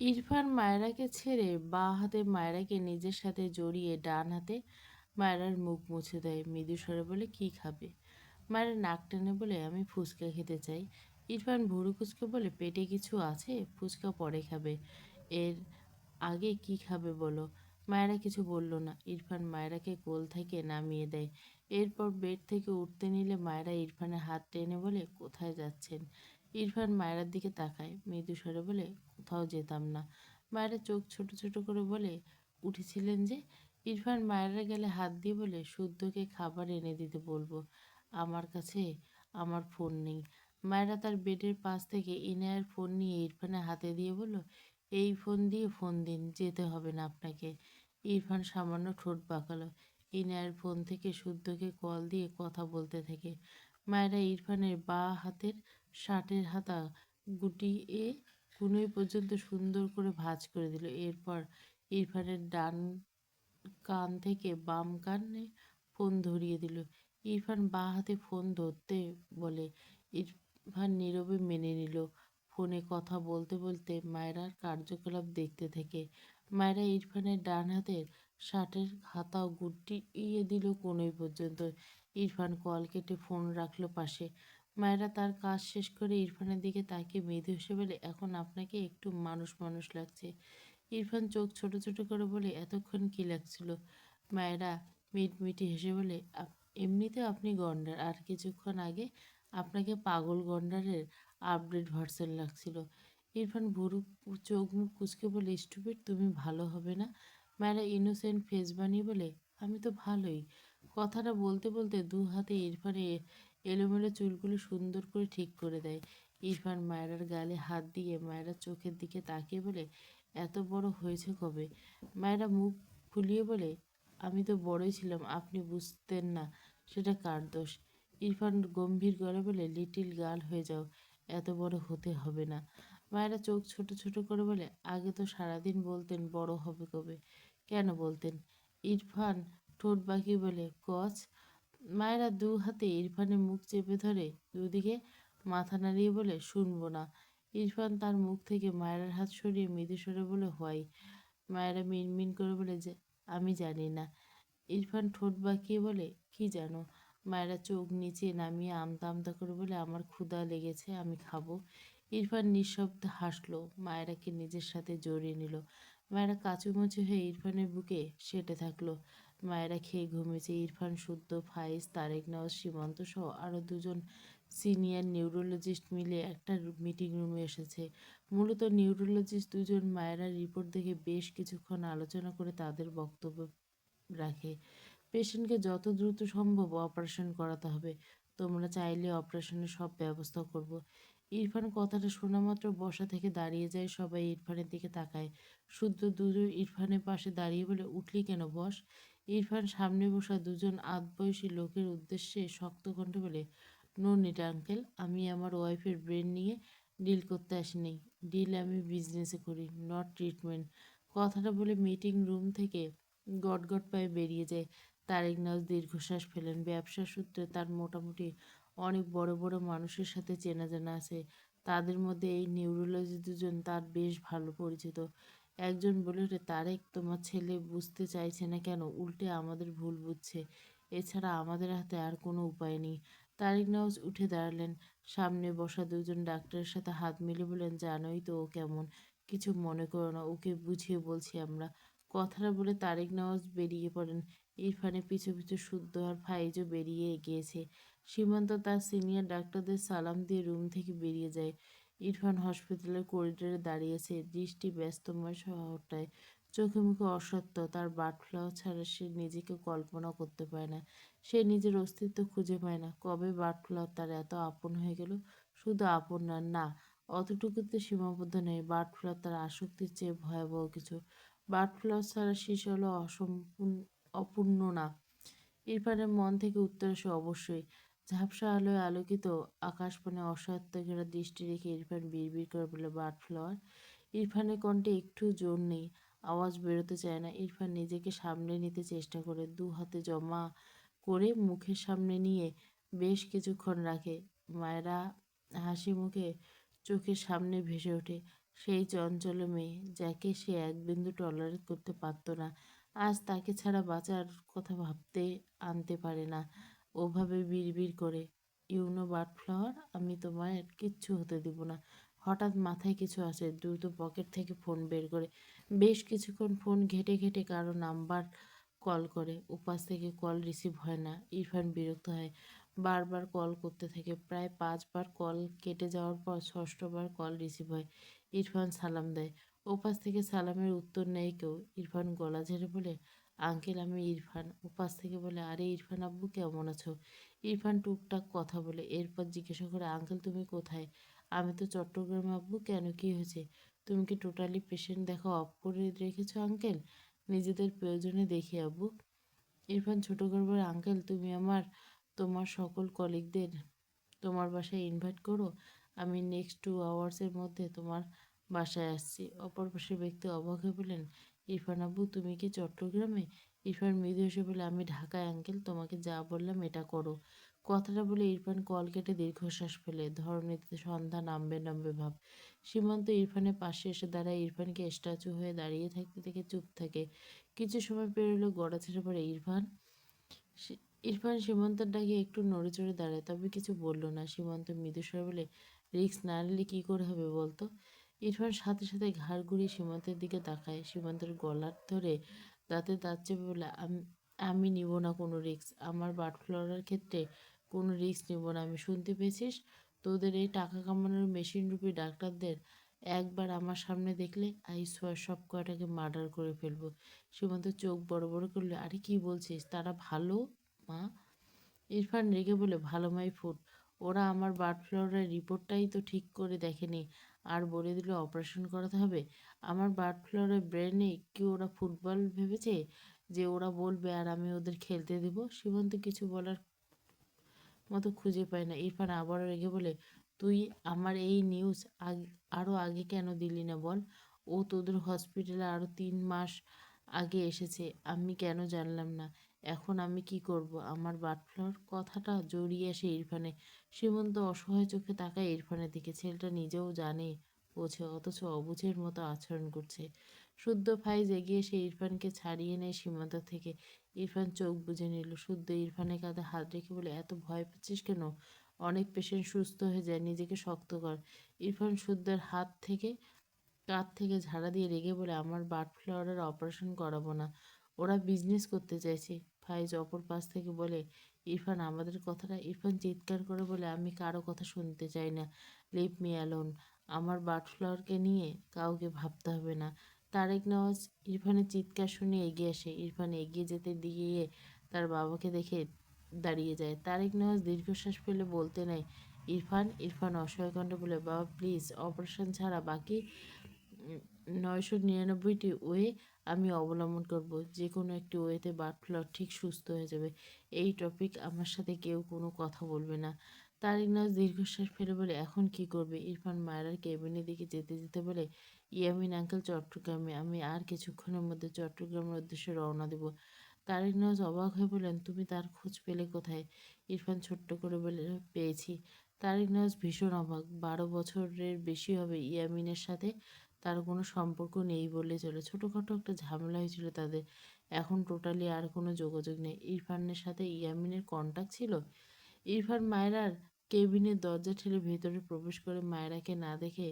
ইরফান মায়রাকে ছেড়ে বাঁ হাতে মায়রাকে নিজের সাথে জড়িয়ে ডান হাতে মায়রার মুখ মুছে দেয়। মৃদু স্বরে বলে, কি খাবে? মায়েরা নাক টেনে বলে, আমি ফুচকা খেতে চাই। ইরফান ভুরু কুচকে বলে, পেটে কিছু আছে? ফুচকা পরে খাবে। এর আগে কি খাবে বলো? মায়েরা কিছু বলল না। ইরফান মায়েরাকে কোল থেকে নামিয়ে দেয়। এরপর বেড থেকে উঠতে নিলে মায়েরা ইরফানের হাত টেনে বলে, কোথায় যাচ্ছেন? ইরফান মায়েরার দিকে তাকায়, মৃদু স্বরে বলে, কোথাও যেতাম না। মায়েরা চোখ ছোট ছোট করে বলে, উঠেছিলেন যে? ইরফান মায়েরা গেলে হাত দিয়ে বলে, শুদ্ধকে খাবার এনে দিতে বলবো। আমার কাছে আমার ফোন নেই। মায়েরা তার বেডের পাশ থেকে ইনায়ের ফোন নিয়ে ইরফানের হাতে দিয়ে বলল, এই ফোন দিয়ে ফোন দিন, যেতে হবে না আপনাকে। ইরফান সামান্য ঠোঁট বাঁকালো। ইনায়ের ফোন থেকে শুদ্ধকে কল দিয়ে কথা বলতে থাকে। মায়েরা ইরফানের বাঁ হাতের শার্টের হাতা গুটিয়ে কুনোই পর্যন্ত সুন্দর করে ভাঁজ করে দিল। এরপর ইরফানের ডান কান থেকে বাম কানে ফোন ধরিয়ে দিল। ইরফান বাঁ হাতে ফোন ধরতে বলে। ইরফান নীরবে মেনে নিল। ফোনে কথা বলতে বলতে মায়রার কার্যকলাপ দেখতে থাকে। মায়রা ইরফানের ডান হাতের শার্টের হাতাও গুটিয়ে দিল কোনোই পর্যন্ত। ইরফান কল কেটে ফোন রাখলো পাশে। মায়রা তার কাজ শেষ করে ইরফানের দিকে তাকিয়ে মৃদু হেসে বলে, এখন আপনাকে একটু মানুষ মানুষ লাগছে। ইরফান চোখ ছোট ছোট করে বলে, এতক্ষণ কি লাগছিল? মায়েরা মিটমিটি হেসে বলে, এমনিতেও আপনি গন্ডার, আর কিছুক্ষণ আগে আপনাকে পাগল গন্ডারের আপডেট ভার্সন লাগছিল। ইরফান ভুরু চোখ মুখ কুচকে বলে, স্টুপিড, তুমি ভালো হবে না? মায়েরা ইনোসেন্ট ফেস বানিয়ে বলে, আমি তো ভালোই। কথাটা বলতে বলতে দু হাতে ইরফানের এলোমেলো চুলগুলো সুন্দর করে ঠিক করে দেয়। ইরফান মায়রার গালে হাত দিয়ে মায়রার চোখের দিকে তাকিয়ে বলে, এত বড় হয়েছে কবে? মায়েরা মুখ ফুলিয়ে বলে, আমি তো বড়ই ছিলাম, আপনি বুঝতেন না, সেটা কার দোষ? ইরফান গম্ভীর গলায় বলে, লিটিল গার্ল হয়ে যাও, এত বড় হতে হবে না। মায়েরা চোখ ছোট ছোট করে বলে, আগে তো সারাদিন বলতেন বড় হবে কবে। কেন বলতেন? ইরফান ঠোঁট বাঁকিয়ে বলে, কচ। মায়েরা দু হাতে ইরফানের মুখ চেপে ধরে দুদিকে মাথা নাড়িয়ে বলে, শুনবো না। ইরফান তার মুখ থেকে মায়েরার হাত সরিয়ে মৃদু স্বরে বলে, হোয়াই? মায়েরা মিনমিন করে বলে যে, আমি জানি না। ইরফান ঠোঁট বাঁকিয়ে বলে, কি জানো? মায়েরা চোখ নিচে নামিয়ে আমতা আমতা করে বলে, আমার ক্ষুধা লেগেছে, আমি খাবো। ইরফান নিঃশব্দে হাসলো, মায়েরাকে নিজের সাথে জড়িয়ে নিল। মায়েরা কাচুমাচু হয়ে ইরফানের বুকে সেটে থাকলো। মায়েরা খেয়ে ঘুমিয়েছে। ইরফান, শুদ্ধ, ফাইজ, তারেক নওয়াজ, সীমান্ত সহ আরও দুজন সিনিয়র নিউরোলজিস্ট মিলে একটা মিটিং রুমে এসেছে। মূলত নিউরোলজিস্ট দুজন মায়েরার রিপোর্ট দেখে বেশ কিছুক্ষণ আলোচনা করে তাদের বক্তব্য রাখে। পেশেন্টকে যত দ্রুত সম্ভব অপারেশন করাতে হবে। তোমরা চাইলে অপারেশনের সব ব্যবস্থা করব। ইরফান কথাটা শোনা মাত্র বসা থেকে দাঁড়িয়ে যায়। সবাই ইরফানের দিকে তাকায়। শুদ্ধ দুজন ইরফানের পাশে দাঁড়িয়ে বলে, উঠলি কেন, বস। ইরফান সামনে বসা দুজন আধবয়সী লোকের উদ্দেশ্যে শক্ত কণ্ঠে বলে, নো নিড আঙ্কেল, আমি আমার ওয়াইফের ব্রেন নিয়ে ডিল করতে আসিনি। ডিল আমি বিজনেসে করি, নট ট্রিটমেন্ট। কথাটা বলে মিটিং রুম থেকে গটগট পায়ে বেরিয়ে যায়। তারেক নওয়াজ দীর্ঘশ্বাস ফেলেন। ব্যবসার সূত্রে তার মোটামুটি অনেক বড় বড় মানুষের সাথে চেনা জানা আছে। তাদের মধ্যে এই নিউরোলজি দুজন তার বেশ ভালো পরিচিত। একজন বলে ওঠে, তারেক, তোমার ছেলে বুঝতে চাইছে না কেন, উল্টে আমাদের ভুল বুঝছে। এছাড়া আমাদের হাতে আর কোনো উপায় নেই। তারেক নওয়াজ উঠে দাঁড়ালেন। সামনে বসা দুজন ডাক্তারের সাথে হাত মিলিয়ে বললেন, জানোই তো ও কেমন, কিছু মনে করো না, ওকে বুঝিয়ে বলছি আমরা। কথাটা বলে তারেক নওয়াজ বেরিয়ে পড়েন। ইরফানের পিছু পিছু শুদ্ধ আর ফাইজও বেরিয়ে গিয়েছে। সীমান্ত তার সিনিয়র ডাক্তারদের সালাম দিয়ে রুম থেকে বেরিয়ে যায়। ইরফান হসপিটালের করিডোরে দাঁড়িয়েছে, দৃষ্টি ব্যস্তময় শহরটায়। চোখে মুখে অসত্য, তার বার্ড ফ্লাও ছাড়া সে নিজেকে কল্পনা করতে পারে না। সে নিজের অস্তিত্ব খুঁজে পায় না। কবে বার্ড ফ্লাও তার এত আপন হয়ে গেল? শুধু আপন না, না, অতটুকুতে সীমাবদ্ধ নেই। বার্ড ফ্লাও তার আসক্তির চেয়ে ভয়াবহ কিছু। বার্ড ফ্লাও ছাড়া শিশু হলো অপূর্ণ না। ইরফানের মন থেকে উত্তর আসে, অবশ্যই। ঝাপসা আলোয় আলোকিত আকাশপানে অসহায়ত্ব ঘেরা দৃষ্টি রেখে ইরফান বিড়বিড় করে বলে, বার্ড ফ্লাওয়ার। ইরফানের কণ্ঠে একটু জোর নেই, আওয়াজ বেরোতে চায় না। ইরফান নিজেকে সামলে নিতে চেষ্টা করে, দু হাতে জমা করে মুখের সামনে নিয়ে বেশ কিছুক্ষণ রাখে। মায়েরা হাসি মুখে চোখের সামনে ভেসে ওঠে। সেই চঞ্চল মেয়ে যাকে সে এক বিন্দু টলারেট করতে পারত না, আজ তাকে ছাড়া বাঁচার কথা ভাবতে আনতে পারে না। ওভাবে বিড়বিড় করে, ইউনো বার্ডফ্লাওয়ার, আমি তোমার কিচ্ছু হতে দিব না। হঠাৎ মাথায় কিছু আসে, দ্রুত পকেট থেকে ফোন বের করে বেশ কিছুক্ষণ ফোন ঘেটে ঘেটে কারো নাম্বার কল করে। ওপাশ থেকে কল রিসিভ হয় না। ইরফান বিরক্ত হয়, বারবার কল করতে থাকে। প্রায় 5বার কল কেটে যাওয়ার পর ষষ্ঠবার কল রিসিভ হয়। ইরফান সালাম দেয়। ওপাশ থেকে সালামের উত্তর নেই কেউ। ইরফান গলা ঝেড়ে বলে, আঙ্কেল আমি ইরফান। ওপাশ থেকে বলে, আরে ইরফান আব্বু কেমন আছো? ইরফান টুকটাক কথা বলে, এরপর জিজ্ঞাসা করে, আঙ্কেল তুমি কোথায়? আমি তো চট্টগ্রামে আব্বু। কেন, কি হয়েছে? তুমি কি টোটালি পেশেন্ট দেখা অফ করে রেখেছো আঙ্কেল? নিজেদের প্রয়োজনে দেখি আব্বু। ইরফান ছোট করে বলে, আঙ্কেল তুমি তোমার সকল কলিগদের তোমার বাসায় ইনভাইট করো। আমি নেক্সট 2 আওয়ার্সের মধ্যে তোমার বাসায় আসছি। অপর পাশের ব্যক্তি অবাক হয়ে বললেন, ইরফান আব্বু তুমি কি চট্টগ্রামে? ইরফান মৃদু হেসে বলে, আমি ঢাকায় আঙ্কেল, তোমাকে যা বললাম এটা করো। কথাটা বলে ইরফান কল কেটে দীর্ঘশ্বাস ফেলে। ধরণীতে সন্ধ্যা নামবে নামবে ভাব। সীমান্ত ইরফানের পাশে এসে দাঁড়ায়। ইরফানকে স্ট্যাচু হয়ে দাঁড়িয়ে থাকতে থেকে চুপ থাকে। কিছু সময় পেরোলো, গড়া ছেড়ে পড়ে ইরফান। ইরফান সীমান্তের ডাকে একটু নড়েচড়ে দাঁড়ায়, তবে কিছু বলল না। সীমান্ত মৃদুস্বরে বলে, রিস্ক না নিলে কী করে হবে বলতো? ইরফান সাথে সাথে ঘাড় ঘুরিয়ে সীমান্তের দিকে তাকায়। সীমান্তের গলার ধরে দাঁতে দাঁত চেপে বলে, আমি আমি নিব না কোনো রিস্ক। আমার বার্ড ফ্লোরার ক্ষেত্রে কোনো রিস্ক নিব না। আমি শুনতে পেয়েছিস? তোদের এই টাকা কামানোর মেশিন রূপী ডাক্তারদের একবার আমার সামনে দেখলে আই সোয়ার সব কয়টাকে মার্ডার করে ফেলবো। সীমান্ত চোখ বড় বড় করলে, আরে কি বলছিস? তারা ভালো মা? ইরফান রেগে বলে, ভালো মাই ফুট। ওরা আমার বার্ড ফ্লুর রিপোর্টটাই তো ঠিক করে দেখেনি, আর বলে দিল অপারেশন করাতে হবে। আমার বার্ড ফ্লুরের ব্রেনে কি ওরা ফুটবল ভেবেছে যে ওরা বলবে আর আমি ওদের খেলতে দেব? সীমান্ত কিছু বলার মতো খুঁজে পায় না। ইরফান আবারও রেগে বলে, তুই আমার এই নিউজ আরও আগে কেন দিলি না বল? ও তোদের হসপিটালে আরও 3 মাস আগে এসেছে, আমি কেন জানলাম না? এখন আমি কি করব? আমার বাটফ্লোর কথাটা জড়িয়ে আসে ইরফানে। সীমন্ত অসহায় চোখে তাকায় ইরফানের দিকে। ছেলেটা নিজেও জানে বোঝে, অথচ অবুঝের মতো আচরণ করছে। শুদ্ধ ফাইজ এগিয়ে এসে ইরফানকে ছাড়িয়ে নেয় সীমান্ত থেকে। ইরফান চোখ বুজে নিল। শুদ্ধ ইরফানের কাঁধে হাত রেখে বলে, এত ভয় পাচ্ছিস কেন? অনেক পেশেন্ট সুস্থ হয়ে যায়, নিজেকে শক্ত কর। ইরফান শুদ্ধের কাঁধ থেকে ঝাড়া দিয়ে রেগে বলে, আমার বার্ড ফ্লাওয়ারের অপারেশন করাবো না। ওরা বিজনেস করতে চাইছে। ফাইজ অপর পাশ থেকে বলে, ইরফান আমাদের কথাটা। ইরফান চিৎকার করে বলে, আমি কারো কথা শুনতে চাই না। Leave me alone. আমার বার্ড ফ্লাওয়ারকে নিয়ে কাউকে ভাবতে হবে না। তারেক নওয়াজ ইরফানের চিৎকার শুনে এগিয়ে আসে। ইরফান এগিয়ে যেতে গিয়ে তার বাবাকে দেখে দাঁড়িয়ে যায়। তারেক নওয়াজ দীর্ঘশ্বাস ফেলে বলতে নেয়, ইরফান। ইরফান অসহায় কণ্ঠে বলে, বাবা প্লিজ, অপারেশন ছাড়া বাকি 999টি ওয়ে আমি অবলম্বন করব। যে কোনো একটি ওয়েতে বার্ড ফ্লু ঠিক সুস্থ হয়ে যাবে। এই টপিক আমার সাথে কেউ কোনো কথা বলবে না। তারিক নাজ দীর্ঘশ্বাস ফেলে বলে, এখন কি করবে? ইরফান মায়ের কেবিনের দিকে যেতে যেতে বলে, ইয়ামিন আঙ্কেল চট্টগ্রামে। আমি আর কিছুক্ষণের মধ্যে চট্টগ্রামের উদ্দেশ্যে রওনা দেব। তারিক নওয়াজ অবাক হয়ে বললেন, তুমি তার খোঁজ পেলে কোথায়? ইরফান ছোট্ট করে বলে, পেয়েছি। তারিক নওয়াজ ভীষণ অবাক। 12 বছরের বেশি হবে ইয়ামিনের সাথে তার কোনো সম্পর্ক নেই বললে চলে। ছোটোখাটো একটা ঝামেলা হয়েছিল তাদের। এখন টোটালি আর কোনো যোগাযোগ নেই। ইরফানের সাথে ইয়ামিনের কন্ট্যাক্ট ছিল। ইরফান মায়রার কেবিনের দরজা ঠেলে ভেতরে প্রবেশ করে। মায়রাকে না দেখে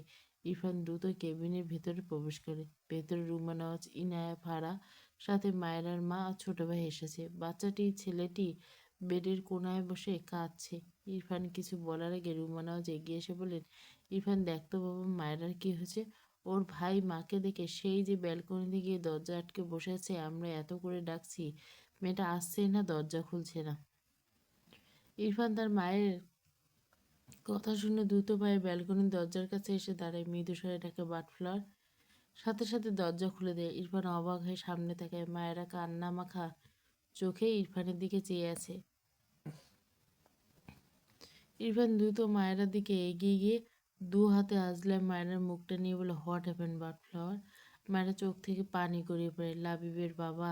ইরফান দ্রুত কেবিনের ভেতরে প্রবেশ করে। ভেতরে রুমা নওয়াজ, ইনায়া, ফারা, সাথে মায়রার মা আর ছোট ভাই এসেছে। ছেলেটি বেডের কোনায় বসে কাঁদছে। ইরফান কিছু বলার আগে রুমা নওয়াজ এগিয়ে এসে বলেন, ইরফান দেখতো বাবা মায়রার কি হয়েছে? ওর ভাই মাকে দেখে সেই যে ব্যালকনিতে গিয়ে দরজা আটকে বসে আছে, আমরা এত করে ডাকছি, মেয়েটা আসছেই না, দরজা খুলছে না। ইরফান তার মায়ের কথা শুনে দ্রুত পায়ে ব্যালকনির দরজার কাছে এসে দাঁড়ায়। মৃদু স্বরে ডাকে, বাটফ্লার। সাথে সাথে দরজা খুলে দেয়। ইরফান অবাক হয়ে সামনে তাকায়। মায়েরা কান্না মাখা চোখে ইরফানের দিকে চেয়ে আছে। ইরফান দ্রুত মায়েরার দিকে এগিয়ে গিয়ে 2 হাতে আঁচড়ায় মায়েরার মুখটা নিয়ে বলে, হোয়াট হ্যাপেন বাটফ্লাওয়ার? মায়েরা চোখ থেকে পানি গড়িয়ে পড়ে। লাবিবের বাবা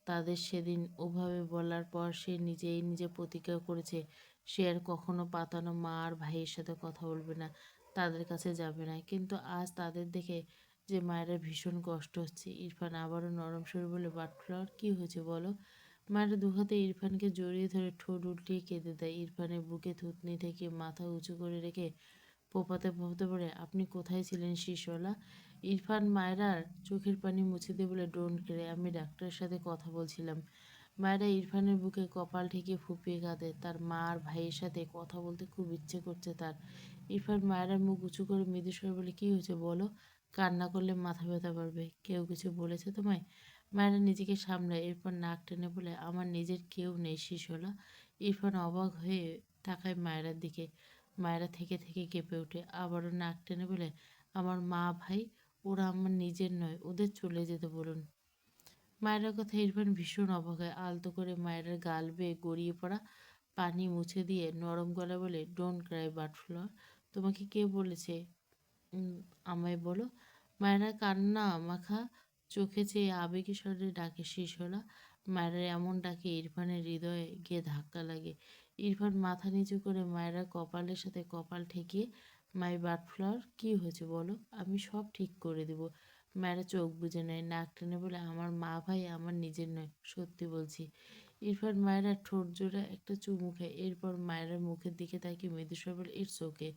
তাদের সেদিন ওভাবে বলার পর সে নিজে প্রতিজ্ঞা করেছে সে আর কখনো পাতানো মা আর ভাইয়ের সাথে কথা বলবে না। তাদের কাছে যাবে না। কিন্তু আজ তাদের দেখে যে মায়েরা ভীষণ কষ্ট হচ্ছে। ইরফান আবারও নরম সুরে বলে, বাটফ্লাওয়ার কী হয়েছে বলো? মায়েরা দুহাতে ইরফানকে জড়িয়ে ধরে ঠোঁট উল্টিয়ে কেঁদে দেয়। ইরফানের বুকে থুতনি থেকে মাথা উঁচু করে রেখে ফোঁপাতে ফোঁপাতে বলে, আপনি কোথায় ছিলেন শিশওয়ালা? ইরফান মায়রার চোখের পানি মুছে দিয়ে বলে, ডোন্ট ক্রাই, আমি ডাক্তারের সাথে কথা বলছিলাম। মায়েরা ইরফানের বুকে কপাল ঠেকিয়ে ফুঁপিয়ে কাঁদে। তার মা আর ভাইয়ের সাথে কথা বলতে খুব ইচ্ছে করছে তার। ইরফান মায়েরার মুখ উঁচু করে মৃদু স্বরে বলে, কী হয়েছে বলো? কান্না করলে মাথা ব্যথা বাড়বে। কেউ কিছু বলেছে তোমায়? মায়েরা নিজেকে সামলায়, এরপর নাক টেনে বলে, আমার নিজের কেউ নেই শিশোলা। ইরফান অবাক হয়ে তাকায় মায়েরার দিকে। মায়েরা থেকে থেকে কেঁপে ওঠে, আবারও নাক টেনে বলে, আমার মা ভাই, ওরা আমার নিজের নয়, ওদের চলে যেতে বলুন। মায়েরার কথা ইরফান ভীষণ অবাক হয়। আলতো করে মায়েরার গাল বেয়ে গড়িয়ে পড়া পানি মুছে দিয়ে নরম গলা বলে, ডোন্ট ক্রাই বাটফ্লাওয়ার, তোমাকে কে বলেছে আমায় বলো? মায়েরা কান্না মাখা চোখে চেয়ে আবেগী স্বরে ডাকে শিশোলা। মায়েরার এমন ডাকে ইরফানের হৃদয়ে গিয়ে ধাক্কা লাগে। ইরফান মাথা নিচু করে মায়েরার কপালের সাথে কপাল ঠেকিয়ে, মাই বাটফ্লাওয়ার কী হয়েছে বলো, আমি সব ঠিক করে দেব। মায়েরা চোখ বুজে নেয়, নাক টেনে বলে, আমার মা ভাই আমার নিজের নয়, সত্যি বলছি। ইরফান মায়েরা ঠোঁট জোড়া একটা চুমু খায়, এরপর মায়েরার মুখের দিকে তাকিয়ে মৃদুস্বরে বলে, ইটস ওকে,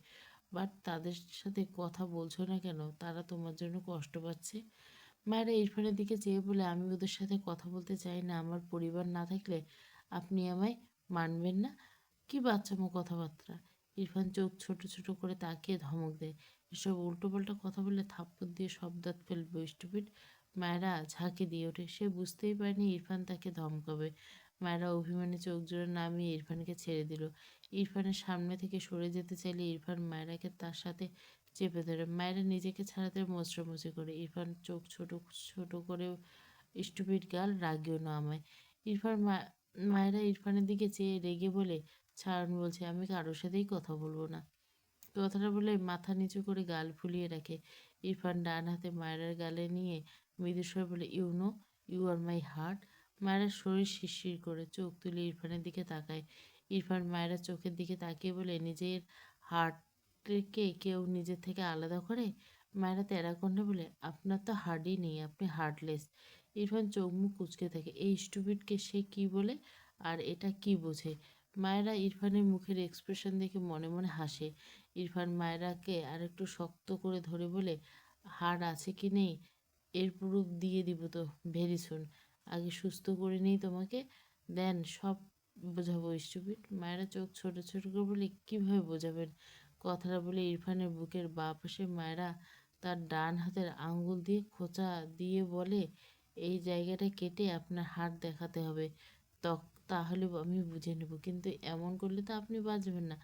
বাট তাদের সাথে কথা বলছো না কেন? তারা তোমার জন্য কষ্ট পাচ্ছে। মায়েরা ইরফানের দিকে চেয়ে বলে, আমি ওদের সাথে কথা বলতে চাই না। আমার পরিবার না থাকলে আপনি আমায় মানবেন না? কি বাচ্চামো কথাবার্তা! ইরফান চোখ ছোট ছোট করে তাকিয়ে ধমক দেয়, এসব উল্টোপাল্টা কথা বললে থাপ্পড় দিয়ে সব দাঁত ফেলবো স্টুপিড। মায়েরা ঝাঁকি দিয়ে ওঠে, সে বুঝতেই পারেনি ইরফান তাকে ধমকাবে। মায়েরা অভিমানে চোখ জোড়া নামিয়ে ইরফানকে ছেড়ে দিল। ইরফানের সামনে থেকে সরে যেতে চাইলে ইরফান মায়েরাকে তার সাথে চেপে ধরে। মায়েরা নিজেকে ছাড়াতে মোচড়ামুচি করে। ইরফান চোখ ছোট ছোট করে, স্টুপিড গার্ল, রাগিও না আমায়। ইরফান মায়েরা ইরফানের দিকে চেয়ে রেগে বলে, ছাড়ুন বলছে, আমি কারোর সাথেই কথা বলবো না। কথাটা বলে মাথা নিচু করে গাল ফুলিয়ে রাখে। ইরফান ডান হাতে মায়েরার গালে নিয়ে মৃদুস্বরে বলে, you know you are my heart. মায়েরার শরীর শিরশির করে চোখ তুলে ইরফানের দিকে তাকায়। ইরফান মায়েরার চোখের দিকে তাকিয়ে বলে, নিজের হার্টকে কেউ নিজের থেকে আলাদা করে? মায়েরা তেরা কণ্ঠে বলে, আপনার তো হার্টই নেই, আপনি হার্টলেস। ইরফান চোখ মুখ কুঁচকে থাকে, এই স্টুপিডকে সে কি বলে আর এটা কি বোঝে? মায়েরা ইরফানের মুখের এক্সপ্রেশন দেখে মনে মনে হাসে। ইরফান মায়েরাকে আরেকটু শক্ত করে ধরে বলে, হাড় আছে কি নেই এর প্রুফ দিয়ে দিব তো ভেরি সুন। আগে সুস্থ করে নেই তোমাকে, দেন সব বোঝাবো স্টুপিড। মায়েরা চোখ ছোট ছোট করে বলে, কীভাবে বোঝাবেন? কথাটা বলে ইরফানের বুকের বাঁ পাশে মায়েরা তার ডান হাতের আঙ্গুল দিয়ে খোঁচা দিয়ে বলে, এই জায়গাটা কেটে আপনার হাড় দেখাতে হবে, তাহলে আমি বুঝে নেব। কিন্তু এমন করলে তো আপনি বাঁচবেন না।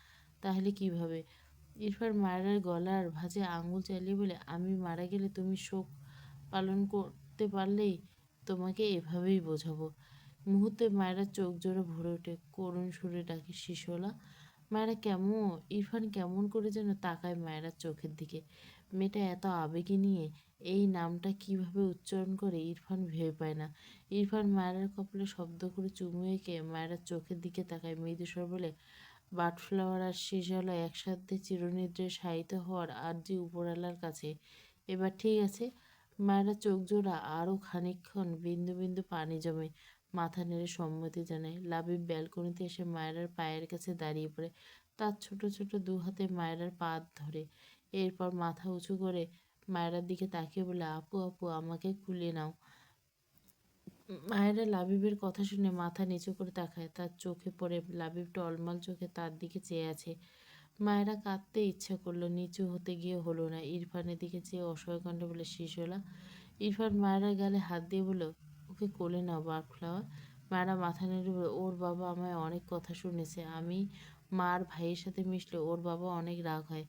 তাহলে কিভাবে? ইরফান মায়েরার গলার ভাঁজে আঙুল চালিয়ে বলে, আমি মারা গেলে তুমি শোক পালন করতে পারলেই তোমাকে এভাবেই বোঝাবো। মুহূর্তে মায়েরার চোখ জোড়া ভরে ওঠে, করুণ সুরে ডাকে, শিশোলা। মায়েরা কেমন, ইরফান কেমন করে যেন তাকায় মায়েরার চোখের দিকে। মেয়েটা এত আবেগে নিয়ে এই নামটা কিভাবে উচ্চারণ করে ইরফান ভেবে পায় না। ইরফান মায়েরার কপালে শব্দ করে চুমু এঁকে মায়েরার চোখের দিকে তাকায়, মৃদুস্বর বলে, বাটফ্লাওয়ার আর শেষওয়ালা একসাথে চিরনিদ্রায় শায়িত হওয়ার আর্জি উপরওয়ালার কাছে। এবার ঠিক আছে। মায়েরা চোখ জোড়া আরও খানিকক্ষণ বিন্দু বিন্দু পানি জমে মাথা নেড়ে সম্মতি জানায়। লাবিব ব্যালকনিতে এসে মায়েরার পায়ের কাছে দাঁড়িয়ে পড়ে, তার ছোট ছোট দু হাতে মায়েরার পা ধরে। এরপর মাথা উঁচু করে মায়েরার দিকে তাকিয়ে বলে, আপু আপু, আমাকে কুলে নাও। মায়েরা লাবিবের কথা শুনে মাথা নিচু করে তাকায়, তার চোখে পড়ে লাবিব টলমল চোখে তার দিকে চেয়ে আছে। মায়েরা কাঁদতে ইচ্ছা করলো, নিচু হতে গিয়ে হলো না। ইরফানের দিকে চেয়ে অসহায় কণ্ঠে বলে, শিশোলা। ইরফান মায়েরার গালে হাত দিয়ে বলল, ওকে কোলে নাও বাটফ্লাওয়ার। মায়েরা মাথা নেড়ে বলে, ওর বাবা আমায় অনেক কথা শুনেছে, আমি মার ভাইয়ের সাথে মিশলে ওর বাবা অনেক রাগ হয়।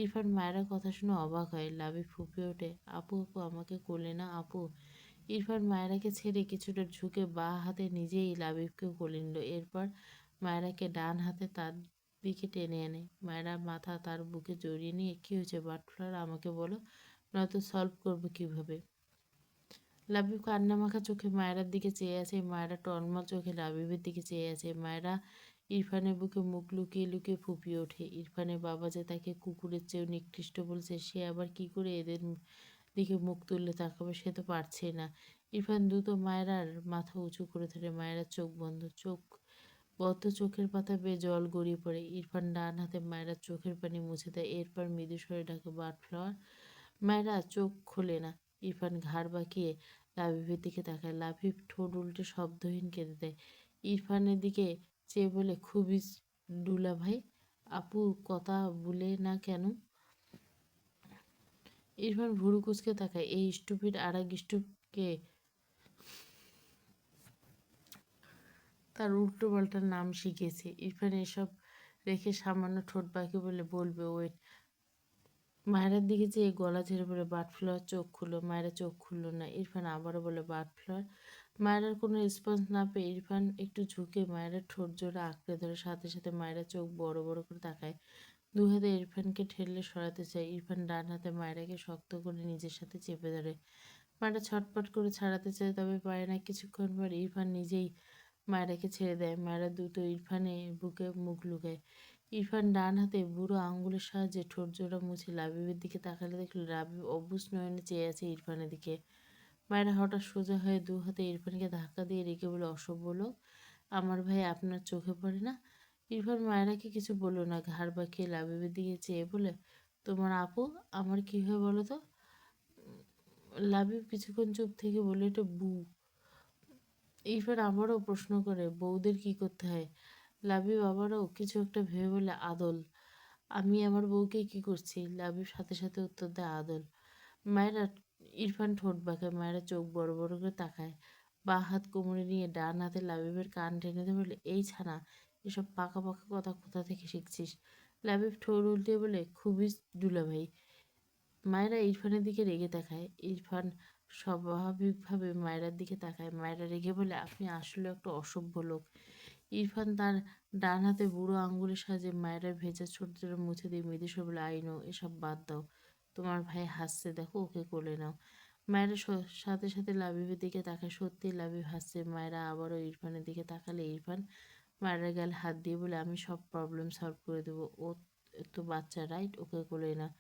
ইরফান মায়েরার কথা শুনে অবাক হয়। লাবিব ফুঁপিয়ে ওঠে, আপু আপু, আমাকে কোলে না আপু। ইরফান মায়েরাকে ছেড়ে কিছুটা ঝুঁকে বাঁ হাতে নিজেই লাবিবকে কোলে নিল। এরপর মায়েরাকে ডান হাতে তার দিকে টেনে আনে। মায়েরা মাথা তার বুকে জড়িয়ে নিয়ে, কী হয়েছে বাটফ্লাওয়ার, আমাকে বলো, নয়তো সলভ করবো কীভাবে? লাবিব কান্নামাখা চোখে মায়েরার দিকে চেয়ে আছে। মায়েরা টলমল চোখে লাবিবের দিকে চেয়ে আছে। মায়েরা ইরফানের বুকে মুখ লুকিয়ে লুকিয়ে ফুঁপিয়ে ওঠে। ইরফানের বাবা যে তাকে কুকুরের চেয়েও নিকৃষ্ট বলছে, সে আবার কি করে এদের দিকে মুখ তুললে তাকাবে, সে তো পারছেই না। ইরফান দ্রুত মায়রার মাথা উঁচু করে ধরে। মায়েরার চোখ বন্ধ, বদ্ধ চোখের পাতা বেয়ে জল গড়িয়ে পড়ে। ইরফান ডান হাতে মায়েরার চোখের পানি মুছে দেয়, এরপর মৃদু স্বরে ডাকে, বার্ডফ্লাওয়ার। মায়েরা চোখ খোলে না। ইরফান ঘাড় বাঁকিয়ে লাবিবের দিকে তাকায়। লাবিব ঠোঁট উল্টে শব্দহীন কেঁদে দেয়। ইরফানের দিকে চেয়ে বলে, খুবই ডুলা ভাই, আপু কথা বলে না কেন? ইরফান ভুরু কুচকে তাকায়। এই স্টুপিড আর এক স্টুপকে তার উল্টো পাল্টা নাম শিখেছে। ইরফান এসব রেখে সামান্য ঠোঁট বাঁকিয়ে বলে, বলবে ওয়েট। মায়েরার দিকে চেয়ে গলা ঝেড়ে বলে, বার্ডফ্লাওয়ার চোখ খুললো। মায়েরা চোখ খুললো না। ইরফান আবারও বলে, বার্ডফ্লাওয়ার। মায়েরার কোনো রেসপন্স না পেয়ে ইরফান একটু ঝুঁকে মায়েরার ঠোঁট জোড়া আঁকড়ে ধরে। সাথে সাথে মায়েরা চোখ বড় বড় করে তাকায়। দু হাতে ইরফানকে ঠেলে সরাতে চায়। ইরফান ডান হাতে মায়েরাকে শক্ত করে নিজের সাথে চেপে ধরে। মায়েরা ছটপট করে ছাড়াতে চায়, তবে পারে না। কিছুক্ষণ পর ইরফান নিজেই মায়েরাকে ছেড়ে দেয়। মায়েরা দ্রুত ইরফানের বুকে মুখ লুকায়। ইরফান ডান হাতে বুড়ো আঙ্গুলের সাহায্যে ঠোঁট জোড়া মুছে লাবিবের দিকে তাকালে দেখল লাবিব অবুঝ নয়নে চেয়ে আছে ইরফানের দিকে। মায়েরা হঠাৎ সোজা হয়ে দু হাতে ইরফানকে ধাক্কা দিয়ে রেখে বলে, অসভ্য লোক, আমার ভাই আপনার চোখে পড়ে না? ইরফান মায়েরাকে কিছু বলল না, ঘাড় বাঁকিয়ে লাবিবের দিকে চেয়ে বলে, তোমার আপু আমার কি হয় বলো তো? লাবিব কিছুক্ষণ চুপ থেকে বলে, এটা বু। ইরফান আবারও প্রশ্ন করে, বউদের কি করতে হয়? লাবিব আবারও কিছু একটা ভেবে বলে, আদল। আমি আমার বউকে কি করছি? লাবিব সাথে সাথে উত্তর দেয়, আদল। মায়েরা ইরফান ঠোঁট বাঁকায়। মায়েরা চোখ বড় বড় করে তাকায়। বাঁ হাত কোমরে নিয়ে ডান হাতে লাবিবের কান টেনে ধরে বলে, এই ছানা, এসব পাকা পাকা কথা কোথা থেকে শিখছিস? লাবিব ঠোঁট উল্টে বলে, খুবই দুলাভাই। মায়েরা ইরফানের দিকে রেগে তাকায়। ইরফান স্বাভাবিকভাবে মায়েরার দিকে তাকায়। মায়েরা রেগে বলে, আপনি আসলে একটা অসভ্য লোক। ইরফান তার ডান হাতে বুড়ো আঙ্গুলের সাহায্যে মায়েরার ভেজা ছোট ছোট মুছে দিয়ে মৃদু স্বরে বলে, আই নো, এসব বাদ দাও। তোমার ভাই হাসছে, দেখো, ওকে কোলে নাও। মায়েরা সাথে সাথে লাবিবের দিকে তাকায়। সত্যি লাবিব হাসছে। মায়েরা আবারও ইরফানের দিকে তাকালে ইরফান মায়েরার গালে হাত দিয়ে বলে, আমি সব প্রবলেম সলভ করে দেবো। ও তো বাচ্চা, রাইট? ওকে কোলে নাও।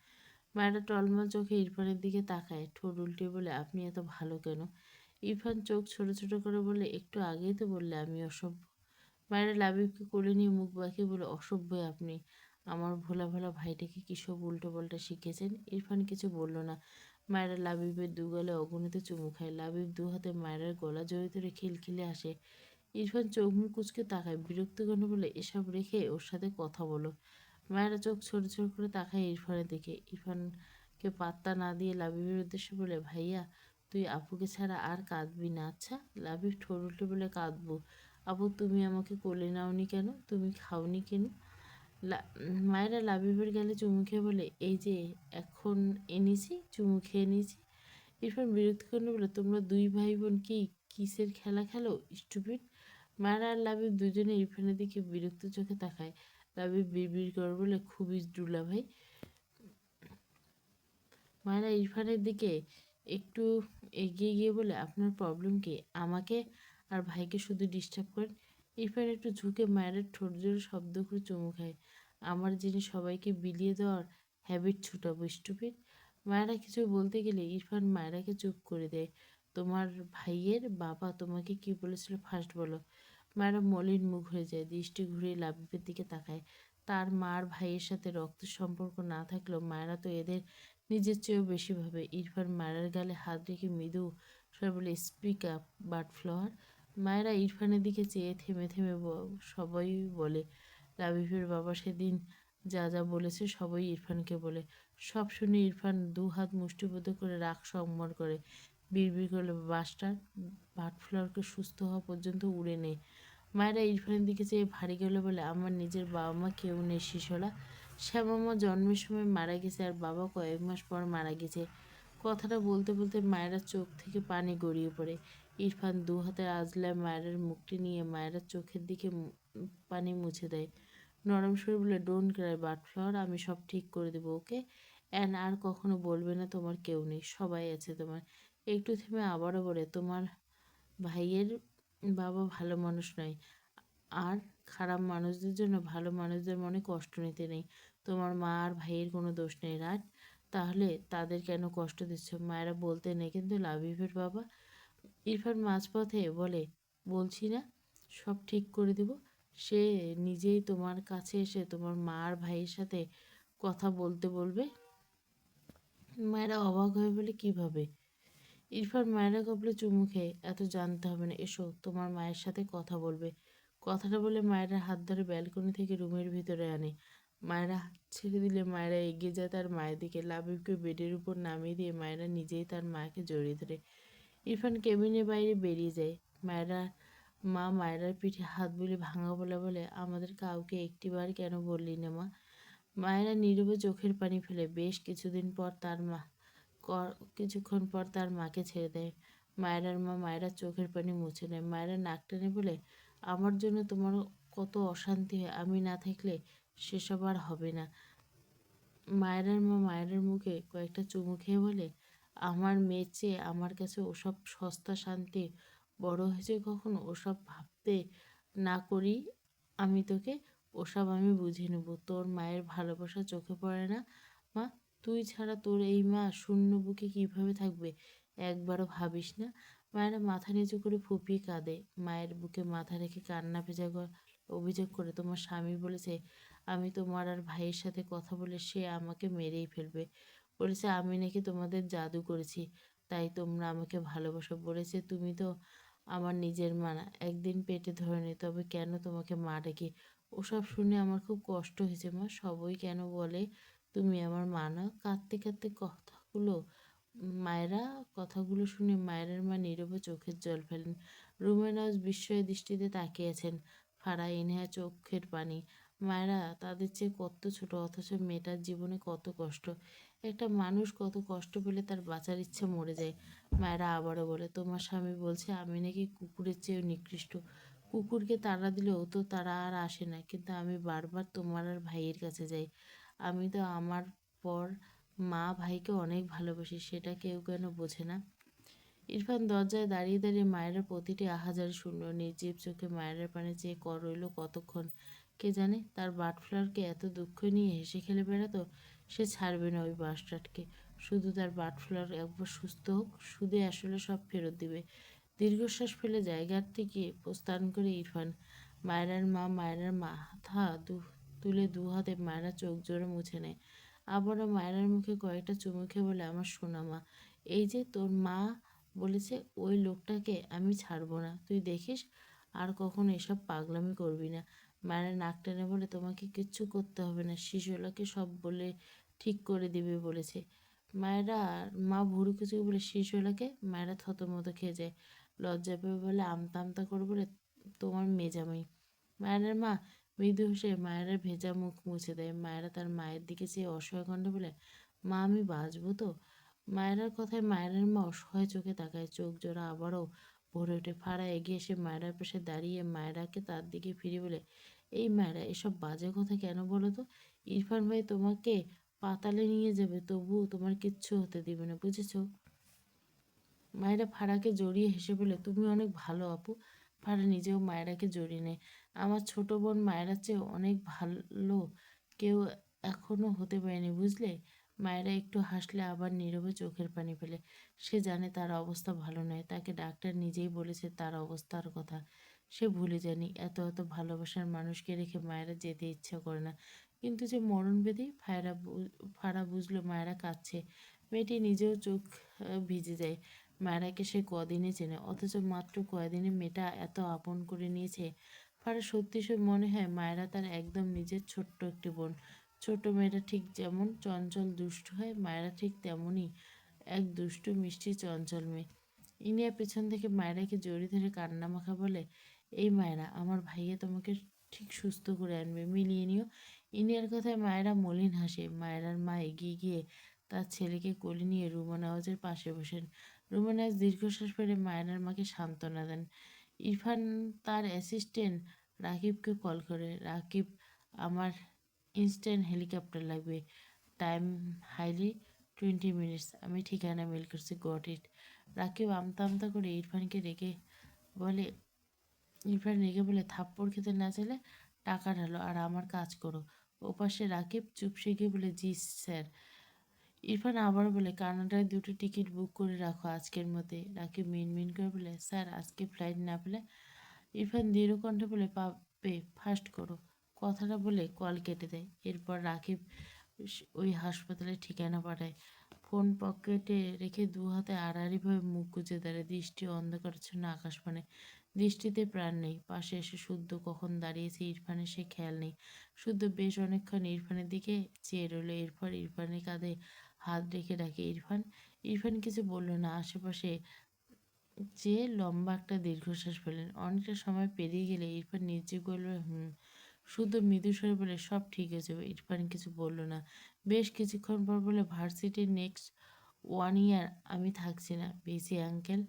মায়েরা টলমল চোখে ইরফানের দিকে তাকায়। ঠোঁট উল্টে বলে, আপনি এত ভালো কেন? ইরফান চোখ ছোট ছোট করে বলে, একটু আগেই তো বললে আমি অসভ্য। মায়েরা লাবিবকে কোলে নিয়ে মুখ বাঁকিয়ে বলে, অসভ্যই আপনি। আমার ভোলা ভালা ভাইটাকে কী সব উল্টো পাল্টা শিখেছেন? ইরফান কিছু বলল না। মায়েরা লাবিবের দুগালে অগণিত চুমু খায়। লাবিব দু হাতে মায়েরার গলা জড়িয়ে ধরে খিলখিলে আসে। ইরফান চোখ মুখ কুঁচকে তাকায়। বিরক্ত গণ্যে বলে, এসব রেখে ওর সাথে কথা বলো। মায়েরা চোখ ছোট ছোট করে তাকায় ইরফানের দিকে। ইরফানকে পাত্তা না দিয়ে লাবিবের উদ্দেশ্যে বলে, ভাইয়া তুই আপুকে ছাড়া আর কাঁদবি না, আচ্ছা? লাবিব ঠোঁট উল্টে বলে, কাঁদবো? আপু তুমি আমাকে কোলে নাওনি কেন? তুমি খাওনি কেন? মায়েরা লাবিবের গালে চুমু খেয়ে বলে, এই যে এখন এনেছি, চুমু খেয়ে নিয়েছি। ইরফান বিরক্ত করে বলে, তোমরা দুই ভাই বোন কি কিসের খেলা খেলো, স্টুপিড? মায়েরা আর লাবিব দুজনে ইরফানের দিকে বিরক্ত চোখে তাকায়। লাবিব বিড়বিড় করে বলে, খুবই ডুলা ভাই। মায়েরা ইরফানের দিকে একটু এগিয়ে গিয়ে বলে, আপনার প্রবলেম কি? আমাকে আর ভাইকে শুধু ডিস্টার্ব করেন। ইরফান একটু ঝুঁকে মায়ের ঠোঁট জোরে শব্দ করে চুমু খায়। আমার জিনিস সবাইকে বিলিয়ে দেওয়ার হ্যাবিট ছুটাবো, স্টুপিড। মায়েরা কিছু বলতে গেলে ইরফান মায়েরাকে চুপ করে দেয়। তোমার ভাইয়ের বাবা তোমাকে কি বলেছিল ফার্স্ট বলো। মায়েরা মলিন মুখ হয়ে যায়, দৃষ্টি ঘুরিয়ে লাবিবের দিকে তাকায়। তার মার ভাইয়ের সাথে রক্তের সম্পর্ক না থাকলেও মায়েরা তো এদের নিজের চেয়েও বেশি ভাবে। ইরফান মায়ের গালে হাত রেখে মৃদু স্বরে বলে, স্পিক আপ বার্ডফ্লাওয়ার। মায়েরা ইরফানের দিকে চেয়ে থেমে থেমে সবাই বলে, লাবিবের বাবা সেদিন যা যা বলেছে সবাই ইরফানকে বলে। সব শুনে ইরফান দু হাত মুষ্টিবদ্ধ করে রাগ সংবর করে। বিড়বিড় করলে, বার্ডফ্লাওয়ারকে সুস্থ হওয়া পর্যন্ত উড়ে নেই। মায়েরা ইরফানের দিকে চেয়ে ভারী গেলে বলে, আমার নিজের বাবা মা কেউ নেই শিশলা। শ্যামামা জন্মের সময় মারা গেছে আর বাবা কয়েক মাস পর মারা গেছে। কথাটা বলতে বলতে মায়েরার চোখ থেকে পানি গড়িয়ে পড়ে। ইরফান দু হাতের আজলায় মায়েরার মুখটি নিয়ে মায়েরার চোখের দিকে পানি মুছে দেয়। নরম সুরে বলে, ডোন্ট ক্রাই বার্ডফ্লাওয়ার, আমি সব ঠিক করে দেবো, ওকে? অ্যান আর কখনো বলবে না তোমার কেউ নেই, সবাই আছে তোমার। একটু থেমে আবারও বলে, তোমার ভাইয়ের বাবা ভালো মানুষ নয়, আর খারাপ মানুষদের জন্য ভালো মানুষদের মনে কষ্ট নিতে নেই। তোমার মা আর ভাইয়ের কোনো দোষ নেই রাজ, তাহলে তাদের কেন কষ্ট দিচ্ছ? মায়েরা বলতে নেই কিন্তু লাবিবের বাবা। ইরফান মাঝপথে বলে, বলছি না সব ঠিক করে দিব। সে নিজেই তোমার কাছে এসে তোমার মা আর ভাইয়ের সাথে কথা বলতে বলবে। মায়েরা অবাক হয়ে বলে, কিভাবে? ইরফান মায়েরা কপালে চুমু খেয়ে, এত জানতে হবে না, এসো তোমার মায়ের সাথে কথা বলবে। কথাটা বলে মায়েরা হাত ধরে ব্যালকনি থেকে রুমের ভিতরে আনে। মায়েরা হাত ছেড়ে দিলে মায়েরা এগিয়ে যায় তার মায়ের দিকে। লাবিবকে বেডের উপর নামিয়ে দিয়ে মায়েরা নিজেই তার মাকে জড়িয়ে ধরে। ইরফান কেবিনের বাইরে বেরিয়ে যায়। মায়েরা মায়েরার পিঠে হাত বুলিয়ে ভাঙা বলে বলে, আমাদের কাউকে একটিবার কেন বললি না মা? মায়েরা নীরবে চোখের পানি ফেলে। বেশ কিছুক্ষণ পর তার মাকে ছেড়ে দেয়। মায়েরার মা মায়েরার চোখের পানি মুছে নেয়। মায়েরা নাক টেনে বলে, আমার জন্য তোমার কত অশান্তি হয়, আমি না থাকলে সেসব আর হবে না। মায়েরার মা মায়েরার মুখে কয়েকটা চুমু খেয়ে বলে, আমার মেয়ের চেয়ে আমার কাছে ওসব সস্তা শান্তি বড় হয়েছে কখনো? ওসব ভাবতে না করি আমি তোকে, ওসব আমি বুঝে নেব। তোর মায়ের ভালোবাসা চোখে পড়ে না মা? তুই ছাড়া তোর এই মা শূন্য বুকে কিভাবে থাকবে একবারও ভাবিস না? মায়েরা মাথা নিচু করে ফুপিয়ে কাঁদে। মায়ের বুকে মাথা রেখে কান্না ভেজা অভিযোগ করে, তোমার স্বামী বলেছে আমি তোমার আর ভাইয়ের সাথে কথা বলে সে আমাকে মেরেই ফেলবে। বলেছে আমি নাকি তোমাদের জাদু করেছি, তাই তোমরা আমাকে ভালোবাসো। বলেছে তুমি তো আমার নিজের মা না, একদিন পেটে ধরে নি, তবে কেন তোমাকে মা ডাকি? ওসব শুনে আমার খুব কষ্ট হয়েছে মা। সবই কেন বলে তুমি আমার মা না? কাঁদতে কাঁদতে মায়েরা কথাগুলো শুনে মায়ের মা নীরবে চোখের জল ফেলেন। রুমেনাজ বিস্ময় দৃষ্টিতে তাকিয়েছেন। ফারাহ ইনহা চোখের পানি। মায়েরা তাদের চেয়ে কত ছোট, অথচ মেয়েটার জীবনে কত কষ্ট। একটা মানুষ কত কষ্ট পেলে তার বাঁচার ইচ্ছে মরে যায়। মায়েরা আবারও বলে, তোমার স্বামী বলছে আমি নাকি কুকুরের চেয়েও নিকৃষ্ট। কুকুরকে তাড়া দিলেও তো তারা আর আসে না, কিন্তু আমি বারবার তোমার আর ভাইয়ের কাছে যাই। আমি তো আমার পর মা ভাইকে অনেক ভালোবাসি, সেটা কেউ কেন বোঝে না? ইরফান দরজায় দাঁড়িয়ে দাঁড়িয়ে মায়ের প্রতিটি আহাজারি শূন্য নির্জীব চোখে মায়ের পানে চেয়ে রইল কতক্ষণ। কে জানে তার বাটফ্লাওয়ারকে এত দুঃখ নিয়ে হেসে খেলে বেড়াতো। সে ছাড়বে না ওই বাস্টার্ডকে। শুধু তার বাটফ্লাওয়ার একবার সুস্থ হোক, সুদে আসলে সব ফেরত দিবে। দীর্ঘশ্বাস ফেলে জায়গার থেকে প্রস্থান করে ইরফান। মায়েরার মাথা তুলে দু হাতে মায়েরা চোখ জোরে মুছে নেয়। আবারও মায়েরার মুখে কয়েকটা চুমু খেয়ে বলে, আমার সোনা মা, এই যে তোর মা বলেছে ওই লোকটাকে আমি ছাড়বো না, তুই দেখিস আর কখনো এসব পাগলামি করবি না। মায়েরা নাক টেনে বলে, তোমাকে কিচ্ছু করতে হবে না, শিশুলাকে সব বলে ঠিক করে দিবে বলেছে। মায়েরা মা ভুরু কুচকে বলে, শিশুলাকে? মায়েরা থতমত খেয়ে যায়। লজ্জা পেয়ে বলে, আমতা আমতা করে বলে, তোমার মেজামাই। মায়েরার মা মৃদু হেসে মায়েরা ভেজা মুখ মুছে দেয়। মায়েরা তার মায়ের দিকে চেয়ে অসহায় কণ্ঠে বলে, মা আমি বাঁচবো তো? মায়েরার কথায় মায়েরার মা অসহায় চোখে তাকায়। চোখ জোড়া আবারও ভরে ওঠে। ফাড়া এগিয়ে এসে মায়েরার পাশে দাঁড়িয়ে মায়েরাকে তার দিকে ফিরে বলে, এই মায়েরা এসব বাজে কথা কেন বলো তো? ইরফান ভাই তোমাকে পাতালে নিয়ে যাবে, তবুও তোমার কিচ্ছু হতে দিবে না, বুঝেছো? মায়েরা ফারাকে জড়িয়ে হেসে বলে, তুমি অনেক ভালো আপু। ফারা নিজেও মায়েরাকে জড়িয়ে নেয়। আমার ছোট বোন মায়েরার চেয়ে অনেক ভালো কেউ এখনো হতে পারেনি, বুঝলে? মায়েরা একটু হাসলে আবার নীরবে চোখের পানি ফেলে। সে জানে তার অবস্থা ভালো নয়, তাকে ডাক্তার নিজেই বলেছে তার অবস্থার কথা। সে ভুলে যায়নি, এত এত ভালোবাসার মানুষকে রেখে মায়েরা যেতে ইচ্ছা করে না। কিন্তু যে মরণ ব্যাধি, ফারা বুঝলো মায়েরা কাঁদছে। মেয়েটি নিজেও চোখ ভিজে যায়। মায়েরাকে সে কদিনে চেনে, অথচ মাত্র কয়দিনে মেয়েটা এত আপন করে নিয়েছে। ফারা সত্যি সে মনে হয় মায়েরা তার একদম নিজের ছোট্ট একটি বোন। ছোট মেয়েটা ঠিক যেমন চঞ্চল দুষ্টু হয়, মায়েরা ঠিক তেমনই এক দুষ্টু মিষ্টি চঞ্চল মেয়ে। ইনিয়া পেছন থেকে মায়েরাকে জড়িয়ে ধরে কান্না মাখা বলে, এই মায়েরা, আমার ভাইয়া তোমাকে ঠিক সুস্থ করে আনবে, মিলিয়ে নিও। ইনিয়ার কথায় মায়েরা মলিন হাসে। মায়েরার মা এগিয়ে গিয়ে তার ছেলেকে কোলে নিয়ে রুমা নওয়াজের পাশে বসেন। রুমা নওয়াজ দীর্ঘশ্বাস ফেলে মায়েরার মাকে সান্ত্বনা দেন। ইরফান তার অ্যাসিস্ট্যান্ট রাকিবকে কল করে, রাকিব আমার ইনস্ট্যান্ট হেলিকপ্টার লাগবে, টাইম হাইলি 20 মিনিটস, আমি ঠিকানা মেল করছি, গট ইট। রাকিব আমতা আমতা করে ইরফানকে রেখে বলে, ইরফান রেগে বলে, থাপ্পড় খেতে না চাইলে টাকা ঢালো আর আমার কাজ করো। ওপাশে রাকিব চুপসে গিয়ে বলে, জি স্যার। ইরফান আবার বলে, কানাডায় 2টো টিকিট বুক করে রাখো আজকের মধ্যে। রাকিব মিনমিন করে বলে, স্যার আজকে ফ্লাইট না পেলে? ইরফান দৃঢ় কণ্ঠে বলে, পাবে, ফার্স্ট করো। কথাটা বলে কল কেটে দেয়। এরপর রাকিব ওই হাসপাতালের ঠিকানা পাঠায়। ফোন পকেটে রেখে দু হাতে আড়াআড়িভাবে মুখ গুজে দাঁড়ায়, দৃষ্টি অন্ধকারাচ্ছন্ন আকাশপানে। দৃষ্টিতে প্রাণ নেই। পাশে এসে শুদ্ধ কখন দাঁড়িয়েছে ইরফানের সে খেয়াল নেই। শুদ্ধ বেশ অনেকক্ষণ ইরফানের দিকে চেয়ে রইল। এরপর ইরফানের কাঁধে হাত রেখে ডাকে, ইরফান। ইরফান কিছু বলল না। আশেপাশে চেয়ে লম্বা একটা দীর্ঘশ্বাস ফেলেন। অনেকটা সময় পেরিয়ে গেলে ইরফান নির্জীব বলল, হুম। শুধু মৃদু স্বরে বলে, সব ঠিক হয়ে যাবে। ইরফান কিছু বলল না। বেশ কিছুক্ষণ পর বলে, ভার্সিটির নেক্সট 1 ইয়ার আমি থাকছি না। বিসি আঙ্কেল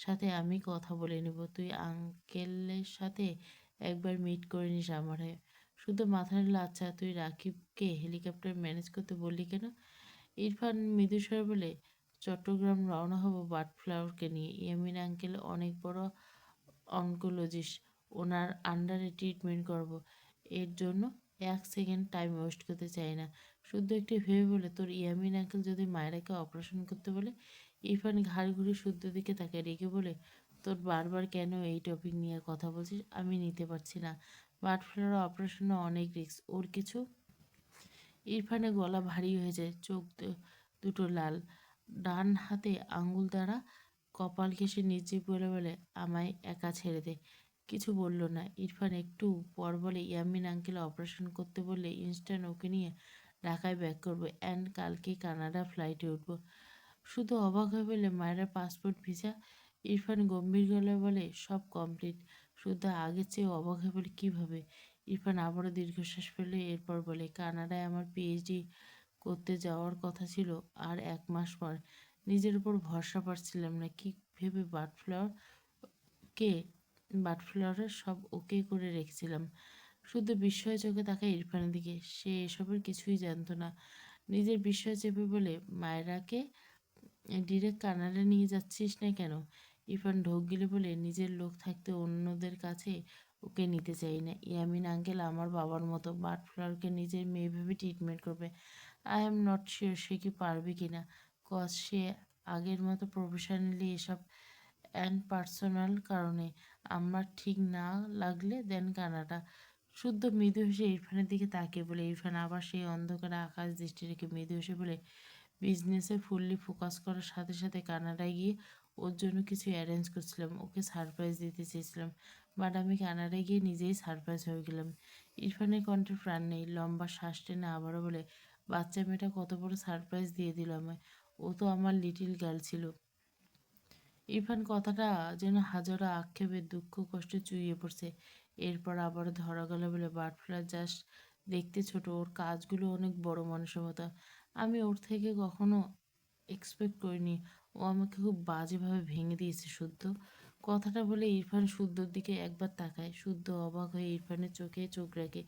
সাথে আমি কথা বলে নেব। তুই আঙ্কেলের সাথে একবার মিট করে নিস আমার হয়ে। শুধু মাথা নিল, আচ্ছা। তুই রাকিবকে হেলিকপ্টার ম্যানেজ করতে বললি কেন? ইরফান মৃদুস্বরে বলে, চট্টগ্রাম রওনা হব বার্ডফ্লাওয়ারকে নিয়ে। ইয়ামিন আঙ্কেল অনেক বড় অনকোলজিস্ট, ওনার আন্ডারে ট্রিটমেন্ট করব। এর জন্য 1 সেকেন্ড টাইম ওয়েস্ট করতে চাই না। শুদ্ধ একটু ভেবে বলে, তোর ইয়ামিন আঙ্কেল যদি মায়েরাকে অপারেশন করতে বলে? ইরফান ঘাড় ঘুরে শুদ্ধ দিকে তাকে রেখে বলে, তোর বারবার কেন এই টপিক নিয়ে কথা বলছিস? আমি নিতে পারছি না। বার্ডফ্লাওয়ার অপারেশনও অনেক রিস্ক। ওর কিছু? ইরফানের গলা ভারী হয়ে যায়, চোখ দুটো লাল। ডান হাতে আঙ্গুল দ্বারা কপাল ঘেঁষে নির্জীব বলে বলে, আমায় একা ছেড়ে দে। কিছু বলল না। ইরফান একটু পর বলে, ইয়ামিন আঙ্কেল অপারেশন করতে বললে ইনস্ট্যান্ট ওকে নিয়ে ঢাকায় ব্যাক করবো অ্যান্ড কালকে কানাডা ফ্লাইটে উঠবো। শুধু অবাক হয়ে বলে, মায়েরা পাসপোর্ট ভিসা? ইরফান গম্ভীর গলায় বলে, সব কমপ্লিট। শুদ্ধ আগের চেয়ে অবাক হয়ে বলে, কীভাবে? ইরফান আবারও দীর্ঘশ্বাস ফেলে এরপর বলে, কানাডায় আমার পিএইচডি করতে যাওয়ার কথা ছিল আর 1 মাস পর। নিজের উপর ভরসা পাচ্ছিলাম না। কি ভেবে কে বার্ডফ্লাওয়ারের সব ওকে করে রেখেছিলাম। শুধু বিস্ময় চোখে তাকায় ইরফানের দিকে। সে এসবের কিছুই জানতো না। নিজের বিস্ময় চেপে বলে, মায়রাকে ডিরেক্ট কানাডা নিয়ে যাচ্ছিস না কেন? ইরফান ঢোক গিলে বলে, নিজের লোক থাকতে অন্যদের কাছে ওকে নিতে চাই না। ইয়ামিন আঙ্কেল আমার বাবার মতো। বার্ডফ্লাওয়ারকে নিজের মেয়ে ভেবে ট্রিটমেন্ট করবে। আই এম নট শিওর সে কি পারবে কিনা। কজ সে আগের মতো প্রফেশনালি এসব অ্যান্ড পার্সোনাল কারণে আমার ঠিক না লাগলে দেন কানাডা। শুদ্ধ মৃদু হেসে ইরফানের দিকে তাকিয়ে বলে, ইরফান আবার সেই অন্ধকারে আকাশ দৃষ্টি রেখে মৃদু হেসে বলে, বিজনেসে ফুললি ফোকাস করার সাথে সাথে কানাডায় গিয়ে ওর জন্য কিছু অ্যারেঞ্জ করছিলাম। ওকে সারপ্রাইজ দিতে চেয়েছিলাম, বাট আমি কানাডায় গিয়ে নিজেই সারপ্রাইজ হয়ে গেলাম। ইরফানের কণ্ঠে প্রাণ নেই। লম্বা শ্বাস টেনে আবারও বলে, বাচ্চা মেয়েটা কত বড় সারপ্রাইজ দিয়ে দিল আমায়। ও তো আমার লিটিল গার্ল ছিল। ইরফান কথাটা যেন হাজারো আক্ষেপের দুঃখ কষ্টে চুইয়ে পড়ছে। এরপর আবার ধরা গেল বলে, বার্ডফ্লাই জাস্ট দেখতে ছোট, ওর কাজগুলো অনেক বড় মানুষের মতো। আমি ওর থেকে কখনো এক্সপেক্ট করিনি। ও আমাকে খুব বাজেভাবে ভেঙে দিয়েছে শুদ্ধ। কথাটা বলে ইরফান শুদ্ধর দিকে একবার তাকায়। শুদ্ধ অবাক হয়ে ইরফানের চোখে চোখ রাখে।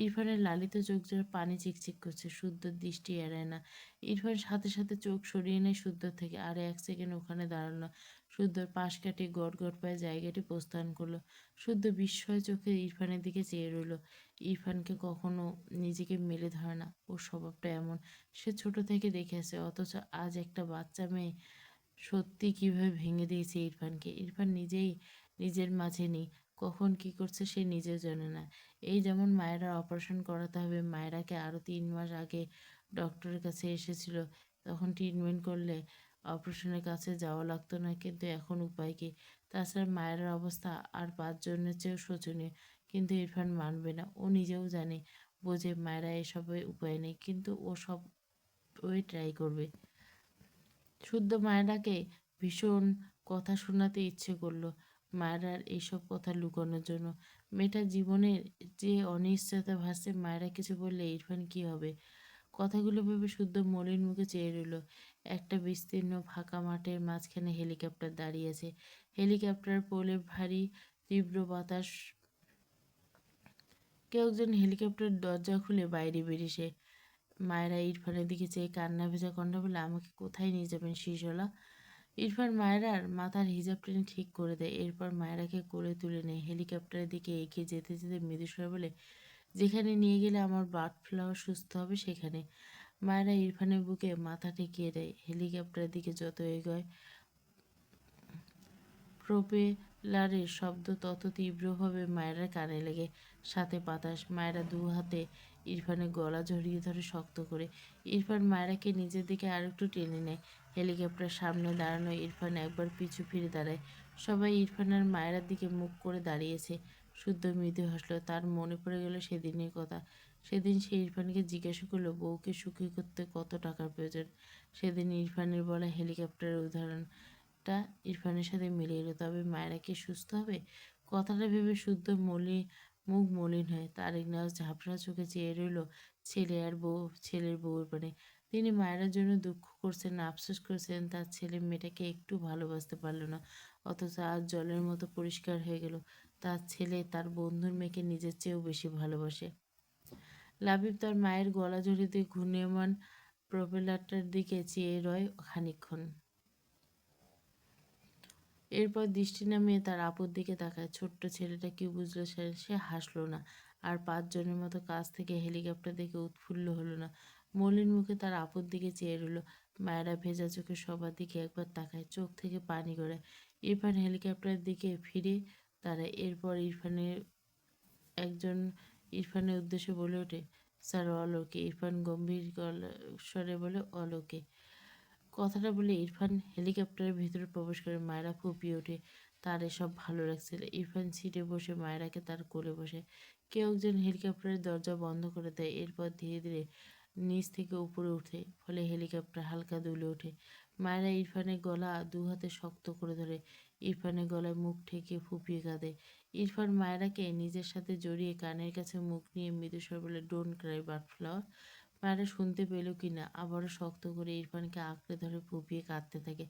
ইরফানের লালিত চোখ যেন পানি চিকচিক করছে। শুদ্ধর দৃষ্টি এড়ায় না। ইরফান সাথে সাথে চোখ সরিয়ে নেয় শুদ্ধর থেকে। আর 1 সেকেন্ড ওখানে দাঁড়ালো। শুদ্ধর পাশ কাটিয়ে গড় গড় পায়ে জায়গাটি প্রস্থান করলো। শুদ্ধ বিস্ময় চোখে ইরফানের দিকে চেয়ে রইল। ইরফানকে কখনো নিজেকে মেলে ধরে না। ওর স্বভাবটা এমন। সে ছোট থেকে দেখে আসে, অথচ আজ একটা বাচ্চা মেয়ে সত্যি কিভাবে ভেঙে দিয়েছে ইরফানকে। ইরফান নিজেই নিজের মাঝে নেই। কখন কি করছে সে নিজেও জানে না। এই যেমন মায়েরা অপারেশন করাতে হবে, মায়েরাকে আরও 3 মাস আগে ডক্টরের কাছে এসেছিল, তখন ট্রিটমেন্ট করলে অপারেশনের কাছে যাওয়া লাগতো না। কিন্তু এখন উপায় কি? তাছাড়া মায়ের অবস্থা আর 5 জনের চেয়েও শোচনীয়। কিন্তু ইরফান মানবে না। ও নিজেও জানে, বোঝে মায়েরা এসবে উপায় নেই, কিন্তু ও সব ওই ট্রাই করবে। শুদ্ধ মায়েরাকে ভীষণ কথা শোনাতে ইচ্ছে করলো, মায়েরার এইসব কথা লুকানোর জন্য। মেয়েটার জীবনের যে অনিশ্চয়তা ভাসছে, মায়েরা কিছু বললে ইরফান কি হবে? কথাগুলো ভেবে শুদ্ধ মলিন মুখে চেয়ে রইল। একটা বিস্তীর্ণ ফাঁকা মাঠের মাঝখানে হেলিকপ্টার দাঁড়িয়ে আছে। হেলিকপ্টার পোলে ভারী তীব্র বাতাস। কেউ একজন হেলিকপ্টার দরজা খুলে বাইরে বেরিয়েছে। মায়েরা ইরফানের দিকে চেয়ে কান্না ভেজা কণ্ঠে বলে, আমাকে কোথায় নিয়ে যাবেন শিশলা? ইরফান মায়রার মাথার হিজাব টেনে ঠিক করে দেয়। এরপর মায়রাকে কোলে তুলে নেয়। হেলিকপ্টারের দিকে এগিয়ে যেতে যেতে মৃদুস্বরে বলে, যেখানে নিয়ে গেলে আমার বার্ড ফ্লাওয়ার সুস্থ হবে সেখানে। মায়েরা ইরফানের বুকে মাথা ঠেকিয়ে দেয়। হেলিকপ্টারের দিকে যত এগোয় প্রোপেলারের শব্দ তত তীব্রভাবে মায়েরার কানে লেগে, সাথে বাতাস। মায়েরা দু হাতে ইরফানের গলা জড়িয়ে ধরে শক্ত করে। ইরফান মায়েরাকে নিজের দিকে আরেকটু টেনে নেয়। হেলিকপ্টার সামনে দাঁড়ানো ইরফান একবার পিছু ফিরে দাঁড়ায়। সবাই ইরফান আর মায়েরার দিকে মুখ করে দাঁড়িয়েছে। শুদ্ধ মৃদু হাসলো। তার মনে পড়ে গেল সেদিনের কথা। সেদিন সে ইরফানকে জিজ্ঞাসা করলো বউকে সুখী করতে কত টাকার প্রয়োজন। সেদিন ইরফানের বলা হেলিকপ্টারের উদাহরণ টা ইরফানের সাথে মিলে এলো। তবে মায়েরা কি সুস্থ হবে? কথাটা ভেবে শুদ্ধ মুখ মলিন হয়। তারেক নাজ ঝাপসা চোখে চেয়ে রইল ছেলের বউয়ের পানে। তিনি মায়েরার জন্য দুঃখ করছেন, আফসোস করছেন তার ছেলে মেয়েটাকে একটু ভালোবাসতে পারল না। অথচ আজ জলের মতো পরিষ্কার হয়ে গেল তার ছেলে তার বন্ধুর মেয়েকে নিজের চেয়েও বেশি ভালোবাসে। লাবিব তার মায়ের গলা জড়িয়ে দিয়ে ঘূর্ণিয়মান প্রপেলারটার দিকে চেয়ে রয় খানিকক্ষণ। এরপর দৃষ্টি নামিয়ে তার আপুর দিকে তাকায়। ছোট্ট ছেলেটা কি বুঝলো সে হাসলো না। আর ৫ জনের মতো কাছ থেকে হেলিকপ্টার দেখে উৎফুল্ল হলো না। মলিন মুখে তার আপুর দিকে চেয়ে রইল। মায়েরা ভেজা চোখে সবার দিকে একবার তাকায়, চোখ থেকে পানি গড়ায়। ইরফান হেলিকপ্টারের দিকে ফিরে দাঁড়ায়। এরপর একজন ইরফানের উদ্দেশ্যে বলে ওঠে, স্যার অলোকে। ইরফান গম্ভীর স্বরে বলে, অলোকে। কথাটা বলে ইরফান হেলিকপ্টারের ভিতরে প্রবেশ করে। মায়েরা ফুঁপিয়ে ওঠে। তার এসব ভালো লাগছিল। ইরফান সিটে বসে মায়েরাকে তার কোলে বসে। কেউ একজন হেলিকপ্টারের দরজা বন্ধ করে দেয়। এরপর ধীরে ধীরে নিচ থেকে উপরে উঠে, ফলে হেলিকপ্টার হালকা দুলে ওঠে। মায়েরা ইরফানের গলা দু হাতে শক্ত করে ধরে। ইরফানের গলায় মুখ ঠেকে ফুঁপিয়ে কাঁদে। ইরফান মায়েরাকে নিজের সাথে জড়িয়ে কানের কাছে মুখ নিয়ে মৃদুস্বর বলে, ডোন্ট ক্রাই বাটফ্লাওয়ার। মায়েরা শুনতে পেল কি না আবারও শক্ত করে ইরফানকে আঁকড়ে ধরে ফুঁপিয়ে কাঁদতে থাকে।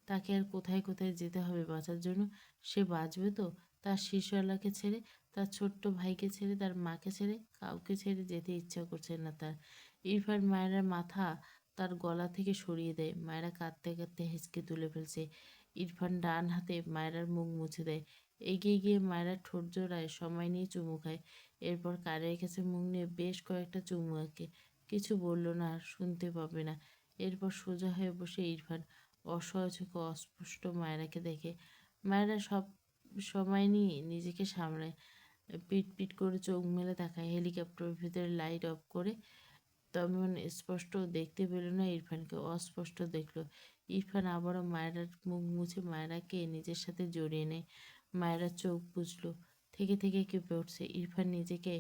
তাকে আর কোথায় কোথায় যেতে হবে বাঁচার জন্য? সে বাঁচবে তো? তার শিশুওয়ালাকে ছেড়ে, তার ছোট্ট ভাইকে ছেড়ে, তার মাকে ছেড়ে কাউকে ছেড়ে যেতে ইচ্ছা করছে না তার। ইরফান মায়েরার মাথা তার গলা থেকে সরিয়ে দেয়। মায়েরা কাঁদতে কাঁদতে হেঁচকে তুলে ফেলছে। ইরফান ডান হাতে মায়েরার মুখ মুছে দেয়। এগিয়ে গিয়ে মায়েরার ঠোঁট জোড়ায় সময় নিয়ে চুমু খায়। এরপর কানের কাছে মুখ নিয়ে বেশ কয়েকটা চুমু আঁকে। কিছু বলল না, আর শুনতে পাবে না। এরপর সোজা হয়ে বসে ইরফান অসহায় চোখে অস্পষ্ট মায়েরাকে দেখে। মায়েরা সব সময় নিয়ে নিজেকে সামলায়, পিট পিট করে চোখ মেলে তাকায়। হেলিকপ্টারের ভিতরে লাইট অফ করে তেমন স্পষ্ট দেখতে পেল না ইরফানকে, অস্পষ্ট দেখলো। ইরফান আবারও মায়েরার মুখ মুছে মায়েরাকে নিজের সাথে জড়িয়ে নেয়। মায়েরা চোখ বুঝলো, থেকে থেকে কেঁপে উঠছে। ইরফান নিজেকে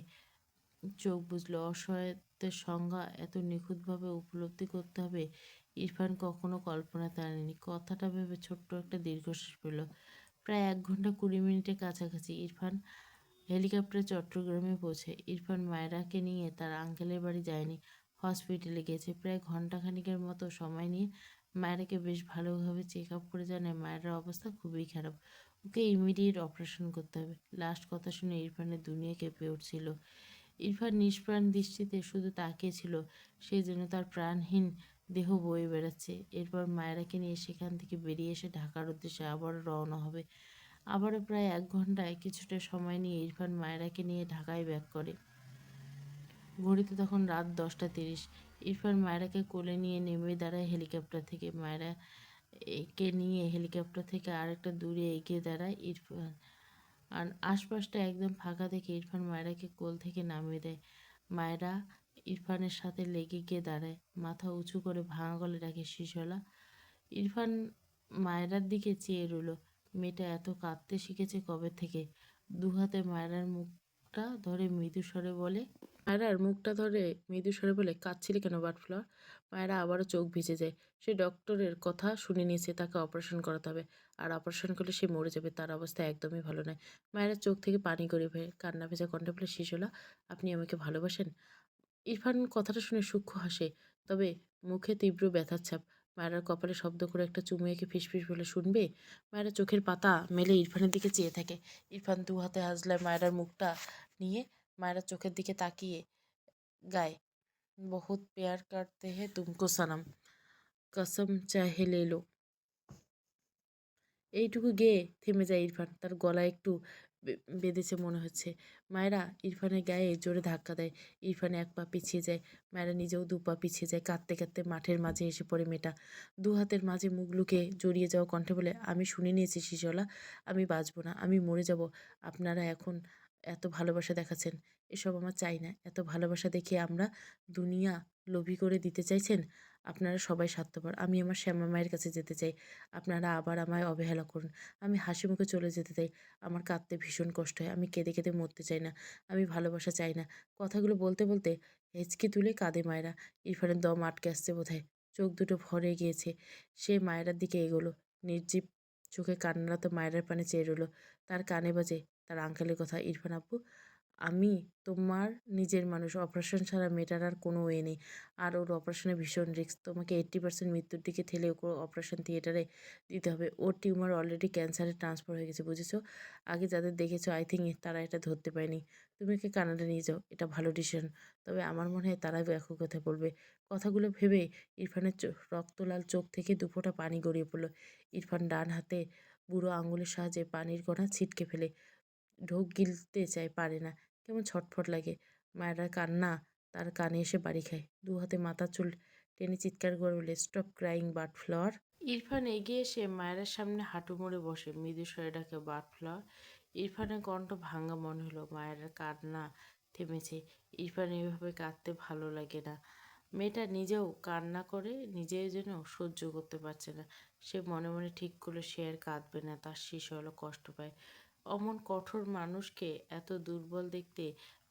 চোখ বুঝল। অসহায়ত্বের সংজ্ঞা এত নিখুঁতভাবে উপলব্ধি করতে হবে ইরফান কখনো কল্পনাতে আনেনি। কথাটা ভেবে ছোট্ট একটা দীর্ঘশ্বাস পেল। প্রায় ১ ঘন্টা ২০ মিনিটের কাছাকাছি ইরফান হেলিকপ্টারে চট্টগ্রামে পৌঁছে। ইরফান মায়েরাকে নিয়ে তার আঙ্কেলের বাড়ি যায়নি, হসপিটালে গেছে। প্রায় ঘন্টাখানিকের মতো সময় নিয়ে মায়েরাকে বেশ ভালোভাবে চেক আপ করে জানায় মায়েরার অবস্থা খুবই খারাপ, ওকে ইমিডিয়েট অপারেশন করতে হবে। লাস্ট কথা শুনে ইরফানের দুনিয়া কেঁপে উঠছিল। ইরফান নিষ্প্রাণ দৃষ্টিতে শুধু তাকিয়েছিল, সেই জন্য তার প্রাণহীন দেহ বয়ে বেড়াচ্ছে। এরপর মায়েরাকে নিয়ে সেখান থেকে বেরিয়ে এসে ঢাকার উদ্দেশ্যে আবারও রওনা হবে। আবারও প্রায় ১ ঘন্টায় কিছুটা সময় নিয়ে ইরফান মায়েরাকে নিয়ে ঢাকায় ব্যাক করে। ঘড়িতে তখন রাত ১০টা ৩০। ইরফান মায়েরাকে কোলে নিয়ে নেমে দাঁড়ায় হেলিকপ্টার থেকে। মায়েরা একে নিয়ে হেলিকপ্টার থেকে আরেকটা দূরে এগিয়ে দাঁড়ায় ইরফান। আর আশপাশটা একদম ফাঁকা দেখে ইরফান মায়েরাকে কোল থেকে নামিয়ে দেয়। মায়েরা ইরফানের সাথে লেগে গিয়ে দাঁড়ায়, মাথা উঁচু করে ভাঙা গলে ডাকে, শিশলা। ইরফান মায়েরার দিকে চেয়ে রইল। মেয়েটা এত কাঁদতে শিখেছে কবে থেকে? দুহাতে মায়েরার মুখটা ধরে মৃদু স্বরে বলে, কাঁদছিলি কেন বাটফ্লাওয়ার? মায়েরা আবারও চোখ ভিজে যায়। সে ডক্টরের কথা শুনে নিয়েছে, তাকে অপারেশন করাতে হবে। আর অপারেশন করলে সে মরে যাবে, তার অবস্থা একদমই ভালো নয়। মায়েরা চোখ থেকে পানি গড়িয়ে ফেলে, কান্না ভেজা কণ্ঠে বলে, শিশলা, আপনি আমাকে ভালোবাসেন? ইরফান কথাটা শুনে সূক্ষ্ম হাসে, তবে মুখে তীব্র ব্যথার ছাপ। মায়েরার কপালে শব্দ করে একটা চুমু এঁকে ফিসফিস বলে, শুনবে? মায়েরা চোখের পাতা মেলে ইরফানের দিকে চেয়ে থাকে। ইরফান দু হাতে হাজলায় মায়েরার মুখটা নিয়ে মায়েরার চোখের দিকে তাকিয়ে গায়, বহুত প্যার করতে হে তুমকো সনম, কসম চাহে লে লো। এইটুকু গেয়ে থেমে যায় ইরফান। তার গলায় একটু বেঁধেছে মনে হচ্ছে। মায়েরা ইরফানের গায়ে জোরে ধাক্কা দেয়। ইরফান এক পা পিছিয়ে যায়। মায়েরা নিজেও দু পা পিছিয়ে যায়। কাঁদতে কাঁদতে মাঠের মাঝে এসে পড়ে মেয়েটা। দু হাতের মাঝে মুখ লুকিয়ে জড়িয়ে যাওয়া কণ্ঠে বলে, আমি শুনে নিয়েছি শিশলা, আমি বাঁচবো না, আমি মরে যাব। আপনারা এখন এত ভালোবাসা দেখাচ্ছেন, এসব আমার চাই না। এত ভালোবাসা দেখিয়ে আমরা দুনিয়া লোভী করে দিতে চাইছেন। আপনারা সবাই স্বার্থপর। আমি আমার শ্যামা মায়ের কাছে যেতে চাই। আপনারা আবার আমায় অবহেলা করুন। আমি হাসি মুখে চলে যেতে চাই। আমার কাঁদতে ভীষণ কষ্ট হয়। আমি কেঁদে কেঁদে মরতে চাই না। আমি ভালোবাসা চাই না। কথাগুলো বলতে বলতে হেঁচকি তুলে কাঁদে মায়েরা। ইরফানের দম আটকে আসছে বোধহয়। চোখ দুটো ভরে গিয়েছে। সে মায়েরার দিকে এগোলো। নির্জীব চোখে কান্নারত মায়েরার পানে চেয়ে রইল। তার কানে বাজে তার আঙ্কেলের কথা, ইরফান আব্বু, আমি তোমার নিজের মানুষ। অপারেশন ছাড়া মেয়েটার আর কোনো ওয়ে নেই। আর ওর অপারেশনে ভীষণ রিস্ক। তোমাকে 80% মৃত্যুর দিকে ঠেলে ওকে অপারেশন থিয়েটারে দিতে হবে। ওর টিউমার অলরেডি ক্যান্সারে ট্রান্সফার হয়ে গেছে, বুঝেছো? আগে যাদের দেখেছো আই থিঙ্ক তারা এটা ধরতে পারেনি। তুমি ওকে কানাডা নিয়ে যাও, এটা ভালো ডিসিশন। তবে আমার মনে হয় তারাই একই কথা বলবে। কথাগুলো ভেবে ইরফানের রক্তলাল চোখ থেকে দুফোঁটা পানি গড়িয়ে পড়ল। ইরফান ডান হাতে বুড়ো আঙুলের সাহায্যে পানির কণা ছিটকে ফেলে ঢোক গিলতে চায়, পারে না। কেমন ছটফট লাগে। মায়েরার কান্না তার কানে এসে বাড়ি খায়। দু হাতে মাথার চুল টেনে চিৎকার করে বলে, stop crying bird flower. Irfan এগিয়ে এসে মায়ের সামনে হাঁটু মুড়ে বসে মৃদু স্বরে ডাকে, বার্ড ফ্লাওয়ার। ইরফানের কণ্ঠ ভাঙা মনে হলো। মায়ের কান্না থেমেছে। ইরফান এভাবে কাঁদতে ভালো লাগে না। মেয়েটা নিজেও কান্না করে, নিজেও যেন সহ্য করতে পারছে না। সে মনে মনে ঠিক করলো সে আর কাঁদবে না। তার শিশু হলো কষ্ট পায়। অমন কঠোর মানুষকে এত দুর্বল দেখতে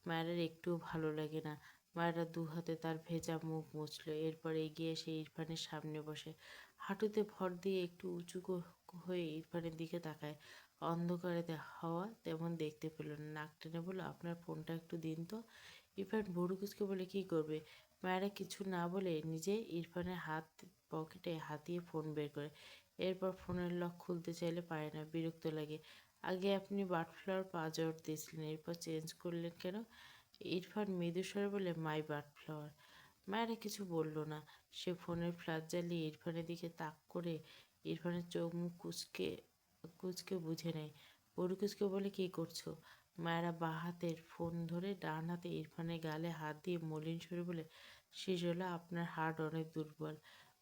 মায়ের একটুও ভালো লাগে না। মায়েরা দু হাতে তার ভেজা মুখ মুছল। এরপর এগিয়ে এসে ইরফানের সামনে বসে হাঁটুতে ভর দিয়ে একটু উঁচু হয়ে ইরফানের দিকে তাকায়। অন্ধকারে হাওয়া তেমন দেখতে পেল না। নাক টেনে বলল, আপনার ফোনটা একটু দিন তো। ইরফান ভুরুকুচকে বলে, কি করবে? মায়েরা কিছু না বলে নিজে ইরফানের হাত পকেটে হাতিয়ে ফোন বের করে। এরপর ফোনের লক খুলতে চাইলে পারে না। বিরক্ত লাগে। আগে আপনি বাটফ্লাওয়ার পাজর দিয়েছিলেন, এরপর চেঞ্জ করলেন কেন? ইরফান মৃদু স্বরে বলে, মাই বাটফ্লাওয়ার। মায়েরা কিছু বলল না। সে ফোনের ফ্ল্যাশ জ্বালিয়ে ইরফানের দিকে তাক করে ইরফানের চোখ মুখ কুচকে কুচকে বুঝে নেয়। বড়ু কুচকে বলে, কি করছো? মায়েরা বাঁ হাতের ফোন ধরে ডান হাতে ইরফানের গালে হাত দিয়ে মলিন সুরে বলে, শিশোলা, আপনার হার্ট অনেক দুর্বল।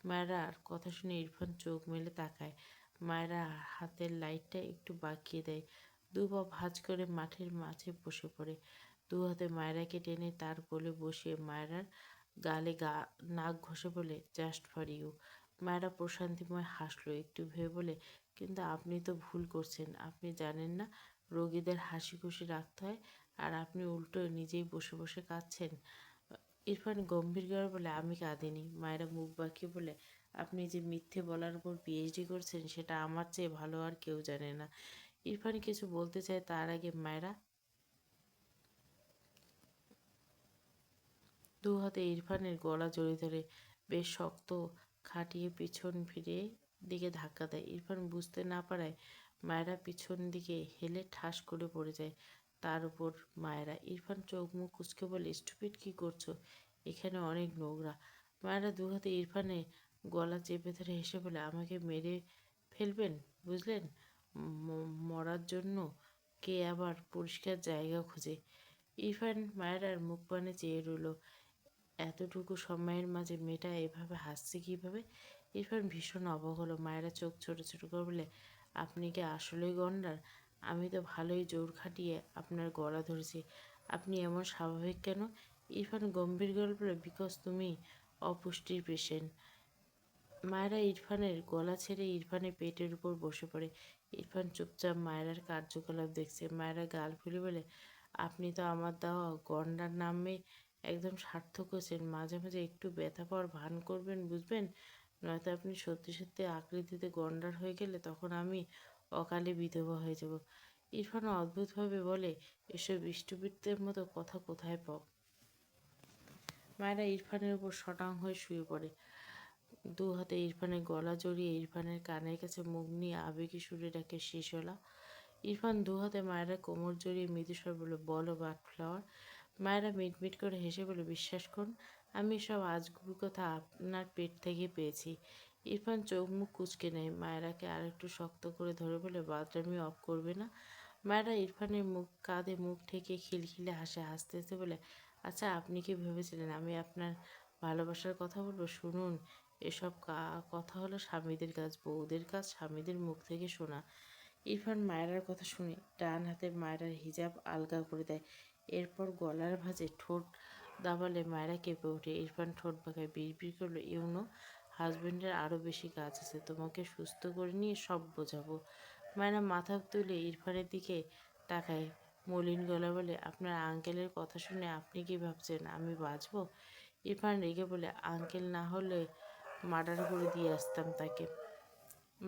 মায়েরার কথা শুনে ইরফান চোখ মেলে তাকায়। মায়েরা হাতের লাইটটা একটু বাঁকিয়ে দেয়। দু পা ভাঁজ করে মাঠের মাঝে বসে পড়ে। দু হাতে মায়েরাকে টেনে তার কোলে বসিয়ে মায়েরার গালে নাক ঘষে বলে, জাস্ট ফর ইউ। মায়েরা প্রশান্তিময় হাসলো। একটু ভেবে বলে, কিন্তু আপনি তো ভুল করছেন। আপনি জানেন না রোগীদের হাসি খুশি রাখতে হয়, আর আপনি উল্টো নিজেই বসে বসে কাঁদছেন। ইরফান গম্ভীর গলায় বলে, আমি কাঁদিনি। মায়েরা মুখ বাঁকিয়ে বলে, আপনি যে মিথ্যে বলার উপর পিএইচডি করছেন সেটা আমার চেয়ে ভালো আর কেউ জানে না। ইরফান কিছু বলতে চায়, তার আগে মায়েরা দু হাতে ইরফানের গলা জড়িয়ে ধরে বেশ শক্ত খাটিয়ে পিছন ফিরে দিকে ধাক্কা দেয়। ইরফান বুঝতে না পারায় মায়েরা পিছন দিকে হেলে ঠাস করে পড়ে যায় তার উপর। মায়েরা ইরফান চোখ মুখ কুচকে বলে, স্টুপিড, কি করছো? এখানে অনেক নোংরা। মায়েরা দু হাতে ইরফানের গলা চেপে ধরে হেসে বলে, আমাকে মেরে ফেলবেন বুঝলেন? মরার জন্য কে আবার পরিষ্কার জায়গা খোঁজে? ইরফান মায়েরার মুখ পানে চেয়ে রইল। এতটুকু সময়ের মাঝে মেয়েটা এভাবে হাসছে কীভাবে? ইরফান ভীষণ অবাক হলো। মায়েরা চোখ ছোট ছোট করে বলে, আপনি কি আসলেই গন্ডার? আমি তো ভালোই জোর খাটিয়ে আপনার গলা ধরেছি। আপনি এমন স্বাভাবিক কেন? ইরফান গম্ভীর গলায় বলে, বিকজ তুমি অপুষ্টির পেশেন্ট। মায়েরা ইরফানের গলা ছেড়ে ইরফানের পেটের উপর বসে পড়ে। ইরফান চুপচাপ মায়েরার কার্যকলাপ দেখছে। মায়েরা গাল ফুলে বলে, আপনি তো আমার দেওয়া গন্ডার নামে একদম সার্থক হয়েছেন। মাঝে মাঝে একটু ব্যথা পাওয়ার ভান করবেন বুঝবেন, নয়তো আপনি সত্যি সত্যি আকৃতিতে গন্ডার হয়ে গেলে তখন আমি অকালে বিধবা হয়ে যাব। ইরফান অদ্ভুতভাবে বলে, এসব ইষ্টপিতদের মতো কথা কোথায় পাও? মায়েরা ইরফানের উপর শটাং হয়ে শুয়ে পড়ে। দু হাতে ইরফানের গলা জড়িয়ে ইরফানের কানের কাছে মুখ নিয়ে আবেগী সুরে ডাকে, শিশলা। ইরফান দু হাতে মায়েরা কোমর জড়িয়ে মৃদুস্বর বলে, বলো বাটফ্লাওয়ার। মায়েরা মিটমিট করে হেসে বলে, বিশ্বাস করুন, আমি সব আজগুবি কথা আপনার পেট থেকে পেয়েছি। ইরফান চোখ মুখ কুঁচকে নেয়, মায়েরাকে আর একটু শক্ত করে ধরে বলে, বাথরুমে অফ করবে না? মায়েরা ইরফানের কাঁধে মুখ ঠেকে খিলখিলে হাসে, হাসতে হাসতে বলে, আচ্ছা আপনি কি ভেবেছিলেন আমি আপনার ভালোবাসার কথা বলবো? শুনুন, এসব কথা হলো স্বামীদের কাজ, বউদের কাজ স্বামীদের মুখ থেকে শোনা। ইরফান মায়েরার কথা শুনে ডান হাতে মায়েরার হিজাব আলগা করে দেয়, এরপর গলার ভাঁজে ঠোঁট দাবালে মায়েরা কেঁপে ওঠে। ইরফান ঠোঁট বাঁকায়, বিড়বিড় করলো, ইউনো, হাজবেন্ডের আরও বেশি কাজ আছে, তোমাকে সুস্থ করে নিয়ে সব বোঝাবো। মায়েরা মাথা তুলে ইরফানের দিকে তাকায়, মলিন গলা বলে, আপনার আঙ্কেলের কথা শুনে আপনি কি ভাবছেন আমি বাঁচবো? ইরফান রেগে বলে, আঙ্কেল না হলে মার্ডার করে দিয়ে আসতাম তাকে।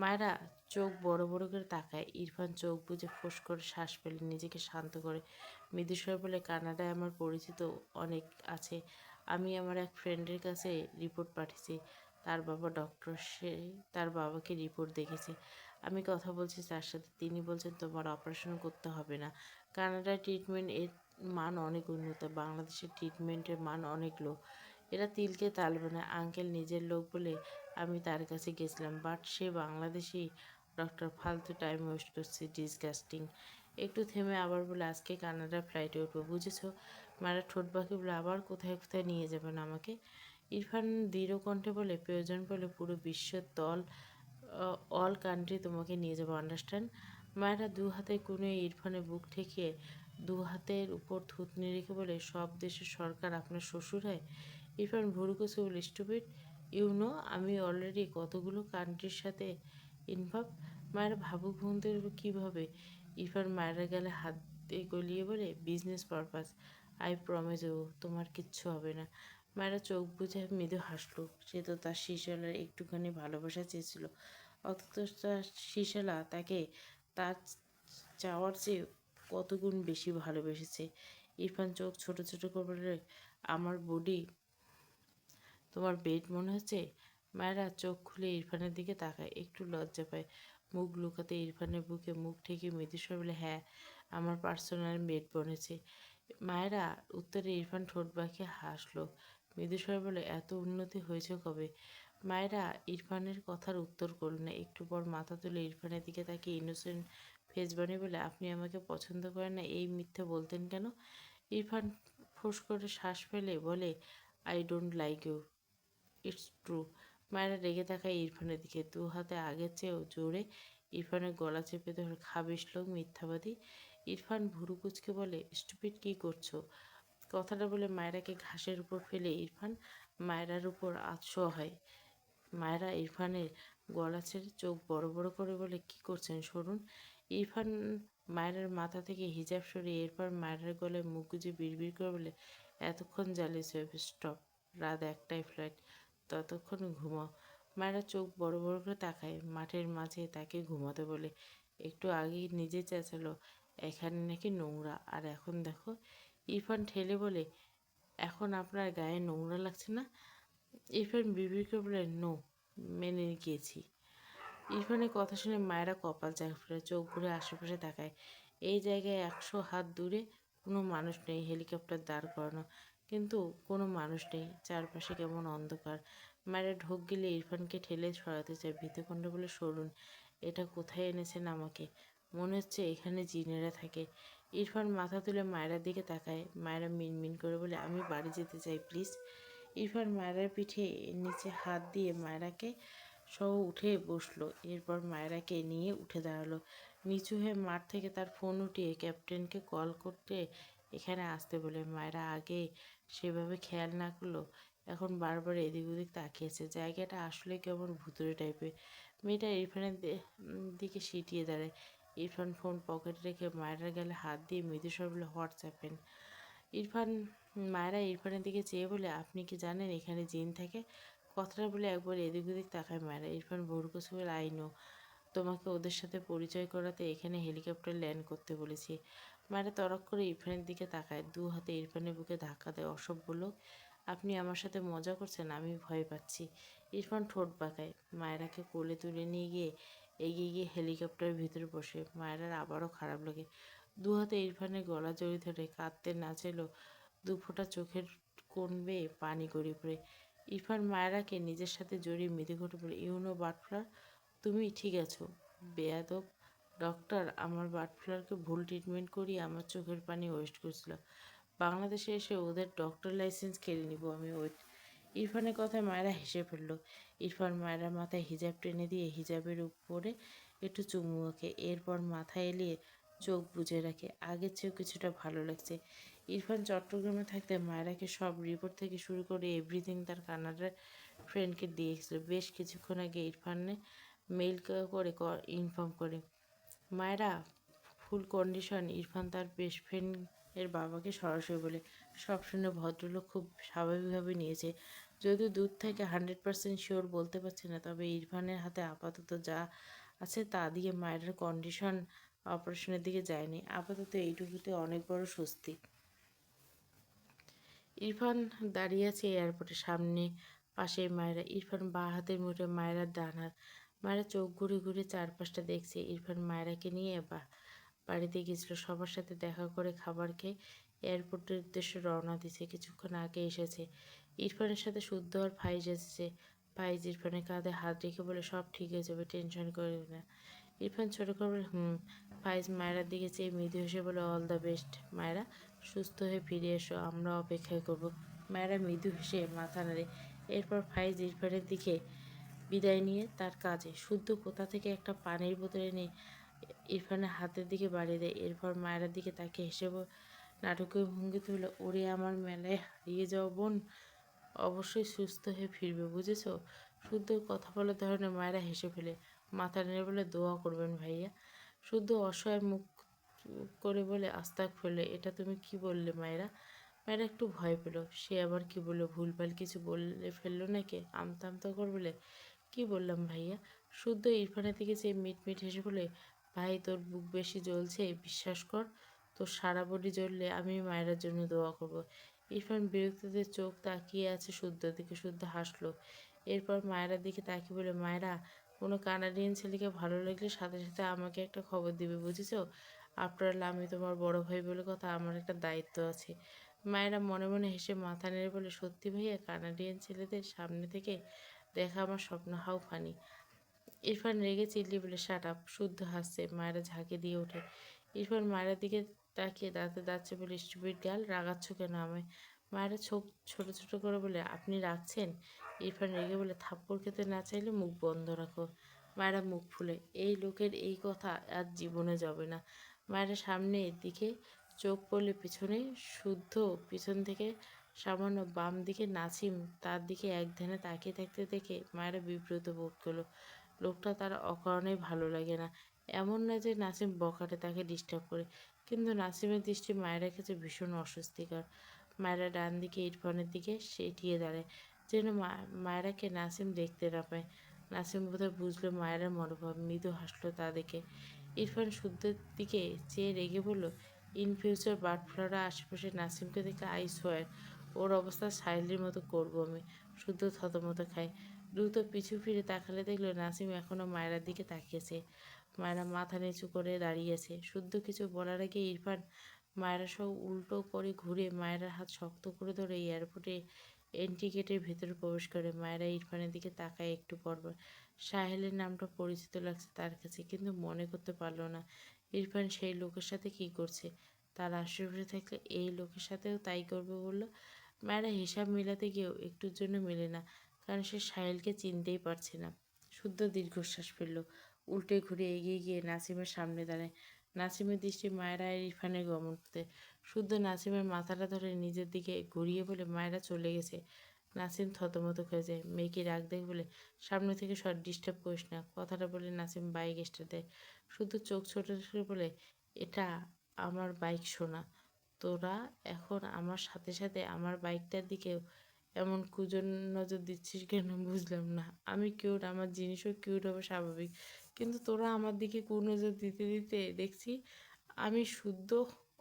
মায়েরা চোখ বড় বড় করে তাকায়, ইরফান চোখ বুজে ফোঁস করে শ্বাস ফেলে নিজেকে শান্ত করে মৃদুস্বরে বলে, কানাডায় আমার পরিচিত অনেক আছে, আমি আমার এক ফ্রেন্ডের কাছে রিপোর্ট পাঠিয়েছি, তার বাবা ডক্টর, সে তার বাবাকে রিপোর্ট দেখেছে, আমি কথা বলছি তার সাথে, তিনি বলছেন তোমার অপারেশন করতে হবে না, কানাডার ট্রিটমেন্ট এর মান অনেক উন্নত, বাংলাদেশের ট্রিটমেন্টের মান অনেক লো, এরা তিলকে তাল বানায়, আঙ্কেল নিজের লোক বলে আমি তার কাছে গেছিলাম, বাট সে বাংলাদেশি ডক্টর, ফালতু টাইম ওয়েস্ট করছে, ডিসগাস্টিং। একটু থেমে আবার বলে, আজকে কানাডার ফ্লাইটে উঠবো, বুঝেছো? মারা ঠোঁট বাঁকে বলে, আবার কোথায় কোথায় নিয়ে যাবেন আমাকে? ইরফান দৃঢ় কণ্ঠে বলে, প্রয়োজন বলে পুরো বিশ্বের অল কান্ট্রি তোমাকে নিয়ে যাবো, আন্ডারস্ট্যান্ড? মায়েরা দু হাতে কুনে ইরফানের বুক ঠেকিয়ে দু হাতের উপর থুতনি রেখে বলে, সব দেশের সরকার আপনার শ্বশুর হয়? ইরফান ভুরু কুঁচকে বলে, স্টুপিড, ইউনো আমি অলরেডি কতগুলো কান্ট্রির সাথে ইনভলভ। মায়ের ভাবুক ভঙ্গিতে কীভাবে? ইরফান মায়ের গালে হাত দিয়ে গলিয়ে বলে, business purpose, I promise you তোমার কিচ্ছু হবে না। মায়েরা চোখ বুঝে মৃদু হাসলো, সে তো তার শিশালার একটুখানি ভালোবাসা চেয়েছিল, অথচ তার শিশালা তাকে তার চাওয়ার চেয়ে কতগুণ বেশি ভালোবেসেছে। ইরফান চোখ ছোট ছোট করে বলে, আমার বডি তোমার বেড মনে হচ্ছে? মায়েরা চোখ খুলে ইরফানের দিকে তাকায়, একটু লজ্জা পায়, মুখ লুকাতে ইরফানের বুকে মুখ ঠেকে মৃদুস্বর বলে, হ্যাঁ আমার পার্সোনাল বেড বনেছে। মায়েরা উত্তরে ইরফান ঠোঁট বাঁকিয়ে হাসলো, মৃদুস্বর বলে, এত উন্নতি হয়েছে কবে? মায়েরা ইরফানের কথার উত্তর করল না, একটু পর মাথা তুলে ইরফানের দিকে তাকিয়ে ইনোসেন্ট ফেস বানিয়ে বলে, আপনি আমাকে পছন্দ করেন না, এই মিথ্যে বলতেন কেন? ইরফান ফোঁস করে শ্বাস ফেলে বলে, I don't like you, it's true. মায়েরা রেগে তাকায় ইরফানের দিকে, দু হাতে আগের চেয়েও জোরে ইরফানের গলা চেপে ধরে, খাবিস লোক, মিথ্যাবাদী। ইরফান ভুরু কুচকে বলে, স্টুপিড কী করছো? কথাটা বলে মায়েরাকে ঘাসের উপর ফেলে ইরফান মায়েরার উপর আতশো হয়। মায়েরা ইরফানের গলা ছেড়ে চোখ বড় বড় করে বলে, কী করছেন সরুন। ইরফান মায়েরার মাথা থেকে হিজাব সরিয়ে এরপর মায়েরার গলায় মুখ গুজে বিড়বিড় করে বলে, এতক্ষণ জ্বালিয়েছে, স্টপ, রাত 1টায় ফ্লাইট, ততক্ষণ ঘুমাও। মায়েরা চোখ বড় বড় করে তাকায়, মাঠের মাঝে তাকে ঘুমাতে বলে, একটু আগেই নিজে চেঁচালো এখানে নাকি নোংরা, আর এখন দেখো। ইরফান ঠেলে বলে, এখন আপনার গায়ে নোংরা লাগছে না? ইরফান বিড়বিড় করে বলে, নো, মেনে গিয়েছি। ইরফানের কথা শুনে মায়েরা কপাল চাক ফেলে, চোখ ঘুরে আশেপাশে তাকায়, এই জায়গায় 100 হাত দূরে কোনো মানুষ নেই, হেলিকপ্টার দাঁড় করানো, কিন্তু কোনো মানুষ নেই, চারপাশে কেমন অন্ধকার। মায়েরা ঢোক গেলে ইরফানকে ঠেলে সরাতে চায়, ভীতকণ্ঠে বলে, সরুন, এটা কোথায় এনেছেন আমাকে? মনে হচ্ছে এখানে জিনেরা থাকে। ইরফান মাথা তুলে মায়েরার দিকে তাকায়, মায়েরা মিনমিন করে বলে, আমি বাড়ি যেতে চাই প্লিজ। ইরফান মায়েরার পিঠে নিচে হাত দিয়ে মায়েরাকে সহ উঠে বসলো, এরপর মায়েরাকে নিয়ে উঠে দাঁড়ালো, নিচু হয়ে মাঠ থেকে তার ফোন উঠিয়ে ক্যাপ্টেনকে কল করতে এখানে আসতে বলে। মায়েরা আগে সেভাবে খেয়াল না করলো, এখন বারবার এদিক ওদিক তাকিয়েছে, জায়গাটা আসলে কেমন ভুতুড়ে টাইপের। মেয়েটা ইরফানের দিকে সিটিয়ে দাঁড়ায়, ইরফান ফোন পকেটে রেখে মায়েরার গালে হাত দিয়ে মৃদুস্বর বলে, হোয়াটসঅ্যাপেন। ইরফান মায়েরা ইরফানের দিকে চেয়ে বলে, আপনি কি জানেন এখানে জিন থাকে? কথাটা বলে একবার এদিক ওদিক তাকায় মায়েরা। ইরফান ভোরকুচি বলে, আই নো, তোমাকে ওদের সাথে পরিচয় করাতে এখানে হেলিকপ্টার ল্যান্ড করতে বলেছি। মায়েরা তড়ক করে ইরফানের দিকে তাকায়, দু হাতে ইরফানের বুকে ধাক্কা দেয়, অসভ্য লোক, আপনি আমার সাথে মজা করছেন, আমি ভয় পাচ্ছি। ইরফান ঠোঁট বাঁকায়, মায়েরাকে কোলে তুলে নিয়ে গিয়ে এগিয়ে গিয়ে হেলিকপ্টারের ভিতরে বসে। মায়েরার আবারও খারাপ লাগে, দু হাতে ইরফানের গলা জড়িয়ে ধরে কাঁদতে না চাইলেও দু ফোঁটা চোখের কোণ বেয়ে পানি গড়িয়ে পড়ে। ইরফান মায়রাকে নিজের সাথে জড়িয়ে মৃদু করে বলে, ইউনো বাটফ্লার, তুমি ঠিক আছো? বেয়াদব ডক্টর আমার বাটফ্লারকে ভুল ট্রিটমেন্ট করিয়ে আমার চোখের পানি ওয়েস্ট করেছিল। বাংলাদেশে এসে ওদের ডক্টর লাইসেন্স কেড়ে নিব আমি। ওয়েট। ইরফানের কথায় মায়েরা হেসে ফেলল। ইরফান মায়েরার মাথায় হিজাব টেনে দিয়ে হিজাবের উপরে একটু চুমু ওকে, এরপর মাথা এলিয়ে চোখ বুজে রাখে। আগের চেয়েও কিছুটা ভালো লাগছে। ইরফান চট্টগ্রামে থাকতে মায়েরাকে সব রিপোর্ট থেকে শুরু করে এভরিথিং তার কানাডার ফ্রেন্ডকে দিয়েছিল। বেশ কিছুক্ষণ আগে ইরফানে মেইল করে ইনফর্ম করে মায়েরা ফুল কন্ডিশন। ইরফান তার বেস্ট ফ্রেন্ড এর বাবাকে সরাসরি বলে। সব শুনে ভদ্রলোক খুব স্বাভাবিকভাবে নিয়েছে, যদিও দূর থেকে 100% শিওর বলতে পারছে না। তবে ইরফানের হাতে আপাতত যা আছে তা দিয়ে মায়ের কন্ডিশন অপারেশনের দিকে যায়নি। আপাতত এইটুকুতে অনেক বড় স্বস্তি। ইরফান দাঁড়িয়ে আছে এয়ারপোর্টের সামনে, পাশে মায়েরা। ইরফান বাঁ হাতের মুঠে মায়েরার ডান হাত। মায়েরা চোখ ঘুরে ঘুরে চারপাশটা দেখছে। ইরফান মায়েরাকে নিয়ে বাড়িতে গেছিল, সবার সাথে দেখা করে খাবার খেয়ে এয়ারপোর্টের উদ্দেশ্যে রওনা দিছে। কিছুক্ষণ আগে এসেছে। ইরফানের সাথে শুদ্ধ আর ফাইজ এসেছে। ফাইজ ইরফানের কাঁধে হাত রেখে বলে, সব ঠিক হয়ে যাবে, টেনশন করবে না। ইরফান ছোট করে বলে, ফাইজ মায়েরার দিকে চেয়ে মৃদু হেসে বলে, অল দ্য বেস্ট মায়েরা, সুস্থ হয়ে ফিরে এসো, আমরা অপেক্ষায় করব। মায়েরা মৃদু হেসে মাথা নাড়ে। এরপর ফাইজ ইরফানের দিকে বিদায় নিয়ে তার কাজে। শুদ্ধ কোথা থেকে একটা পানির বোতল এনে ইরফানের হাতের দিকে বাড়িয়ে দেয়। এরপর মায়েরার দিকে তাকে হেসে নাটকীয় ভঙ্গিতে হলো, ওরে আমার মেলায় হারিয়ে যাওয়া বোন, অবশ্যই সুস্থ হয়ে ফিরবে, বুঝেছ? শুদ্ধ কথা বলার ধরনের মায়েরা হেসে ফেলে। মাথা নেড়ে বলে, দোয়া করবেন ভাইয়া। শুদ্ধ অসহায় মুখ করে বলে, আস্তাক ফেলে, এটা তুমি কি বললে মায়েরা? মায়েরা একটু ভয় পেল। সে আবার কি বললো? ভুলভাল কিছু বলে ফেললো নাকি? আমতা আমতা করে বলে, কি বললাম ভাইয়া? শুদ্ধ ইরফানের দিকে চেয়ে মিট হেসে বলে, ভাই তোর বুক বেশি জ্বলছে, বিশ্বাস কর, তোর সারা বডি জ্বললে আমি মায়েরার জন্য দোয়া করব। ইরফান বিরক্তিতে চোখ তাকিয়ে আছে শুদ্ধর দিকে। শুদ্ধ হাসলো। এরপর মায়েরার দিকে তাকিয়ে বলে, মায়েরা, কোনো কানাডিয়ান ছেলেকে ভালো লাগলে সাথে সাথে আমাকে একটা খবর দিবে, বুঝেছ? আফটার অল আমি তোমার বড় ভাই বলে কথা, আমার একটা দায়িত্ব আছে। মায়েরা মনে মনে হেসে মাথা নেড়ে বলে, সত্যি ভাইয়া, কানাডিয়ান ছেলেদের সামনে থেকে দেখা আমার স্বপ্ন, হাউ ফানি। ইরফান রেগে চিল্লিয়ে বলে, শাট আপ। শুদ্ধ হাসছে। মায়েরা ঝাঁকে দিয়ে ওঠে। ইরফান মায়েরার দিকে তাকিয়ে দাঁতে দাঁতছে বলে, স্টুপিড গার্ল, রাগাচ্ছ কেন আমায়? মায়েরা চোখ ছোট ছোট করে বলে, আপনি রাখছেন? ইরফান রেগে বলে, থাপ্পড় খেতে না চাইলে মুখ বন্ধ রাখো। মায়েরা মুখ ফুলে, এই লোকের এই কথা আর জীবনে যাবে না। মায়েরা সামনের দিকে চোখ পড়লে পিছনে। শুদ্ধ পিছন থেকে সামান্য বাম দিকে নাসিম তার দিকে এক ধ্যানে তাকিয়ে থাকতে দেখে মায়েরা বিব্রত বোধ করলো। লোকটা তার অকারণেই ভালো লাগে না। এমন না যে নাসিম বখাটে তাকে ডিস্টার্ব করে, কিন্তু নাসিমের দৃষ্টি মায়েরার কাছে ভীষণ অস্বস্তিকর। মায়েরা ডান দিকে ইরফানের দিকে সেটিয়ে দাঁড়ায়, যেন মায়েরাকে নাসিম দেখতে না পায়। নাসিম বোধহয় বুঝলো মায়েরার মনোভাব, মৃদু হাসলো তা দেখে। ইরফান শুদ্ধের দিকে চেয়ে রেগে বলল, ইন ফিউচার বার্ডফ্লুরা আশেপাশে নাসিমকে দেখে আই সোয়ার ওর অবস্থা সাইলির মতো করবো আমি। শুদ্ধ থতমত খায়। দ্রুত পিছু ফিরে তাকালে দেখলো নাসিম এখনো মায়েরার দিকে তাকিয়েছে। মায়েরা মাথা নিচু করে দাঁড়িয়েছে। শুদ্ধ কিছু বলার আগে ইরফান মায়েরা সব উল্টো করে ঘুরে মায়েরার হাত শক্ত করে ধরে এয়ারপোর্টে এন্ট্রি গেটের ভেতরে প্রবেশ করে। মায়েরা ইরফানের দিকে তাকায় একটু পরপর। সাহেলের নামটা পরিচিত লাগছে তার কাছে, কিন্তু মনে করতে পারলো না ইরফান সেই লোকের সাথে কি করছে। তার আশেপাশে থাকলে এই লোকের সাথেও তাই করবে বলল। মায়েরা হিসাব মিলাতে গিয়েও একটুর জন্য মেলে না, কারণ সে সাহেলকে চিনতেই পারছে না। শুদ্ধ দীর্ঘশ্বাস ফেলল। উল্টে ঘুরে এগিয়ে গিয়ে নাসিমের সামনে দাঁড়ায়। নাসিমের দৃষ্টি মায়েরা আর ইরফানের গমনতে। শুদ্ধ নাসিমের মাথাটা ধরে নিজের দিকে ঘুরিয়ে বলে, মায়েরা চলে গেছে। নাসিম থতমত হয়ে যায়। মেয়েকে রাগ দেখ বলে, সামনে থেকে সর, ডিস্টার্ব করিস না। কথাটা বলে নাসিম বাইক স্টার্ট দেয়। শুধু চোখ ছোট ছোট বলে, এটা আমার বাইক সোনা, তোরা এখন আমার সাথে সাথে আমার বাইকটার দিকেও এমন কুজন নজর দিচ্ছিস কেন বুঝলাম না। আমি কিউট, আমার জিনিসও কিউট হবে স্বাভাবিক, কিন্তু তোরা আমার দিকে কুনজর দিতে দিতে দেখছি আমি শুদ্ধ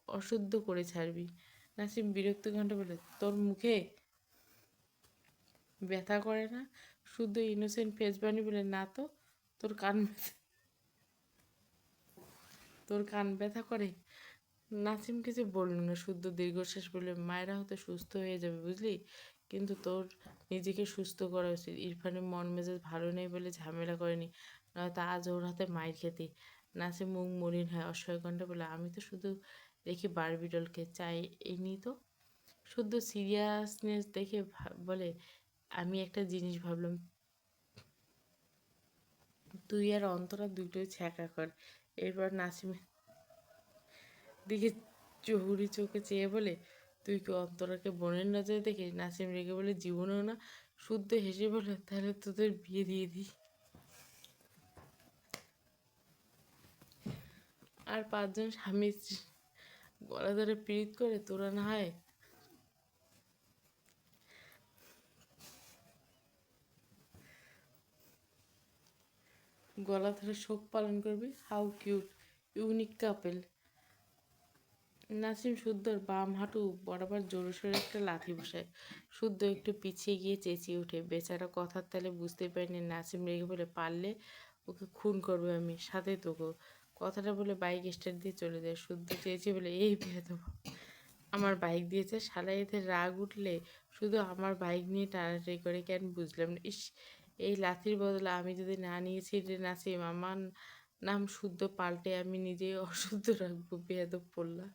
অশুদ্ধ করে ছাড়বি। নাসিম বিরক্ত কণ্ঠে বলে, তোর মুখে ব্যথা করে না? শুদ্ধ ইনোসেন্ট ফেস বানি বলে, না তো। তোর কান তোর কান ব্যথা করে? নাসিম কিছু বলল না। শুদ্ধ দীর্ঘশ্বাস বলে, মায়েরা হয়তো সুস্থ হয়ে যাবে বুঝলি, কিন্তু তোর নিজেকে সুস্থ করা উচিত। ইরফানের মন মেজাজ ভালো নেই বলে ঝামেলা করেনি, নয়তো আজ ওর হাতে মাইর খেতে। নাসিম মুখ মলিন হয় অসহায় কণ্ঠে বলে, আমি তো শুধু দেখি বারবি ডলকে চাই, এই নিয়ে তো। শুদ্ধ সিরিয়াসনেস দেখে বলে, আমি একটা জিনিস ভাবলাম, তুই আর অন্তরা দুটোই ছ্যাঁকা কর। এরপর নাসিমের দিকে চহুরি চোখে চেয়ে বলে, তুই কি অন্তরাকে বোনের নজরে দেখিস? নাসিম রেগে বলে, জীবনেও না। শুদ্ধ হেসে বলে, তাহলে তোদের বিয়ে দিয়ে দিই। আর পাঁচজন স্বামী স্ত্রী গলা ধরে পীড়িত করে তোরা না হয় গলা ধরে শোক পালন করবি। How cute, unique couple. Nasim শুদ্ধর বাম হাঁটু বরাবর জোরসোরে একটা লাথি বসায়। শুদ্ধ একটু পিছিয়ে গিয়ে চেঁচিয়ে ওঠে। বেচারা কথার তালে বুঝতে পারেনি। নাসিম রেগে বলে, পারলে ওকে খুন করবে আমি, সাথে তোকেও। কথাটা বলে বাইক স্টার্ট দিয়ে চলে যায়। শুদ্ধ চেয়েছে বলে, এই বেয়াদব, আমার বাইক দিয়েছে শালা, এতে রাগ উঠলে শুধু আমার বাইক নিয়ে টানাটানি করে কেন বুঝলাম না। ইস, এই লাথির বদলে আমি যদি না নিয়েছি রে নাসিম, আমার নাম শুদ্ধ পাল্টে আমি নিজেই অশুদ্ধ রাখবো। বেয়াদব পড়লা।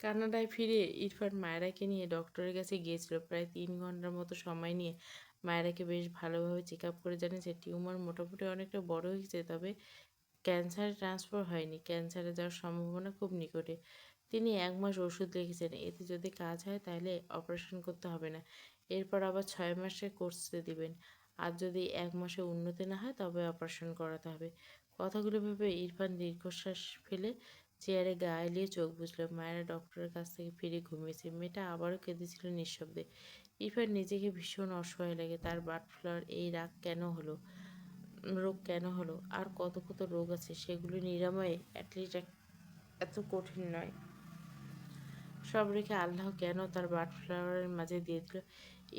কানাডায় ফিরে ইরফান মায়রাকে নিয়ে ডক্টরের কাছে গিয়েছিল। প্রায় 3 ঘন্টার মতো সময় নিয়ে মায়রাকে বেশ ভালোভাবে চেক আপ করে জানিয়েছে টিউমার মোটামুটি অনেকটা বড় হয়েছে, তবে ক্যান্সারে ট্রান্সফার হয়নি। ক্যান্সারে যাওয়ার সম্ভাবনা খুব নিকটে। তিনি 1 মাস ওষুধ লিখেছেন, এতে যদি কাজ হয় তাহলে অপারেশন করতে হবে না। এরপর আবার 6 মাসের কোর্সে দিবেন। আর যদি 1 মাসে উন্নতি না হয় তবে অপারেশন করাতে হবে। কথাগুলো ভেবে ইরফান দীর্ঘশ্বাস ফেলে চেয়ারে গা এলিয়ে চোখ বুঝল। মায়েরা ডক্টরের কাছ থেকে ফিরে ঘুমিয়েছে। মেয়েটা আবারও কেঁদেছিল নিঃশব্দে। ইরফান নিজেকে ভীষণ অসহায় লাগে। তার বার্ড ফ্লার এই রোগ কেন হলো? আর কত কত রোগ আছে, সেগুলো নিরাময়ে অ্যাটলিস্ট এত কঠিন নয়। সব রেখে আল্লাহ কেন তার বার্ড ফ্লাওয়ারের মাঝে দিয়ে দিল?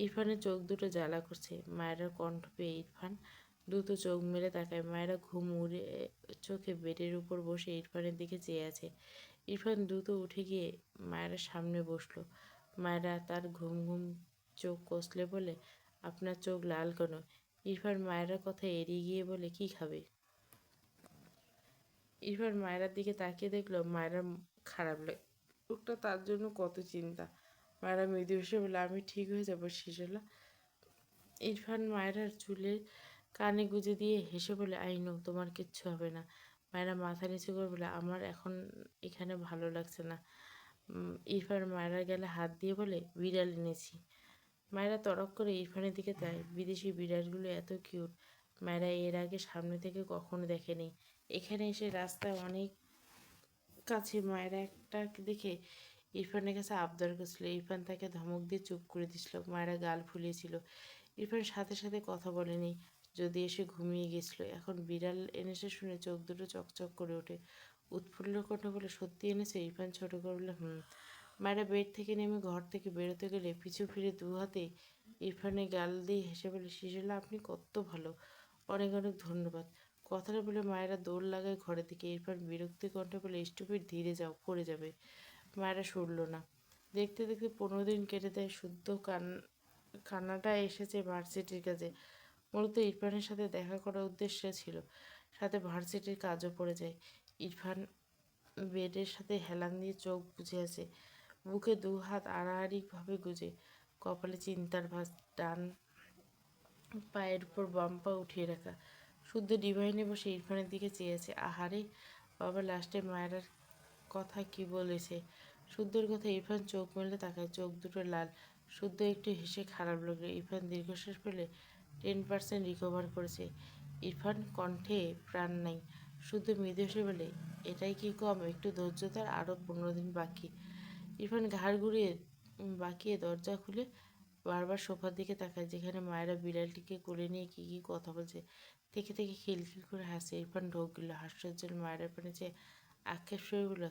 ইরফানের চোখ দুটো জ্বালা করছে। মায়েরার কণ্ঠ পেয়ে ইরফান দ্রুত চোখ মেলে তাকায়। মায়েরা ঘুম উড়ে চোখে বেডের উপর বসে ইরফানের দিকে চেয়ে আছে। ইরফান দ্রুত উঠে গিয়ে মায়েরার সামনে বসলো। মায়েরা তার ঘুম ঘুম চোখ কষলে বলে, আপনার চোখ লাল কেন? ইরফান মায়েরার কথা এড়িয়ে গিয়ে বলে, কি খাবে? ইরফান মায়েরার দিকে তাকিয়ে দেখলো মায়েরার খারাপ লাগে। লোকটা তার জন্য কত চিন্তা। মায়েরা মৃদু হেসে বলে, আমি ঠিক হয়ে যাবো শিশলা। ইরফান মায়েরার চুলের কানে গুঁজে দিয়ে হেসে বলে, আই নো তোমার কিচ্ছু হবে না। মায়েরা মাথা নিচু করে বলে, আমার এখন এখানে ভালো লাগছে না। ইরফান মায়েরার গেলে হাত দিয়ে বলে, বিড়াল এনেছি। মায়েরা তড়ক করে ইরফানের দিকে তায়। বিদেশি বিড়ালগুলো এত কিউট। মায়েরা এর আগে সামনে থেকে কখনো দেখেনি। এখানে এসে রাস্তায় অনেক কাছে মায়েরা একটা দেখে ইরফানের কাছে আবদার করছিল। ইরফান তাকে ধমক দিয়ে চুপ করে দিছিল। মায়েরা গাল ফুলিয়েছিল। ইরফান সাথে সাথে কথা বলেনি, যদি এসে ঘুমিয়ে গেছিল। এখন বিড়াল এনেছে শুনে চোখ দুটো চকচক করে ওঠে। উৎফুল্ল কণ্ঠে বলে, সত্যি এনেছে? ইরফান ছোট করে বলে, হুম। মায়েরা বেড থেকে নেমে ঘর থেকে বেরোতে গেলে পিছু ফিরে দু হাতে ইরফানের গাল দিয়ে হেসে বলে, শিশুলা আপনি কত ভালো, অনেক অনেক ধন্যবাদ। কথাটা বলে মায়েরা দৌড় লাগায় ঘরের দিকে। ইরফান বিরক্তি কণ্ঠে বলে, স্টুপিড, ধীরে যাও, পড়ে যাবে। মায়েরা সরল না। দেখতে দেখতে 15 দিন কেটে দেয়। শুদ্ধ কানাডায় এসেছে ভার্সিটির কাজে। মূলত ইরফানের সাথে দেখা করার উদ্দেশ্য ছিল, সাথে ভার্সিটির কাজও পড়ে যায়। ইরফান বেডের সাথে হেলান দিয়ে চোখ বুজে আছে, বুকে 2 হাত আড়াআড়িভাবে গুজে, কপালে চিন্তার ভাঁজ, ডান পায়ের উপর বাম পা উঠিয়ে রাখা। শুদ্ধ ডিভাইনে বসে ইরফানের দিকে চেয়ে আছে। আহারে বাবা, লাস্টে মায়েরার কথা কি বলেছে? শুদ্ধর কথা ইরফান চোখ মেলে তাকায়, চোখ দুটো লাল। শুদ্ধ একটু হেসে খারাপ লাগলো। ইরফান দীর্ঘশ্বাস ফেলে 10% রিকভার করেছে। ইরফান কণ্ঠে প্রাণ নাই। শুদ্ধ মৃদু হেসে বলে, এটাই কি কম? একটু ধৈর্য ধর, আরও 15 দিন বাকি। ইরফান ঘাড় ঘুরিয়ে বাঁকিয়ে দরজা খুলে বারবার সোফার দিকে তাকায়, যেখানে মায়েরা বিড়ালটিকে কোলে নিয়ে কী কী কথা বলছে। থেকে থেকে খিলখিল করে হাসে। ইরফান ঢোক গেল। হাস্যজ্জ্বল মায়েরার পানে চেয়ে আক্ষেপ সরে বলল,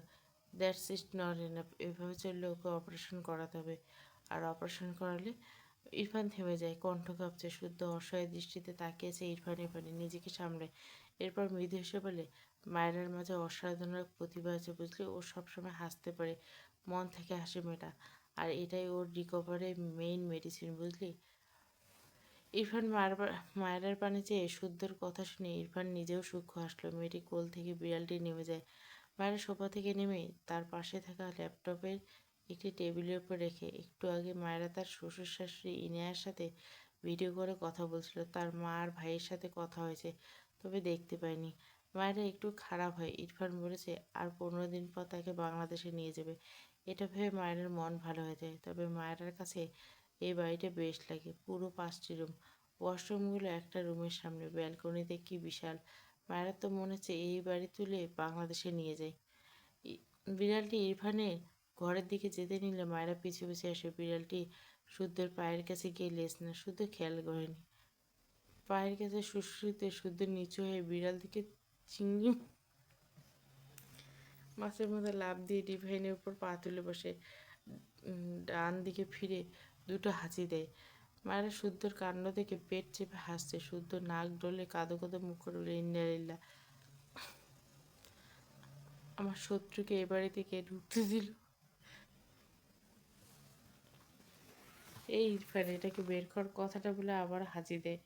দ্যাটস ইট নট এনাফ। এভাবে চললে ওকে অপারেশন করাতে হবে। আর অপারেশন করালে? ইরফান থেমে যায়, কণ্ঠ কাঁপছে। শুদ্ধ অসহায় দৃষ্টিতে তাকিয়েছে ইরফানের পানে, নিজেকে সামলায়। এরপর মৃদু হেসে বলে, মায়েরার মাঝে অসাধারণ এক প্রতিভা আছে বুঝলি, ও সবসময় হাসতে পারে, মন থেকে হাসে মেয়েটা। আর এটাই ওর রিকভারের মেইন মেডিসিন, বুঝলি? ইরফান মায়ের পানে চেয়ে শুদ্ধর কথা শুনে ইরফান নিজেও সূক্ষ্ম হাসলো। মেয়েটি কোল থেকে বিড়ালটি নেমে যায়। মায়েরা সোফা থেকে নেমে তার পাশে থাকা ল্যাপটপের একটি টেবিলের উপর রেখে একটু আগে মায়েরা তার শ্বশুর শাশুড়ি ইনায়ার সাথে ভিডিও করে কথা বলছিল। তার মা আর ভাইয়ের সাথে কথা হয়েছে, তবে দেখতে পায়নি। মায়েরা একটু খারাপ হয়। ইরফান বলেছে আর 15 দিন পর তাকে বাংলাদেশে নিয়ে যাবে। এটা ভেবে মায়ের মন ভালো হয়ে যায়। তবে মায়ের কাছে এই বাড়িটা বেশ লাগে। পুরো 5টি রুম, ওয়াশরুমগুলো একটা রুমের সামনে, ব্যালকনিতে কি বিশাল। মায়ের তো মনে হচ্ছে এই বাড়ি তুলে বাংলাদেশে নিয়ে যায়। বিড়ালটি ইরফানের ঘরের দিকে যেতে নিলে মায়েরা পিছু পিছু আসে। বিড়ালটি শুদ্ধের পায়ের কাছে গিয়ে লেজ না, শুদ্ধ খেয়াল করেনি। পায়ের কাছে সুশ্রুতে শুদ্ধ নিচু হয়ে বিড়াল থেকে চিংড়ি মাছের মতো লাফ দিয়ে ডিভাইনের উপর পা তুলে বসে। ডান দিকে ফিরে দুটো হাঁচি দেয়। মায়েরা শুদ্ধর কাণ্ড দেখে পেট চেপে হাসছে। শুদ্ধ নাক ডলে কাঁদো কাঁদো মুখ করে ইন্নালিল্লাহ, আমার শত্রুকে এ বাড়িতে কে ঢুকতে দিল? এই ইরফান, এটাকে বের কর, কথাটা বলে আবার হাঁচি দেয়।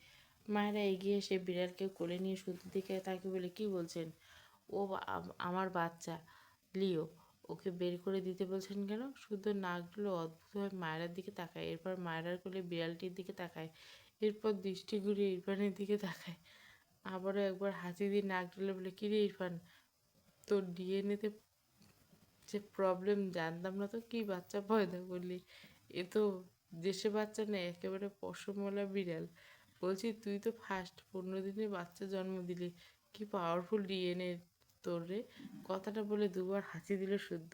মায়েরা এগিয়ে এসে বিড়ালকে কোলে নিয়ে শুদ্ধ দিকে তাকে বলে, কি বলছেন? ও আমার বাচ্চা লিও, ওকে বের করে দিতে বলছেন কেন? শুদ্ধ নাকগুলো অদ্ভুতভাবে মায়েরার দিকে তাকায়, এরপর মায়েরার কোলে বিড়ালটির দিকে তাকায়, এরপর দৃষ্টি ঘুরিয়ে ইরফানের দিকে তাকায়, আবারও একবার হাঁচি দিয়ে নাক ডলে বলে, কিরে ইরফান, তোর ডিএনএতে যে প্রবলেম জানতাম না তো, কি বাচ্চা পয়দা করলি? এ তো দেশে বাচ্চা নেই, একেবারে পশমওয়ালা বিড়াল। বলছি তুই তো ফার্স্ট 15 দিনে বাচ্চা জন্ম দিলি, কি পাওয়ারফুল ডিএনএ তোর রে। কথাটা বলে দুবার হাঁচি দিল শুদ্ধ।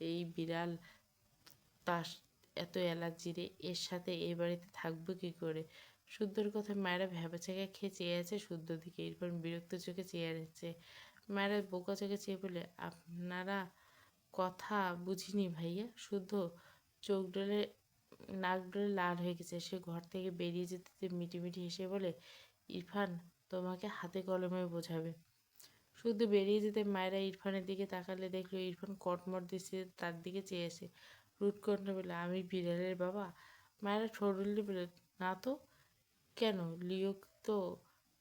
এই বিড়াল তার এত অ্যালার্জি রে, এর সাথে এই বাড়িতে থাকবো কি করে? শুদ্ধর কথা মায়েরা ভ্যাবাচাকা খেয়ে চেয়ে আছে শুদ্ধ দিকে। এরপর বিরক্ত চোখে চেয়ে আছে। মায়েরা বোকা চোখে চেয়ে বলে, আপনারা কথা বুঝিনি ভাইয়া। শুদ্ধ চোখ ডলে নাক ডলে লাল হয়ে গেছে। সে ঘর থেকে বেরিয়ে যেতে মিটিমিটি হেসে বলে, ইরফান তোমাকে হাতে কলমে বোঝাবে। শুদ্ধ বেরিয়ে যেতে মায়েরা ইরফানের দিকে তাকালে দেখলো ইরফান কটমট দৃষ্টিতে তার দিকে চেয়ে আসে। রুটকণ্ঠে বলে, আমি বিড়ালের বাবা? মায়েরা ঠোঁট উল্টে বলে, না তো। কেন, লিও তো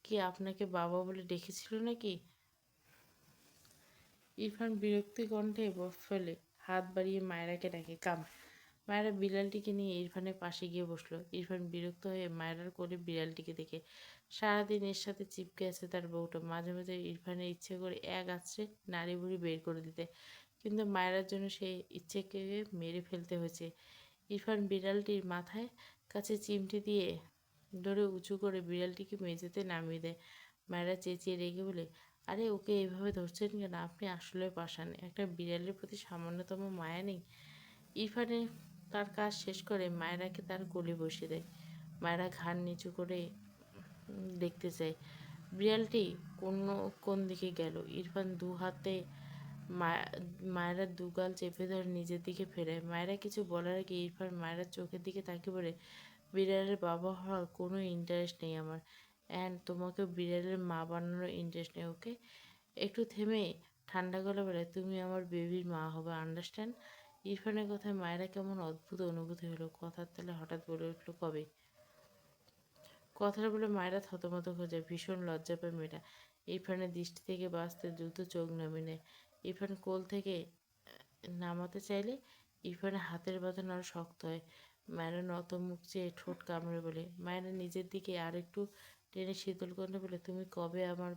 কি আপনাকে বাবা বলে ডেকেছিল নাকি? ইরফান বিরক্তি কণ্ঠে ফেলে হাত বাড়িয়ে মায়েরাকে ডাকে, কাম। মায়েরা বিড়ালটিকে নিয়ে ইরফানের পাশে গিয়ে বসলো। ইরফান বিরক্ত হয়ে মায়েরার কোলে বিড়ালটিকে দেখে। সারাদিন এর সাথে চিপকে আছে তার বউটা। মাঝে মাঝে ইরফানের ইচ্ছে করে এক আছড়ে নাড়ি বুড়ি বের করে দিতে, কিন্তু মায়েরার জন্য সেই ইচ্ছেকে মেরে ফেলতে হয়েছে। ইরফান বিড়ালটির মাথায় কাছে চিমটি দিয়ে ধরে উঁচু করে বিড়ালটিকে মেঝেতে নামিয়ে দেয়। মায়েরা চেঁচিয়ে রেগে বলে, আরে ওকে এভাবে ধরছেন কেন? আপনি আসলে পাষাণ, একটা বিড়ালের প্রতি সামান্যতম মায়া নেই? ইরফানে তার কাজ শেষ করে মায়েরাকে তার কোলে বসিয়ে দেয়। মায়েরা ঘাড় নিচু করে দেখতে চায় বিড়ালটি কোন দিকে গেল। ইরফান দু হাতে মায়েরা দুগাল চেপে ধরে নিজের দিকে ফেরায়। মায়েরা কিছু বলার আগে ইরফান মায়েরার চোখের দিকে তাকিয়ে বলে, বিড়ালের বাবা হওয়ার কোনো ইন্টারেস্ট নেই আমার, অ্যান্ড তোমাকেও বিড়ালের মা বানানোর ইন্টারেস্ট নেই, ওকে? একটু থেমে ঠান্ডা গলা বলে, তুমি আমার বেবির মা হবে, আন্ডারস্ট্যান্ড? ইরফানের কথায় মায়েরা কেমন অদ্ভুত অনুভূতি হলো। কথার তালে হঠাৎ বলে উঠলো, কবে? কথাটা বলে মায়েরা থতমত হয়ে যায়। ভীষণ লজ্জা পায় মেয়েটা। ইরফানের দৃষ্টি থেকে বাঁচতে দ্রুত চোখ নামিয়ে নেয়। ইরফান কোল থেকে নামাতে চাইলে ইরফানের হাতের বাঁধন আরও শক্ত হয়। মায়েরা নত মুখ চেয়ে ঠোঁট কামড়ে বলে, মায়েরা নিজের দিকে আর একটু টেনে শীতল কণ্ঠে বলে, তুমি কবে আমার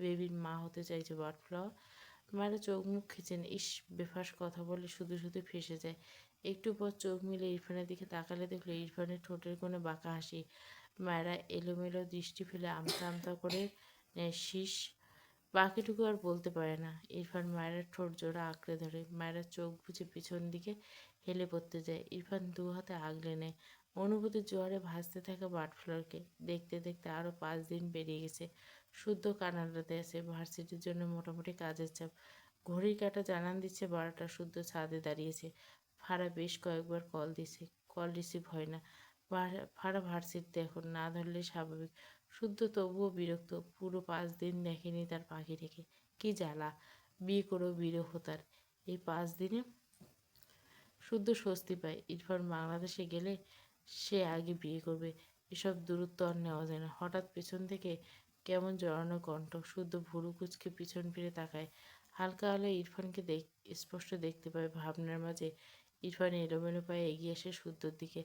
বেবির মা হতে চাইছো, বার্ডফ্লাওয়ার? মায়েরা চোখ মুখ খিচেন। ইস, বেফাস কথা বলে শুধু শুধু ফেঁসে যায়। একটু পর চোখ মিলে ইরফানের দিকে তাকালে দেখলো ইরফানের ঠোঁটের কোণে বাঁকা হাসি। মায়েরা এলোমেলো দৃষ্টি ফেলে আমতা আমতা করে নেয়, শীষ। বাকিটুকু আর বলতে পারে না। ইরফান মায়ের ঠোঁট জোড়া আঁকড়ে ধরে। মায়েরা চোখ বুজে পিছন দিকে হেলে পড়তে যায়। ইরফান দু হাতে আগলে নেয় অনুভূতির জোয়ারে ভাসতে থাকা বার্ডফ্লাওয়ারকে। দেখতে দেখতে আরও 5 দিন পেরিয়ে গেছে। শুদ্ধ কানাডাতে আছে। ভার্সিটির জন্য মোটামুটি কাজের চাপ। ঘড়ির কাঁটা জানান দিচ্ছে 12টা। শুদ্ধ ছাদে দাঁড়িয়েছে। ফারা বেশ কয়েকবার কল দিছে, কল রিসিভ হয় না। ফারা ভার্সিটিতে এখন, না ধরলে স্বাভাবিক। শুদ্ধ তবুও বিরক্ত। পুরো 5 দিন দেখেনি তার পাখিটাকে। কি জ্বালা, বিয়ে করেও বিরহ তার। এই 5 দিনে শুদ্ধ স্বস্তি পায়। ইরফান বাংলাদেশে গেলে সে আগে বিয়ে করবে। এসব দূরত্ব আর নেওয়া যায় না। হঠাৎ পেছন থেকে কেমন জড়ানো কণ্ঠ। শুদ্ধ ভুরু কুঁচকে পিছন ফিরে তাকায়। হালকা আলোয় ইরফানকে স্পষ্ট দেখতে পায়। ভাবনার মাঝে ইরফান এলোমেলো পায়ে এগিয়ে আসে শুদ্ধর দিকে।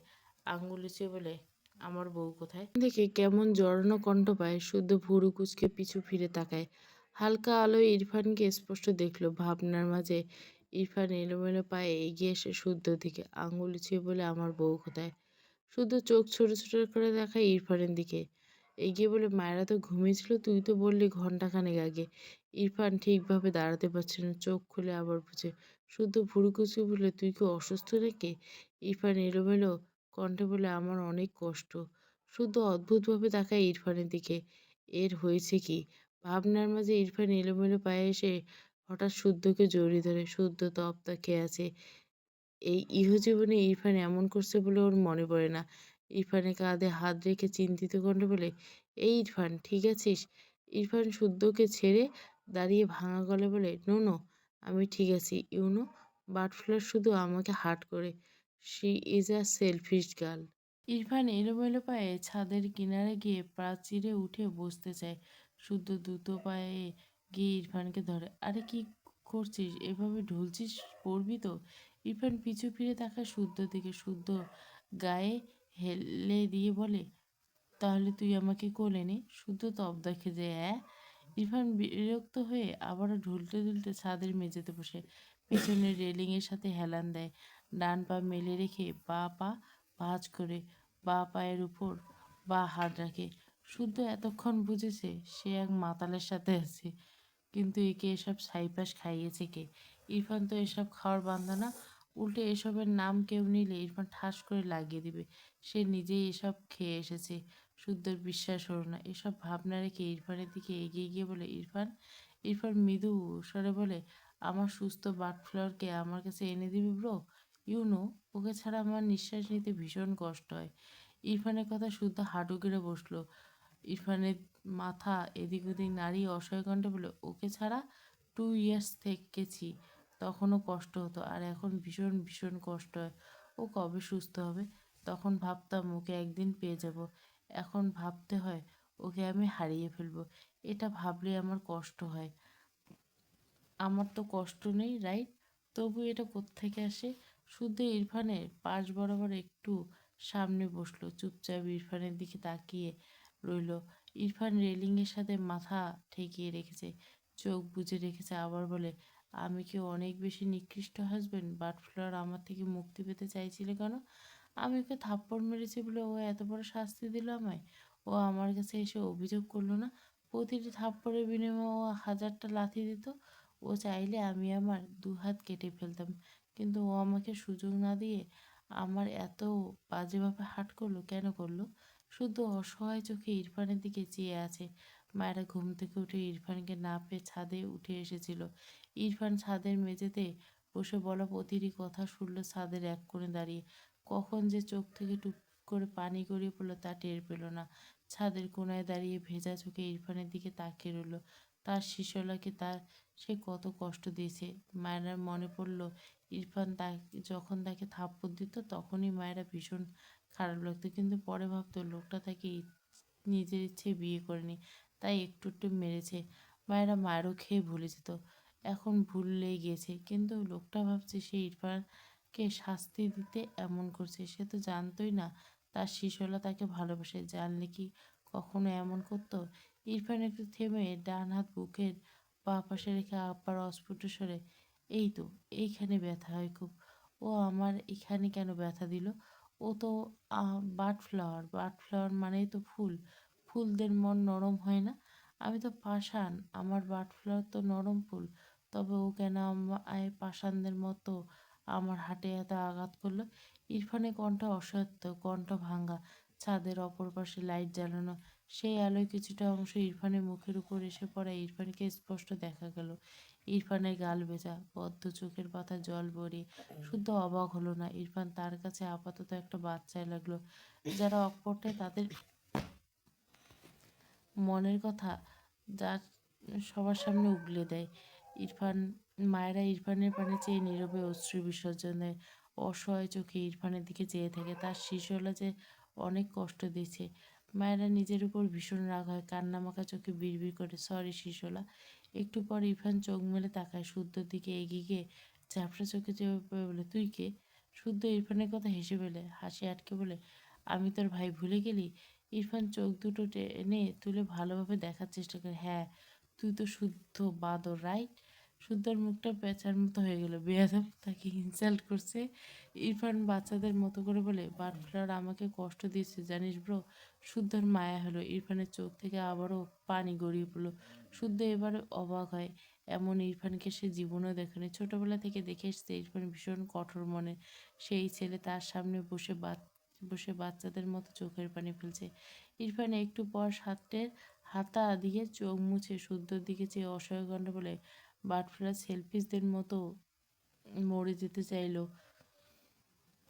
আঙুল উঁচিয়ে বলে, আমার বউ কোথায়? দেখে কেমন জড়ানো কণ্ঠ পায়। শুদ্ধ ভুরু কুঁচকে পিছু ফিরে তাকায়। হালকা আলোয় ইরফানকে স্পষ্ট দেখলো। ভাবনার মাঝে ইরফান এলোমেলো পায়ে এগিয়ে এসে শুদ্ধর দিকে। আঙুল উঁচিয়ে বলে, আমার বউ কোথায়? শুদ্ধ চোখ ছোট ছোট করে দেখায় ইরফানের দিকে। এগিয়ে বলে, মায়েরা তো ঘুমিয়েছিল, তুই তো বললি ঘন্টাখানেক আগে। ইরফান ঠিকভাবে দাঁড়াতে পারছে না। চোখ খুলে আবার বুঝে। শুদ্ধ ভুরু কুঁচকে বলে, তুই কি অসুস্থ নাকি? ইরফান এলোমেলো কণ্ঠে বলে, আমার অনেক কষ্ট। শুদ্ধ অদ্ভুতভাবে তাকায় ইরফানের দিকে। এর হয়েছে কি? ভাবনার মাঝে ইরফান এলোমেলো পায়ে এসে হঠাৎ শুদ্ধকে জড়িয়ে ধরে। শুদ্ধ তপ্ত খেয়ে আছে। এই ইহজীবনে ইরফান এমন করছে বলে ওর মনে পড়ে না। ইরফানের কাঁধে হাত রেখে চিন্তিত কণ্ঠে বলে, এই ইরফান, ঠিক আছিস? ইরফান শুদ্ধকে ছেড়ে দাঁড়িয়ে ভাঙা গলায় বলে, নো নো, আমি ঠিক আছি। ইউনো, বাটফ্লার শুধু আমাকে হার্ট করে। She is a selfish girl. Irfan এলোমেলো পায়ে ছাদের কিনারে গিয়ে প্রাচীরে উঠে বসতে চায়। শুদ্ধ দ্রুত পায়ে গিয়ে ইরফানকে ধরে। আরে কি করছিস? এভাবে ঢুলছিস, পড়বি তো। ইরফান পিছু ফিরে তাকায় শুদ্ধর দিকে। শুদ্ধ গায়ে হেলে দিয়ে বলে, তাহলে তুই আমাকে কোলে নে। শুদ্ধ তব্দা খেজে ইরফান বিরক্ত হয়ে আবারও ঢুলতে ঢুলতে ছাদের মেঝেতে বসে পেছনের রেলিংয়ের সাথে হেলান দেয়। ডান পা মেলে রেখে পা ভাঁজ করে পায়ের উপর হাত রাখে। শুদ্ধ এতক্ষণ বুঝেছে সে এক মাতালের সাথে আছে। কিন্তু একে এসব ছাইপাশ খাইয়েছে কে? ইরফান তো এসব খাওয়ার বান্দা না। উল্টে এসবের নাম কেউ নিলে ইরফান ঠাস করে লাগিয়ে দিবে। সে নিজেই এসব খেয়ে এসেছে। শুদ্ধর বিশ্বাস হলো না। এসব ভাবনা রেখে ইরফানের দিকে এগিয়ে গিয়ে বলে, ইরফান। ইরফান মৃদু স্বরে বলে, আমার সুস্থ বাটফ্লাওয়ারকে আমার কাছে এনে দিবি ব্রো? ইউনো, ওকে ছাড়া আমার নিঃশ্বাস নিতে ভীষণ কষ্ট হয়। ইরফানের কথা শুদ্ধ হাঁটু গেড়ে বসলো। ইরফানের মাথা এদিক ওদিক নাড়িয়ে অসহায় কণ্ঠে বলে, ওকে ছাড়া 2 ইয়ার্স থেকেছি, তখনও কষ্ট হতো, আর এখন ভীষণ ভীষণ কষ্ট হয়। ও কবে সুস্থ হবে? তখন ভাবতাম ওকে একদিন পেয়ে যাব। এখন ভাবতে হয় ওকে আমি হারিয়ে ফেলবো। এটা ভাবলে আমার কষ্ট হয়। আমার তো কষ্ট নেই, রাইট? তবু এটা কোত্থেকে আসে? শুদ্ধ ইরফানের পাশ বরাবর একটু সামনে বসলো। চুপচাপ ইরফানের দিকে তাকিয়ে রইল। ইরফান রেলিংয়ের সাথে মাথা ঠেকিয়ে রেখেছে, চোখ বুজে রেখেছে। আবার বলে, আমি কি অনেক বেশি নিকৃষ্ট হাসবেন্ড? বাটফ্লাওয়ার আমার থেকে মুক্তি পেতে চাইছিলে কেন? আমি ওকে থাপ্পড় মেরেছি বলে ও এত বড় শাস্তি দিল আমায়? ও আমার কাছে এসে অভিযোগ করলো না? প্রতিটি থাপ্পড়ের বিনিময়ে ও 1000টা লাথি দিত। ও চাইলে আমি আমার 2 হাত কেটে ফেলতাম, কিন্তু ও আমাকে সুযোগ না দিয়ে আমার এত বাজেভাবে হার্ট করলো। কেন করলো? শুধু অসহায় চোখে ইরফানের দিকে চেয়ে আছে। মায়েরা ঘুম থেকে উঠে ইরফানকে না পেয়ে ছাদে উঠে এসেছিল। ইরফান ছাদের মেঝেতে বসে বলা প্রতিটি কথা শুনল ছাদের এক কোণে দাঁড়িয়ে। কখন যে চোখ থেকে টুপ করে পানি গড়িয়ে পড়লো তা টের পেল না। ছাদের কোণায় দাঁড়িয়ে ভেজা চোখে ইরফানের দিকে তাকিয়ে রইল। তার শিশুলাকে সে কত কষ্ট দিয়েছে। মায়েরার মনে পড়ল ইরফান যখন তাকে থাপ্পড় দিত তখনই মায়েরা ভীষণ খারাপ লাগতো, কিন্তু পরে ভাবতো লোকটা তাকে নিজের ইচ্ছে বিয়ে করেনি, তাই একটু একটু মেরেছে। মায়েরা মায়েরও খেয়ে ভুলে যেত। এখন ভুললেই গিয়েছে, কিন্তু লোকটা ভাবছে সে ইরফানকে শাস্তি দিতে এমন করছে। সে তো জানতোই না তার শিশুলা তাকে ভালোবাসে। জানলে কি কখনো এমন করতো? ইরফান একটু থেমে ডান হাত বুকের বাঁ পাশে রেখে আবার অস্ফুট স্বরে, এই তো, এইখানে ব্যথা হয় খুব। ও আমার এখানে কেন ব্যথা দিল? ও তো বাড ফ্লাওয়ার। বাড ফ্লাওয়ার মানেই তো ফুল। ফুলদের মন নরম হয় না? আমি তো পাষাণ, আমার বাড ফ্লাওয়ার তো নরম ফুল। তবে ও কেন আমায় পাষাণদের মতো আমার হাটে এত আঘাত করলো? ইরফানের কণ্ঠ অসত্য, কণ্ঠ ভাঙ্গা। ছাদের অপর পাশে লাইট জ্বালানো। সেই আলোয় কিছুটা অংশ ইরফানের মুখের উপর এসে পড়ায় ইরফানকে স্পষ্ট দেখা গেল। ইরফানের গাল ভেজা, বদ্ধ চোখের পাতা জল গড়িয়ে। শুদ্ধ অবাক হলো না। ইরফান তার কাছে আপাতত একটা বাচ্চায় লাগলো। যারা অকপটে তাদের মনের কথা যা সবার সামনে উগলে দেয়। ইরফান মায়েরা ইরফানের পানে চেয়ে নীরবে অশ্রু বিসর্জন দেয়। অসহায় চোখে ইরফানের দিকে চেয়ে থাকে। তার শিশুরা যে অনেক কষ্ট দিচ্ছে। মায়েরা নিজের উপর ভীষণ রাগ হয়, কান্নামাখা চোখে বিড়বিড় করে, সরি শিশোলা। একটু পর ইরফান চোখ মেলে তাকায় শুদ্ধর দিকে, এগিয়ে গিয়ে ঝাপসা চোখে চেয়ে বলে, তুই কে? শুদ্ধ ইরফানের কথা হেসে ফেলে, হাসি আটকে বলে, আমি তোর ভাই, ভুলে গেলি? ইরফান চোখ দুটো টেনে তুলে ভালোভাবে দেখার চেষ্টা করে, হ্যাঁ তুই তো শুদ্ধ বাদর, রাইট? শুদ্ধর মুখটা পেঁচার মতো হয়ে গেল। বেয়াদব, তাকে ইনসাল্ট করছে। ইরফান বাচ্চাদের মতো করে বলে, বাটফ্লাওয়ার আমাকে কষ্ট দিয়েছে জানিস ব্রো। শুদ্ধর মায়া হলো, ইরফানের চোখ থেকে আবারও পানি গড়িয়ে পড়লো। শুদ্ধ এবারে অবাক হয়, এমন ইরফানকে সে জীবনেও দেখেনি। ছোটবেলা থেকে দেখে এসছে ইরফান ভীষণ কঠোর মনে। সেই ছেলে তার সামনে বসে বাচ্চাদের মতো চোখের পানি ফেলছে। ইরফান একটু পর হাতা দিয়ে চোখ মুছে শুদ্ধর দিকে চেয়ে অসহায় কণ্ঠে বলে, বাটফ্লাওয়ার সেলফিশদের মতো মরে যেতে চাইলো।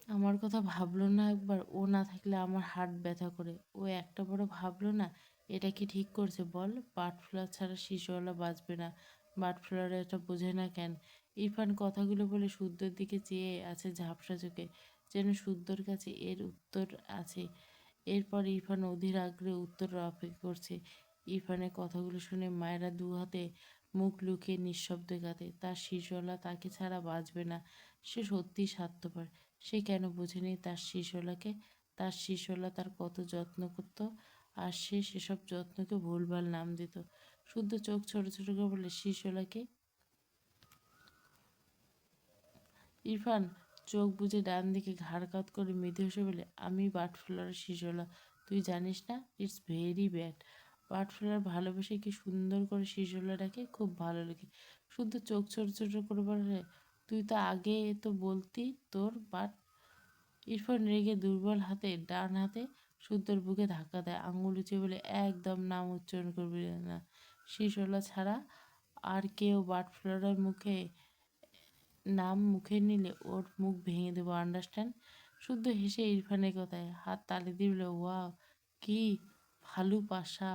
আমার কথা ভাবলো না একবার? ও না থাকলে আমার হার্ট ব্যথা করে। ও একটা বড় ভাবলো না? এটা কি ঠিক করছে বল? বাটফ্লাওয়ার ছাড়া শিশুওয়ালা বাঁচবে না। বাটফ্লাওয়ার এটা বোঝে না কেন? ইরফান কথাগুলো বলে শুদ্ধর দিকে চেয়ে আছে ঝাপসা চোখে, যেন শুদ্ধর কাছে এর উত্তর আছে। এরপর ইরফান অধীর আগ্রহে উত্তর অপেক্ষা করছে। ইরফানের কথাগুলো শুনে মায়েরা দু হাতে মুখ লুকিয়ে নিঃশব্দে কাঁদে। তার শিশুওয়ালা তাকে ছাড়া বাঁচবে না। সে সত্যিই স্বার্থপর। সে কেন বোঝেনি তার শিশুওয়ালাকে? তার শিশুওয়ালা তার কত যত্ন করত, আর সে সেসব যত্নকে ভুলভাল নাম দিত। শুদ্ধ চোখ ছোট ছোট করে বলে, শিশুওয়ালাকে? ইরফান চোখ বুজে ডান দিকে ঘাড় কাত করে মৃদু হেসে বলে, আমি বাটফ্লাওয়ারের শিশুওয়ালা, তুই জানিস না? It's very bad. বাটফ্লাওয়ার ভালোবেসে কি সুন্দর করে শিশুওয়ালা ডাকে, খুব ভালো লাগে। শুদ্ধ চোখ ছোট ছোট করে বলে, তুই তো আগে তো বলতি তোর বাট। ইরফান রেগে দুর্বল হাতে ডান হাতে শুদ্ধর বুকে ধাক্কা দেয়, আঙুল উঁচিয়ে বলে, একদম নাম উচ্চারণ করবি না। শিশুওয়ালা ছাড়া আর কেউ বাটফ্লাওয়ারের নাম মুখে নিলে ওর মুখ ভেঙে দেবো, আন্ডারস্ট্যান্ড? শুদ্ধ হেসে ইরফানের কথায় হাত তালি দিয়ে বলে, ওয়াও, কি ভালু পাশা।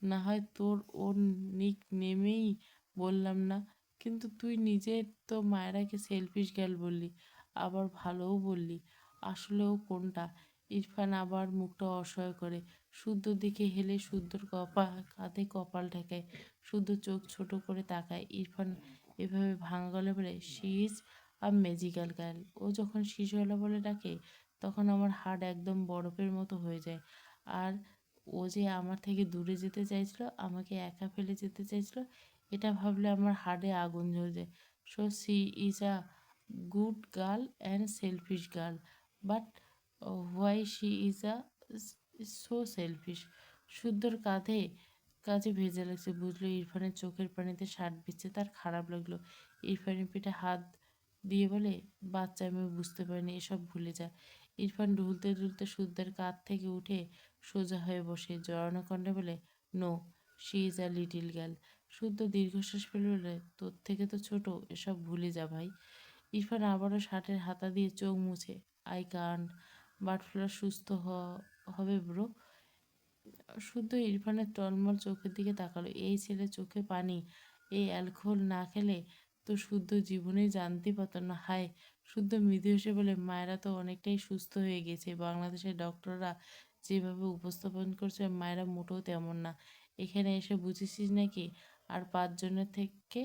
না হয় তোর ওর নিক নেমেই বললাম না, কিন্তু তুই নিজে তো মায়েরাকে সেলফিশ গার্ল বললি, আবার ভালোও বললি। আসলেও কোনটা? ইরফান আবার মুখটা অসহায় করে শুদ্ধর দিকে হেলে শুদ্ধর কাঁধে কপাল ঠেকায়। শুদ্ধ চোখ ছোট করে তাকায়। ইরফান এভাবে ভাঙা গলায় বলে, she is a magical girl. ও যখন শিশুওয়ালা বলে ডাকে তখন আমার হার্ট একদম বরফের মতো হয়ে যায়। আর ও যে আমার থেকে দূরে যেতে চাইছিল, আমাকে একা ফেলে যেতে চাইছিল, এটা ভাবলে আমার হার্টে আগুন জ্বলে যায়। So she is a good girl and selfish girl, but why she is a so selfish? শুদ্ধর কাজে ভেজে লাগছে, বুঝলো ইরফানের চোখের পানিতে শার্ট ভিজছে। তার খারাপ লাগলো। ইরফানের পিঠে হাত দিয়ে বলে, বাচ্চা, আমি বুঝতে পারিনি, এসব ভুলে যা। ইরফান ঢুলতে ঢুলতে শুদ্ধের কাঁধ থেকে উঠে সোজা হয়ে বসে জড়ানো কণ্ঠে বলে, no, she is a little girl. শুদ্ধ দীর্ঘশ্বাস ফেলে বলে, তোর থেকে তো ছোট, এসব ভুলে যা ভাই। ইরফান আবারও শার্টের হাতা দিয়ে চোখ মুছে, আই কান্ট। বাটফ্লাওয়ার সুস্থ হবে ব্রো। শুদ্ধ ইরফানের টলমল চোখের দিকে তাকালো। এই ছেলে চোখে পানি। এই অ্যালকোহল না খেলে তো শুদ্ধ জীবনেই জানতেই পারত না। হায়। শুদ্ধ মৃদু হেসে বলে, মায়েরা তো অনেকটাই সুস্থ হয়ে গেছে। বাংলাদেশের ডক্টররা যেভাবে উপস্থাপন করছে, মায়েরা মোটেও তেমন না। এখানে এসে বুঝেছিস নাকি? আর 5 জনের থেকে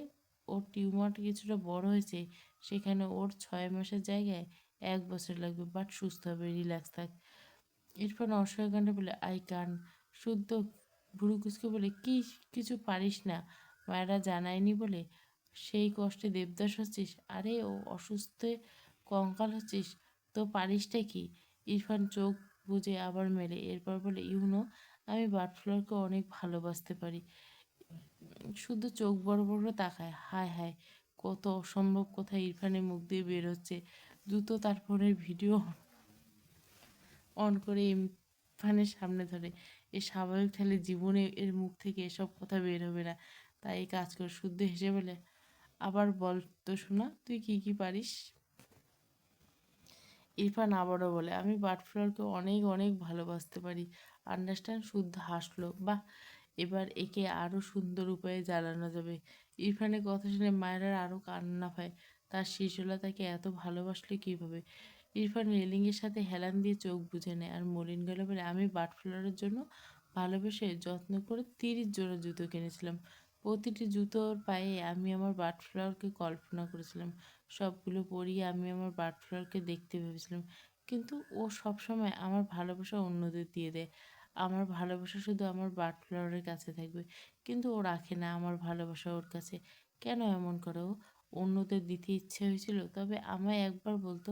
ওর টিউমার কিছুটা বড় হয়েছে, সেখানে ওর 6 মাসের জায়গায় 1 বছর লাগবে, বাট সুস্থ হবে, রিল্যাক্স থাক। ইরফান অসহায় কণ্ঠে বলে, আই কান। শুদ্ধ ভুরু কুচকে বলে, কি কিছু পারিস না? মায়েরা জানায়নি বলে সেই কষ্টে দেবদাস হচ্ছিস? আরে ও অসুস্থে কঙ্কাল হচ্ছিস, তো পারিসটা কি? ইরফান চোখ বুজে আবার মেলে, এরপর বলে, ইউনো, আমি বাটফ্লাওয়ারকে অনেক ভালোবাসতে পারি। শুদ্ধ চোখ বড় বড় করে তাকায়, হায় হায়, কত অসম্ভব কথা ইরফানের মুখ দিয়ে বের হচ্ছে। দ্রুত তার ফোনের ভিডিও অন করে ইরফানের সামনে ধরে, এ স্বাভাবিক ঠেলে জীবনে এর মুখ থেকে এসব কথা বের হবে না। তাই এই কাজ কর। শুদ্ধ হেসে বলে, আবার বল তো শোনা, তুই কি কি পারিস? ইরফান আবারও বলে, আমি বাটফ্লাওয়ারকে অনেক অনেক ভালোবাসতে পারি, আন্ডারস্ট্যান্ড? শুদ্ধ হাসলো, বাহ, এবার একে আরও সুন্দর উপায়ে জ্বালানো যাবে। ইরফানের কথা শুনে মায়েরা আরও কান্না পায়। তার শিশুরা তাকে এত ভালোবাসলো কীভাবে? ইরফান রেলিংয়ের সাথে হেলান দিয়ে চোখ বুজে নেয় আর মলিন গেল বলে, আমি বাটফ্লাওয়ারের জন্য ভালোবেসে যত্ন করে 30 জোড়া জুতো কিনেছিলাম। প্রতিটি জুতোর পায়ে আমি আমার বাটফ্লাওয়ারকে কল্পনা করেছিলাম। সবগুলো পরিয়ে আমি আমার বাটফ্লাওয়ারকে দেখতে ভেবেছিলাম। কিন্তু ও সবসময় আমার ভালোবাসা অন্যদের দিয়ে দেয়। আমার ভালোবাসা শুধু আমার বাটফ্লাওয়ারের কাছে থাকবে। কিন্তু ও রাখে না আমার ভালোবাসা ওর কাছে। কেন এমন করে ও? অন্যদের দিতে ইচ্ছে হয়েছিল, তবে আমায় একবার বলতো,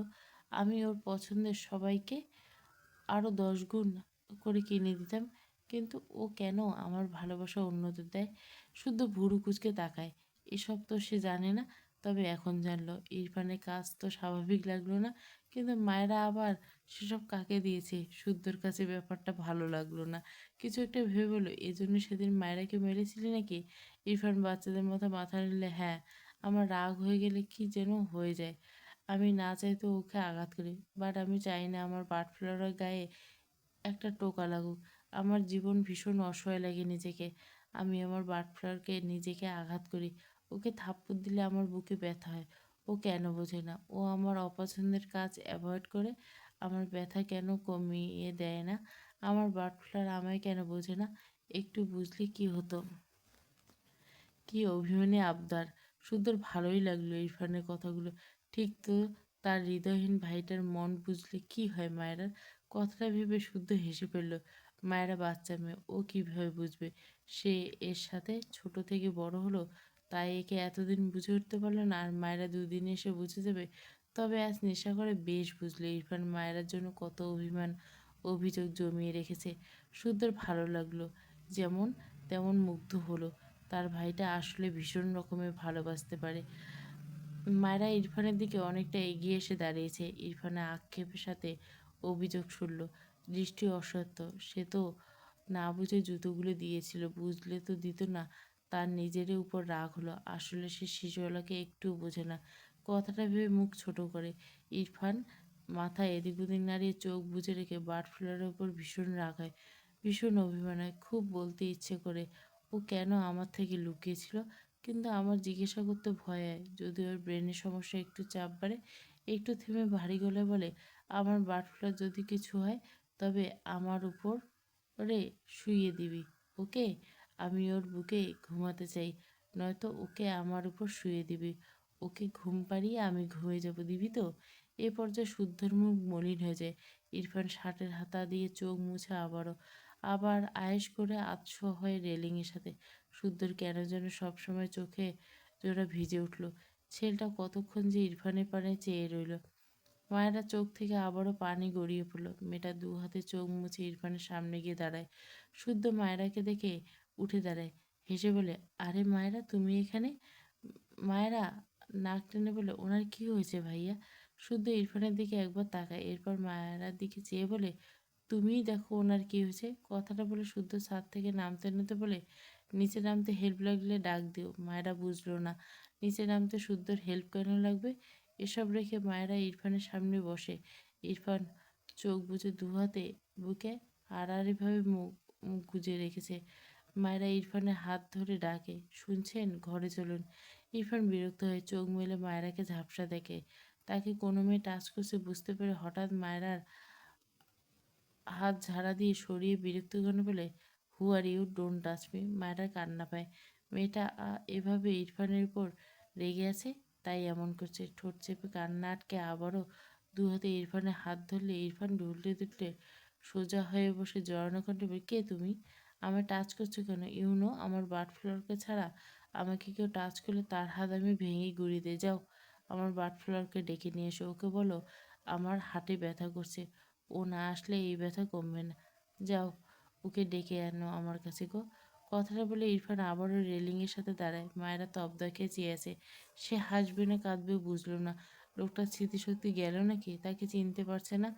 আমি ওর পছন্দের সবাইকে আরও 10 গুণ করে কিনে দিতাম। কিন্তু ও কেন আমার ভালোবাসা অন্যদের দেয়? শুধু ভুরু কুঁচকে তাকায়। এসব তো সে জানে না, তবে এখন জানলো। ইরফানের কাজ তো স্বাভাবিক লাগলো না, কিন্তু মায়েরা আবার সেসব কাকে দিয়েছে? শুদ্ধর কাছে ব্যাপারটা ভালো লাগলো না। কিছু একটা ভেবে বলল, এজন্য সেদিন মায়েরাকে মেরেছিলি নাকি? ইরফান বাচ্চাদের মতো মাথা নিলে, হ্যাঁ, আমার রাগ হয়ে গেলে কি যেন হয়ে যায়। আমি না চাইতেও ওকে আঘাত করি, বাট আমি চাই না আমার বাটফ্লাওয়ারের গায়ে একটা টোকা লাগুক। আমার জীবন ভীষণ অসহায় লাগে নিজেকে। আমি আমার বাটফ্লাওয়ারকে নিজেকে আঘাত করি। ওকে থাপ্পড় দিলে আমার বুকে ব্যথা হয়। ও কেন বোঝে না? ও আমার অপছন্দের কাজ অ্যাভয়েড করে আমার ব্যথা কেন কমিয়ে দেয় না? আমার বাটফ্লাওয়ার আমায় কেন বোঝে না? একটু বুঝলে কি হতো? কি অভিমানী আবদার! শুদ্ধর ভালোই লাগলো ইরফানের কথাগুলো। ঠিক তো, তার হৃদয়হীন ভাইটার মন বুঝলে কি হয় মায়েরার? কথাটা ভেবে শুদ্ধ হেসে ফেলল। মায়েরা বাচ্চা মেয়ে, ও কীভাবে বুঝবে? সে এর সাথে ছোট থেকে বড় হলো, তাই একে এতদিন বুঝে উঠতে পারলো না, আর মায়েরা দুদিনে এসে বুঝে যাবে? তবে আজ নেশা করে বেশ বুঝলো ইরফান মায়েরার জন্য কত অভিমান, অভিযোগ জমিয়ে রেখেছে। শুদ্ধর ভালো লাগলো, যেমন তেমন মুগ্ধ হলো। তার ভাইটা আসলে ভীষণ রকমের ভালোবাসতে পারে। মায়েরা ইরফানের দিকে অনেকটা এগিয়ে এসে দাঁড়িয়েছে। ইরফানের আক্ষেপের সাথে অভিযোগ শুনল। দৃষ্টি অসত্য। সে তো না বুঝে জুতোগুলো দিয়েছিল, বুঝলে তো দিত না। তার নিজেরই উপর রাগ হলো। আসলে সে শিশুওয়ালাকে একটুও বোঝে না। কথাটা ভেবে মুখ ছোট করে ইরফান মাথা এদিক ওদিক নাড়িয়ে চোখ বুজে রেখে বাটফ্লাওয়ারের উপর ভীষণ রাগ হয়, ভীষণ অভিমান হয়। খুব বলতে ইচ্ছে করে, ও কেন আমার থেকে লুকিয়েছিল? কিন্তু আমার জিজ্ঞাসা করতে ভয় হয়। যদি ওর ব্রেনের সমস্যা একটু চাপ বাড়ে। একটু থেমে ভারী গলায় বলে, আমার বাটফ্লাওয়ার যদি কিছু হয়, তবে আমার উপর ওরে শুইয়ে দিবি, ওকে? আমি ওর বুকে ঘুমাতে চাই, নয়তো ওকে আমার উপর শুইয়ে দিবি। ওকে ঘুম পাড়িয়ে আমি ঘুমিয়ে যাব, দিবি তো? এ পর্যায়ে শুদ্ধর মুখ মলিন হয়ে যায়। ইরফান শার্টের হাতা দিয়ে চোখ মুছে আবার আয়েশ করে আতশো হয়ে রেলিংয়ের সাথে। শুদ্ধর কেন যেন সবসময় চোখে জোড়া ভিজে উঠল। ছেলেটা কতক্ষণ যে ইরফানের পানে চেয়ে রইল। মায়েরা চোখ থেকে আবারও পানি গড়িয়ে পড়ল। মেয়েটা 2 হাতে চোখ মুছে ইরফানের সামনে গিয়ে দাঁড়ায়। শুদ্ধ মায়েরাকে দেখে উঠে দাঁড়ায়, হেসে বলে, আরে মায়েরা, তুমি এখানে? মায়েরা নাক টেনে বলে, ওনার কি হয়েছে ভাইয়া? শুদ্ধ ইরফানের দিকে একবার তাকায়, এরপর মায়েরার দিকে চেয়ে বলে, তুমিই দেখো ওনার কি হয়েছে। কথাটা বলে শুদ্ধ ছাদ থেকে নামতে নামতে বলে, নিচে নামতে হেল্প লাগলে ডাক দিও। মায়েরা বুঝলো না নিচে নামতে শুদ্ধর হেল্প কেন লাগবে। এসব রেখে মায়েরা ইরফানের সামনে বসে। ইরফান চোখ বুজে 2 হাতে বুকে আড়াআড়িভাবে মুখ মুখ গুজে রেখেছে। মায়েরা ইরফানের হাত ধরে ডাকে, শুনছেন, ঘরে চলুন। ইরফান বিরক্ত হয়ে চোখ মেলে মায়েরাকে ঝাপসা দেখে। তাকে কোনো মেয়ে টাচ করছে বুঝতে পেরে হঠাৎ মায়েরার হাত ঝাড়া দিয়ে সরিয়ে বিরক্ত গলায় বলে, who are you, don't touch me. Mayera কান্না পায়। মেয়েটা এভাবে ইরফানের উপর রেগে আছে, তাই এমন করছে। ঠোঁট চেপে কান্না আটকে আবারও 2 হাতে ইরফানের হাত ধরলে ইরফান দুলতে দুলতে সোজা হয়ে বসে জড়ানো কণ্ঠে বলে, কে তুমি? আমায় টাচ করছো কেন? ইউনো আমার বাটফ্লাওয়ারকে ছাড়া আমাকে কেউ টাচ করলে তার হাত আমি ভেঙে গুঁড়িয়ে দিয়ে যাও। আমার বাটফ্লাওয়ারকে ডেকে নিয়ে এসো। ওকে বলো আমার হাটে ব্যথা করছে। ও না আসলে এই ব্যথা কমবে না। যাও, ওকে ডেকে আনো আমার কাছে গো। কথাটা বলে ইরফান আবারও রেলিংয়ের সাথে দাঁড়ায়। মায়েরা তব্দ খেয়ে চেয়ে আছে। সে হাসবে না কাঁদবে বুঝলো না। লোকটার স্মৃতিশক্তি গেল নাকি? তাকে চিনতে পারছে না।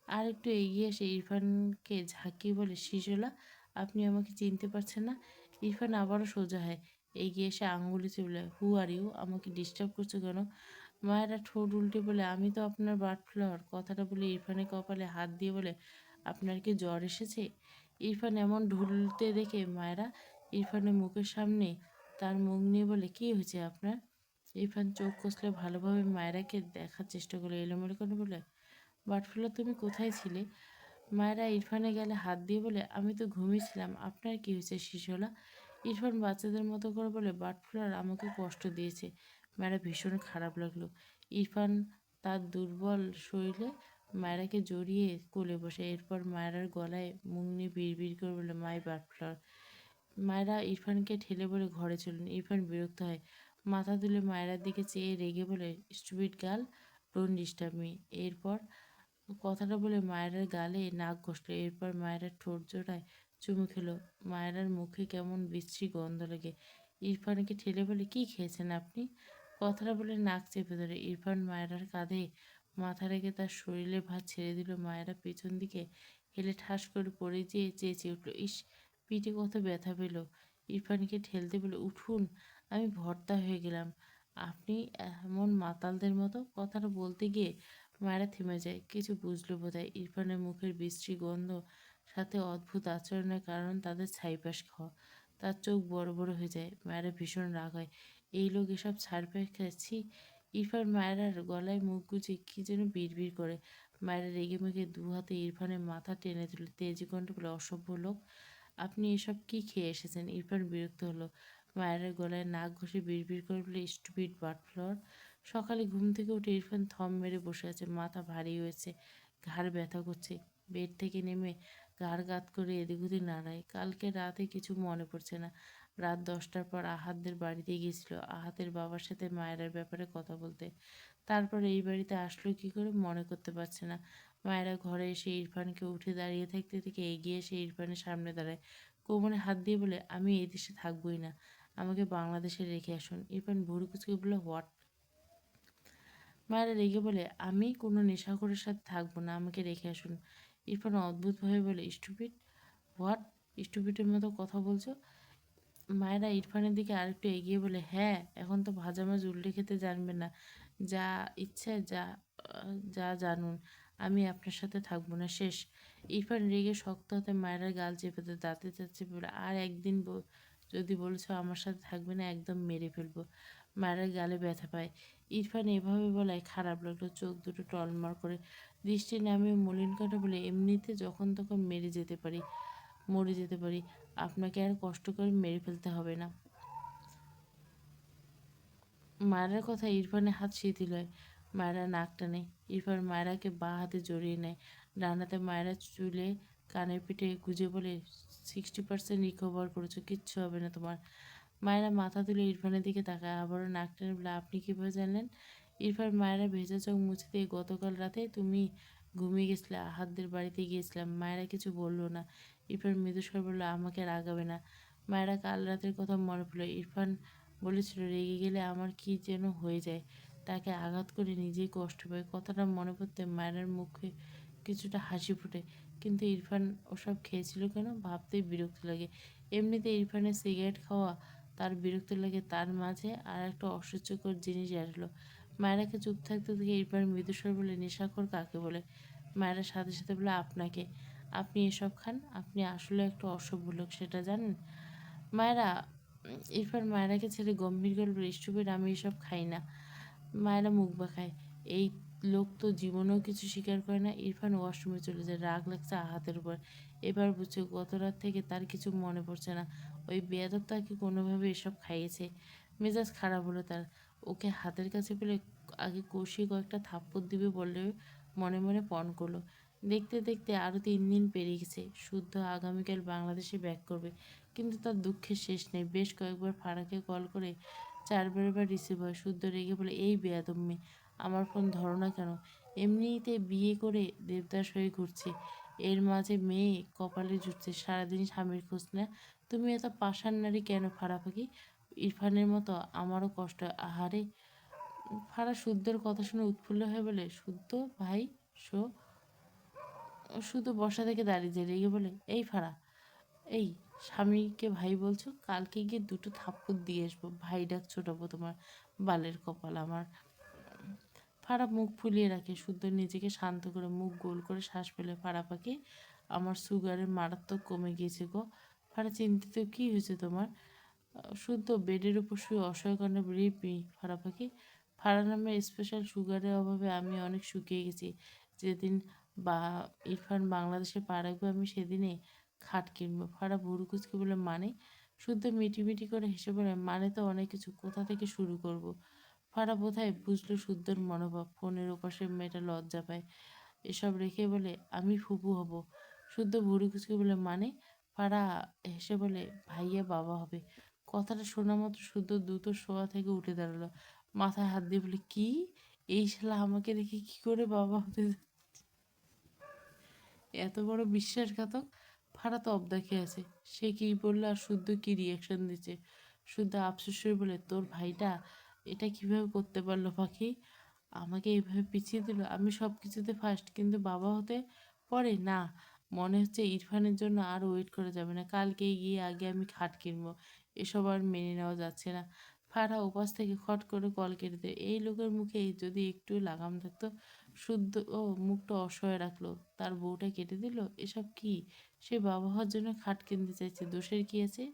আর একটু এগিয়ে এসে ইরফানকে ঝাঁকিয়ে বলে, শিশোলা, আপনি আমাকে চিনতে পারছেন না? ইরফান আবারও সোজা হয়, এগিয়ে এসে আঙুলে চলে, হু আর ইউ? আমাকে ডিস্টার্ব করছো কেন? মায়েরা ঠোঁট উল্টে বলে, আমি তো আপনার বাটফ্লাওয়ার। কথাটা বলে ইরফানের কপালে হাত দিয়ে বলে, আপনার কি জ্বর এসেছে? ইরফান এমন ঢুলতে দেখে মায়েরা ইরফানের মুখের সামনে তার মুখ নিয়ে বলে, কী হয়েছে আপনার? ইরফান চোখ কষলে ভালোভাবে মায়েরাকে দেখার চেষ্টা করলো, এলোমেলো করে বলে, বাটফুলা তুমি কোথায় ছিলে? মায়েরা ইরফানের গালে হাত দিয়ে বলে, আমি তো ঘুমিয়েছিলাম, আপনার কি হয়েছে শিশোলা? ইরফান বাচ্চাদের মতো করে বলে, বাটফুলার আমাকে কষ্ট দিয়েছে। মায়েরা ভীষণ খারাপ লাগলো। ইরফান তার দুর্বল শরীরে মায়েরাকে জড়িয়ে কোলে বসে, এরপর মায়েরার গলায় মুখ নিয়ে বিড়বিড় করে বলে, মাই বাটফুলার। মায়েরা ইরফানকে ঠেলে বলে ঘরে চলুন। ইরফান বিরক্ত হয়, মাথা তুলে মায়েরার দিকে চেয়ে রেগে বলে, stupid girl, don't disturb me. এরপর কথাটা বলে মায়েরার গালে নাক ঘষল, এরপর মায়েরার ঠোঁট জোড়ায় চুমু খেলো। মায়েরার মুখে কেমন বিশ্রী গন্ধ লাগে। ইরফানকে ঠেলে বলে, কি খেয়েছেন আপনি? কথাটা বলে নাক চেপে ধরে। ইরফান মায়েরার কাঁধে মাথা রেখে তার শরীরে ভাত ছেড়ে দিল। মায়েরা পেছন দিকে হেলে ঠাস করে পড়ে যেয়ে চেঁচিয়ে উঠল, ইস, পিঠে কত ব্যথা পেল। ইরফানকে ঠেলতে বলে, উঠুন, আমি ভর্তা হয়ে গেলাম। আপনি এমন মাতালদের মতো। কথাটা বলতে গিয়ে মায়েরা থেমে যায়, কিছু বুঝলো বোধহয়। ইরফানের মুখের বিশ্রী গন্ধ সাথে অদ্ভুত আচরণের কারণ তাদের ছাইপাশ খাওয়া। তার চোখ বড় বড় হয়ে যায়। মায়েরা ভীষণ রাগ হয়, এই লোক এসব ছাইপাশ খাচ্ছি। ইরফান মায়েরার গলায় মুখ গুজে কি যেন বিড়বিড় করে। মায়েরা রেগে মেগে দু হাতে ইরফানের মাথা টেনে তুলে তেজি কণ্ঠে বলে, অসভ্য লোক, আপনি এসব কি খেয়ে এসেছেন? ইরফান বিরক্ত হলো, মায়ের গলায় নাক ঘষে বিড়বিড় করে বলে, স্টুপিড বাটফ্লাওয়ার। সকালে ঘুম থেকে উঠে ইরফান থম মেরে বসে আছে, মাথা ভারী হয়েছে, ঘাড় ব্যথা করছে। বেড থেকে নেমে ঘাড় কাত করে এদিক ওদিক নাড়ায়। কালকে রাতে কিছু মনে পড়ছে না। রাত 10টার পর আহাতদের বাড়িতে গিয়েছিল, আহাতের বাবার সাথে মায়েরার ব্যাপারে কথা বলতে। তারপর এই বাড়িতে আসলো কি করে মনে করতে পারছে না। মায়েরা ঘরে এসে ইরফানকে উঠে দাঁড়িয়ে থাকতে থেকে এগিয়ে এসে ইরফানের সামনে দাঁড়ায়, কোমরে হাত দিয়ে বলে, আমি এই দেশে থাকবোই না, আমাকে বাংলাদেশে রেখে আসুন। ইরফান ভুরু কুচকে বলে, হোয়াট? মায়েরা রেগে বলে, আমি কোনো নেশাখোরের সাথে থাকবো না, আমাকে রেখে আসুন। ইরফান অদ্ভুতভাবে বলে, স্টুপিড হোয়াট? স্টুপিডের মতো কথা বলছো? মায়েরা ইরফানের দিকে আরেকটু এগিয়ে বলে, হ্যাঁ, এখন তো ভাজা মাছ উল্টে খেতে জানবেন না, যা ইচ্ছে যা জানুন, আমি আপনার সাথে থাকবো না, শেষ। ইরফান রেগে শক্ত হাতে মায়েরার গাল চেপে দেয়, দাঁতে চাচ্ছে বলে, আর একদিন যদি বলেছো আমার সাথে থাকবে না, একদম মেরে ফেলবো। মায়েরার গালে ব্যথা পায়। ইরফান এভাবে বলায় খারাপ লাগলো, চোখ দুটো টলমল করে দৃষ্টি নামিয়ে মলিন কথা বলে, এমনিতে যখন তখন মরে যেতে পারি, আপনাকে আর কষ্ট করে মেরে ফেলতে হবে না। মায়েরার কথা ইরফানের হাত শিথিল হয়। মায়েরা নাক টানে। ইরফান মায়েরাকে বাঁ হাতে জড়িয়ে নেয়, ডান হাতে মায়েরা চুলে কানের পিঠে গুজে বলে, 60% রিকভার করেছো, কিচ্ছু হবে না তোমার। মায়েরা মাথা তুলে ইরফানের দিকে তাকায়, আবারও নাক টেনে বলে, আপনি কীভাবে জানলেন? ইরফান মায়েরা ভেজা চোখ মুছে দিয়ে, গতকাল রাতে তুমি ঘুমিয়ে গেছিলে, আহাতদের বাড়িতে গিয়েছিলাম। মায়েরা কিছু বললো না। ইরফান মৃদুস্বর বলল, আমাকে রাগাবে না। মায়েরা কাল রাতের কথা মনে পড়লো। ইরফান বলেছিল, রেগে গেলে আমার কি যেন হয়ে যায়, তাকে আঘাত করে নিজেই কষ্ট পায়। কথাটা মনে পড়তে মায়ের মুখে কিছুটা হাসি ফোটে। কিন্তু ইরফান ওসব খেয়েছিল কেন ভাবতেই বিরক্ত লাগে। এমনিতে ইরফানের সিগারেট খাওয়া তার বিরক্ত লাগে, তার মাঝে আর একটা অসহ্যকর জিনিস এড়ালো। মায়েরাকে চুপ থাকতে দেখে ইরফান মৃদুস্বর বলে, নেশাখোর কাকে বলে? মায়েরা সাথে সাথে বলে, আপনাকে। আপনি এসব খান, আপনি আসলে একটা অসভ্য লোক, সেটা জানেন? মায়েরা ইরফান মায়েরাকে ছেড়ে গম্ভীর গল্প, স্টুপিড, আমি এসব খাই না। মায়েরা মুখ বাঁকায়, এই লোক তো জীবনেও কিছু স্বীকার করে না। ইরফান ওয়াশরুমে চলে যায়, রাগ লাগছে আহাতের উপর। এবার বুঝছে গত রাত থেকে তার কিছু মনে পড়ছে না, ওই বেয়াদব তাকে কোনোভাবে এসব খাইয়েছে। মেজাজ খারাপ হলো তার। ওকে হাতের কাছে পেলে আগে কষিয়ে কয়েকটা থাপ্পড় দিবে বলে মনে মনে পণ করলো। দেখতে দেখতে আরও 3 দিন পেরিয়ে গেছে। শুদ্ধ আগামীকাল বাংলাদেশে ব্যাক করবে, কিন্তু তার দুঃখের শেষ নেই। বেশ কয়েকবার ফারাকে কল করে 4বার রিসিভ হয়। শুদ্ধ রেগে বলে, এই বেয়াদব মেয়ে, আমার ফোন ধরো না কেন? এমনিতে বিয়ে করে দেবদাস হয়ে ঘুরছে, এর মাঝে মেয়ে কপালে জুটছে, সারাদিন স্বামীর খোঁজ নেয়। তুমি এত পাষাণ নারী কেন ফারা পাখি? ইরফানের মতো আমারও কষ্ট, আহারে। ফারা শুদ্ধর কথা শুনে উৎফুল্ল হয়ে বলে, শুদ্ধ ভাই, শো। শুধু বসা থেকে দাঁড়িয়ে যায়, রেগে বলে, এই ফারা, এই স্বামীকে ভাই বলছো? কালকে গিয়ে দুটো থাপ্পড় দিয়ে আসবো, ভাই ডাক ছোটাবো তোমার, বালের কপাল আমার। ফারা মুখ ফুলিয়ে রাখে। শুদ্ধ নিজেকে শান্ত করে মুখ গোল করে শ্বাস ফেলে, ফারা পাখি, আমার সুগারের মারাত্মক কমে গিয়েছে গো। ফারা চিন্তিত, কী হয়েছে তোমার? শুদ্ধ বেডের উপর শুয়ে অসহায় কণ্ঠে রিপি ফাড়া পাখি। ফাড়া নামের স্পেশাল সুগারের অভাবে আমি অনেক শুকিয়ে গেছি। যেদিন বা ইরফান বাংলাদেশে পা রাখবে আমি সেদিনে খাট কিনবো। ফাড়া ভুরু কুচকে বলে মানে? শুদ্ধ মিটি করে হেসে বলে মানে তো অনেক কিছু, কোথা থেকে শুরু করব? ফাড়া বোধহয় বুঝলো শুদ্ধর মনোভাব। ফোনের ওপাশে মেয়েটা লজ্জা পায়। এসব রেখে বলে আমি ফুপু হব। শুদ্ধ ভুরু কুচকে বলে মানে? ফাড়া হেসে বলে ভাইয়া বাবা হবে। কথাটা শোনা মাত্র শুদ্ধ দ্রুত শোয়া থেকে উঠে দাঁড়ালো। মাথায় হাত দিয়ে বলে কি? এই শালা আমাকে দেখে কি করে বাবা হতে এত বড় বিশ্বাসঘাতক? ফাড়া তো অবদা খেয়ে আছে। সে কি বললো আর শুদ্ধ কি রিয়াকশন দিচ্ছে? শুদ্ধ আফসোস করে বলে তোর ভাইটা এটা কিভাবে করতে পারলো পাখি? আমাকে এইভাবে পিছিয়ে দিল। আমি সব কিছুতে ফার্স্ট, কিন্তু বাবা হতে পরে না। মনে হচ্ছে ইরফানের জন্য আর ওয়েট করা যাবে না। কালকেই গিয়ে আগে আমি খাট কিনবো। এসব আর মেনে নেওয়া যাচ্ছে না। ফাড়া উপাস থেকে খট করে কল কেটে দেয়। এই লোকের মুখে যদি একটু লাগাম থাকতো। শুদ্ধ ও মুখটা অসহায় রাখলো। তার বউটা কেটে দিল, এসব কি? সে বাবা হওয়ার জন্য খাট কিনতে চাইছে, দোষের কি আছে?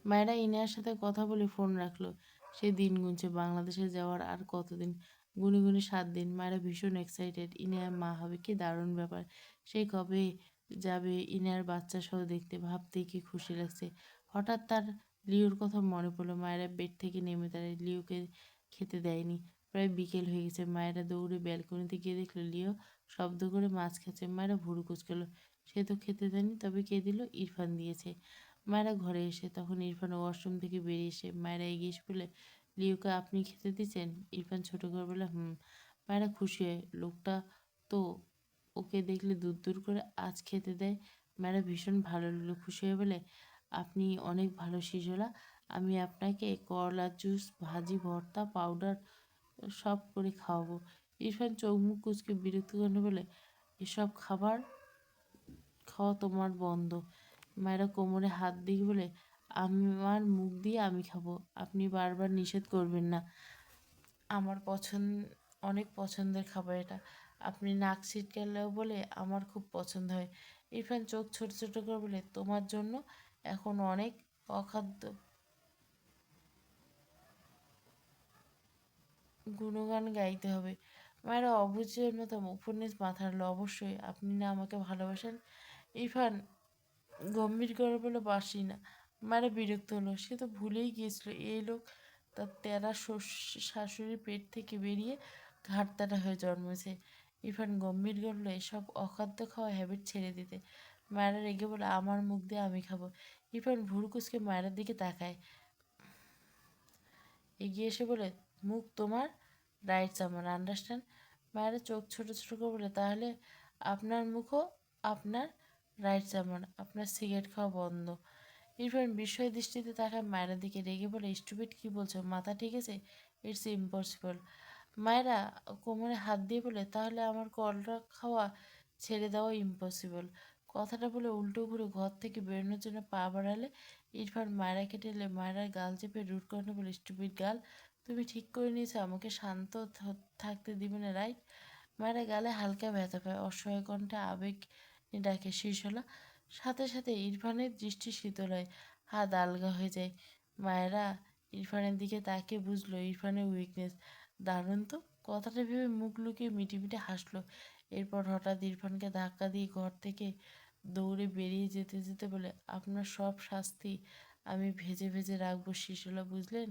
মায়েরা ইনায়ার সাথে কথা বলে ফোন রাখলো। সে দিন গুনছে বাংলাদেশে যাওয়ার আর কতদিন। গুনে গুনে 7 দিন। মায়েরা ভীষণ এক্সাইটেড, ইনায়ার মা হবে। কি দারুণ ব্যাপার। সে কবে যাবে ইনায়ার বাচ্চা সহ দেখতে, ভাবতেই কি খুশি লাগছে। হঠাৎ তার লিওর কথা মনে পড়লো। মায়েরা বেড থেকে নেমে দাঁড়ায়। লিওকে খেতে দেয়নি। প্রায় বিকেল হয়ে গেছে। মায়েরা দৌড়ে ব্যালকনিতে গিয়ে দেখলো লিও শব্দ করে মাছ খাচ্ছে। মায়েরা ভুরু কুচকালো। সে তো খেতে দেয়নি, তবে কে দিল? ইরফান দিয়েছে। মায়েরা ঘরে এসে তখন ইরফান ওয়াশরুম থেকে বেরিয়ে এসে মায়েরা এগিয়ে এসে বলে লিওকে আপনি খেতে দিচ্ছেন? ইরফান ছোট করে বলে হুম। মায়েরা খুশি হয়। লোকটা তো ওকে দেখলে দূর দূর করে আজ খেতে দেয়। মায়েরা ভীষণ ভালো লাগলো। খুশি হয়ে বলে আপনি অনেক ভালো শিশুরা। আমি আপনাকে করলা জুস, ভাজি, ভর্তা, পাউডার সব করে খাওয়াবো। ইরফান চোখ মুখ কুচকে বিরক্ত করে বলে এসব খাবার খাওয়া তোমার বন্ধ। মায়েরা কোমরে হাত দিয়ে বলে আমার মুখ দিয়ে আমি খাবো, আপনি বারবার নিষেধ করবেন না। আমার অনেক পছন্দের খাবার এটা। আপনি নাক ছিটকালেও বলে আমার খুব পছন্দ হয়। ইরফান চোখ ছোট ছোট করে বলে তোমার জন্য এখন অনেক অখাদ্য গুণগান গাইতে হবে। মায়েরা অবুঝের মতো উপন্যাস মাথা নাড়ল। অবশ্যই, আপনি না আমাকে ভালোবাসেন? ইরফান গম্ভীর করে বলে বাসি না। মায়েরা বিরক্ত হলো। সে তো ভুলেই গিয়েছিল এই লোক তার তেরা শাশুড়ির পেট থেকে বেরিয়ে ঘাড়তারা হয়ে জন্মেছে। ইরফান গম্ভীর করলো এসব অখাদ্য খাওয়া হ্যাবিট ছেড়ে দিতে। মায়েরা রেগে বলে আমার মুখ দিয়ে আমি খাবো। ইরফান ভুরু কুচকে মায়ের দিকে তাকায়, এগিয়ে এসে বলে মুখ তোমার, রাইটস আমার, আন্ডারস্ট্যান্ড? মায়েরা চোখ ছোট ছোট করে বলে তাহলে আপনার মুখও আপনার, রাইটস আমার, আপনার সিগারেট খাওয়া বন্ধ। ইরফান বিস্ময় দৃষ্টিতে তাকায় মায়ের দিকে, রেগে বলে স্টুপিড কি বলছো, মাথা ঠিক আছে? It's impossible. মায়েরা কোমরে হাত দিয়ে বলে তাহলে আমার কলটা খাওয়া ছেড়ে দেওয়া ইম্পসিবল। কথাটা বলে উল্টো ঘুরে ঘর থেকে বেরোনোর জন্য পা বাড়ালে ইরফান মায়েরাকে ঠেলে মায়েরার গাল চেপে রুট করেন বলে স্টুপিড গাল, তুমি ঠিক করে নিয়েছো আমাকে শান্ত থাকতে দিবে না, রাইট? মায়েরা গালে হালকা ব্যথা পায়। অসহায় কণ্ঠে আবেগ ডাকে শীর্ষলা। সাথে সাথে ইরফানের দৃষ্টি শীতল হয়, হাত আলগা হয়ে যায়। মায়েরা ইরফানের দিকে তাকিয়ে বুঝলো ইরফানের উইকনেস। দারুণ তো। কথাটা ভেবে মুখ লুকিয়ে মিটিমিটি হাসলো। এরপর হঠাৎ ইরফানকে ধাক্কা দিয়ে ঘর থেকে দৌড়ে বেরিয়ে যেতে যেতে বলে আপনার সব শাস্তি আমি ভেজে ভেজে রাখবো শিশুলা, বুঝলেন?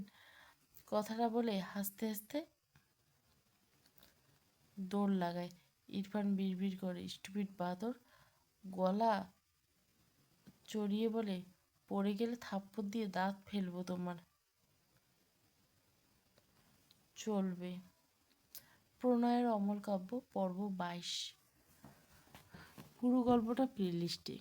কথাটা বলে হাসতে হাসতে দৌড় লাগায়। ইরফান বিড়বিড় করে স্টুপিড বাদর, গলা চড়িয়ে বলে পড়ে গেলে থাপ্পড় দিয়ে দাঁত ফেলবো তোমার। চলবে। প্রণয়ের অমর কাব্য পর্ব 22। পুরো গল্পটা প্লেলিস্টে।